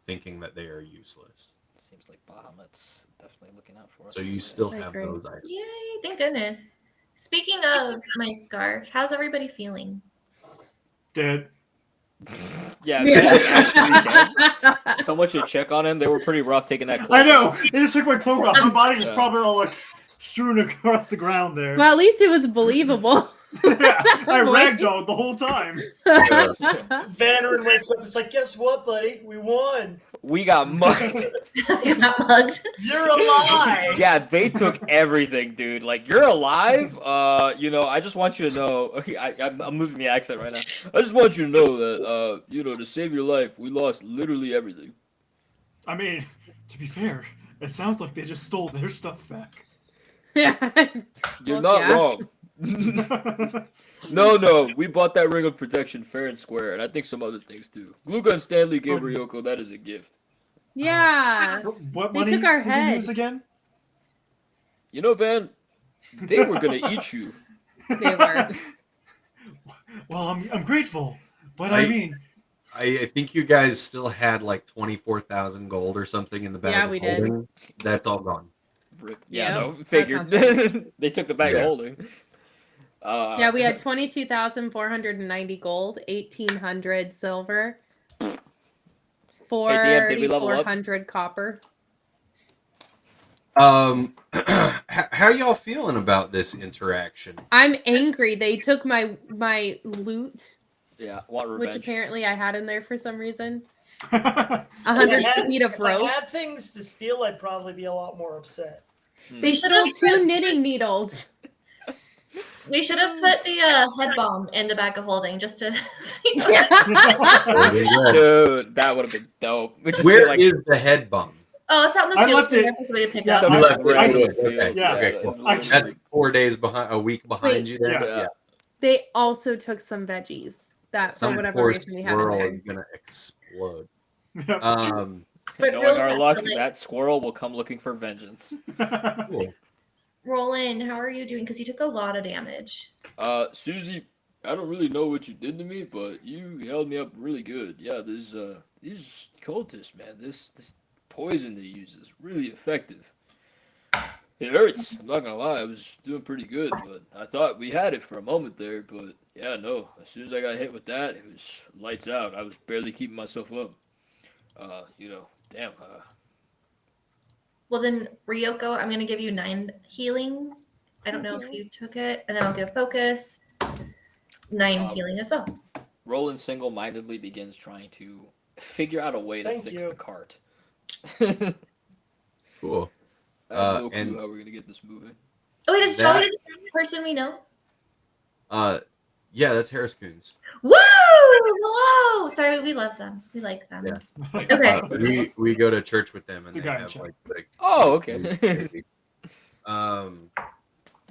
thinking that they are useless. Seems like Bahamut's definitely looking out for us. So you still I have agree. those items. Yay! Thank goodness. Speaking of my scarf, how's everybody feeling? Dead. Yeah, Ben is actually dead. Someone should check on him. They were pretty rough taking that. I know. They just took my cloak off. My body's just Yeah. probably all like strewn across the ground there. Well, at least it was believable. Yeah, I Boy. ragdolled the whole time. Vannerin wakes up. It's like, guess what, buddy? We won. We got mugged. You got mugged. You're alive. Yeah, they took everything, dude. Like, you're alive. I just want you to know. I'm losing the accent right now. I just want you to know that, to save your life, we lost literally everything. I mean, to be fair, it sounds like they just stole their stuff back. You're Well, not yeah. wrong. No, we bought that ring of protection fair and square, and I think some other things too. Gluga and Stanley gave Ryoko that as a gift. Yeah. What They money took our did we head. use again? You know, Van, they were gonna eat you. They were. Well, I'm grateful, but I mean, I think you guys still had like 24,000 gold or something in the bag. Yeah, of we did. holding. That's all gone. Rip. Yeah, Yep, no, that figured. sounds They took the bag of Yeah. holding. Yeah, we had 22,490 gold, 1,800 silver, DM, did we level up? 4,400 copper. How y'all feeling about this interaction? I'm angry. They took my loot, Yeah, want which revenge. apparently I had in there for some reason. yeah, 100 feet of If I rope. had things to steal, I'd probably be a lot more upset. They should have Stole 2 knitting needles. We should have put the head bomb in the bag of holding just to see. Dude, that would have been dope. We just Where say, like, is the head bomb? Oh, it's out in the I field. left So it- that's somebody to pick yeah, up. some I- left I- right in the okay, field. yeah, okay, cool. it's literally- That's 4 days behind, a week behind Wait. you there. Yeah. They also took some veggies that for Some whatever poor reason we had in squirrel there. is gonna explode. Yep. But Knowing real our fast, luck, like- that squirrel will come looking for vengeance. Cool. Roland, how are you doing? Because you took a lot of damage. Susie, I don't really know what you did to me, but you held me up really good. Yeah, these cultists, man, this poison they use is really effective. It hurts. I'm not gonna lie, I was doing pretty good, but I thought we had it for a moment there. But yeah, no. As soon as I got hit with that, it was lights out. I was barely keeping myself up. Damn. Well, then, Ryoko, I'm going to give you 9 healing. I don't know if you took it. And then I'll give focus 9 healing as well. Roland single-mindedly begins trying to figure out a way to Thank fix you. the cart. I Cool. have no clue and- how we're gonna get this moving. Oh, wait, is That- Charlie the person we know? Yeah, that's Harris Coons. Woo! Hello! Sorry, we love them. We like them. Yeah. Okay. We go to church with them, and The they guy in have chat. like the Oh, okay. maybe.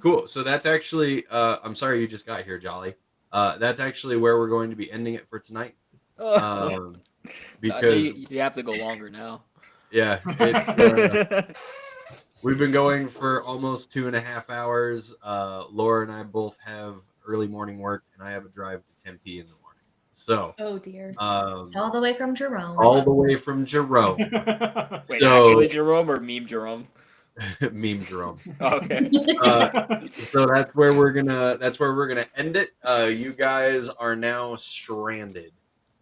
Cool. So that's actually. I'm sorry you just got here, Jolly. That's actually where we're going to be ending it for tonight. Because you have to go longer now. yeah, it's. We've been going for almost 2.5 hours. Laura and I both have early morning work, and I have a drive to Tempe in the morning. So, Oh dear. All the way from Jerome. all the way from Jerome, Wait, So- actually Jerome or meme Jerome? meme Jerome. Okay. So that's where we're gonna end it. You guys are now stranded.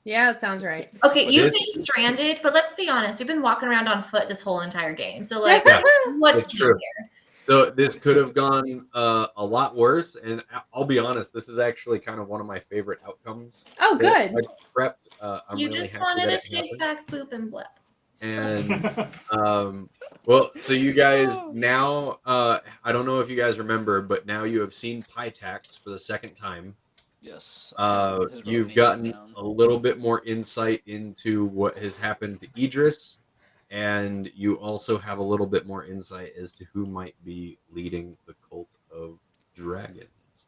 Yeah, it sounds right. Okay, But you it- say stranded, but let's be honest. We've been walking around on foot this whole entire game. So, like, Yeah, what's it's new true. here? So this could have gone a lot worse, and I'll be honest, this is actually kind of one of my favorite outcomes. Oh, that good. I prepped. I'm You really just happy wanted that to it take happened. back Boop and Blip. And well, so you guys now, I don't know if you guys remember, but now you have seen Pytax for the second time. Yes. You've gotten a little bit more insight into what has happened to Idris, and you also have a little bit more insight as to who might be leading the cult of dragons.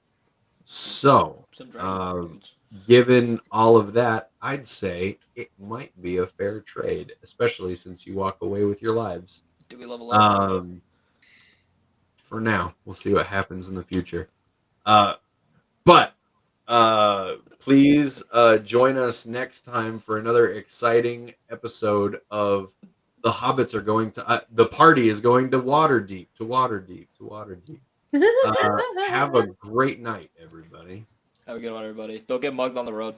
So, Some dragon foods. given all of that, I'd say it might be a fair trade, especially since you walk away with your lives. Do we level up? For now, we'll see what happens in the future. But please join us next time for another exciting episode of the hobbits are going to the party is going to Waterdeep, to Waterdeep, to Waterdeep. Have a great night, everybody. Have a good one, everybody. Don't get mugged on the road.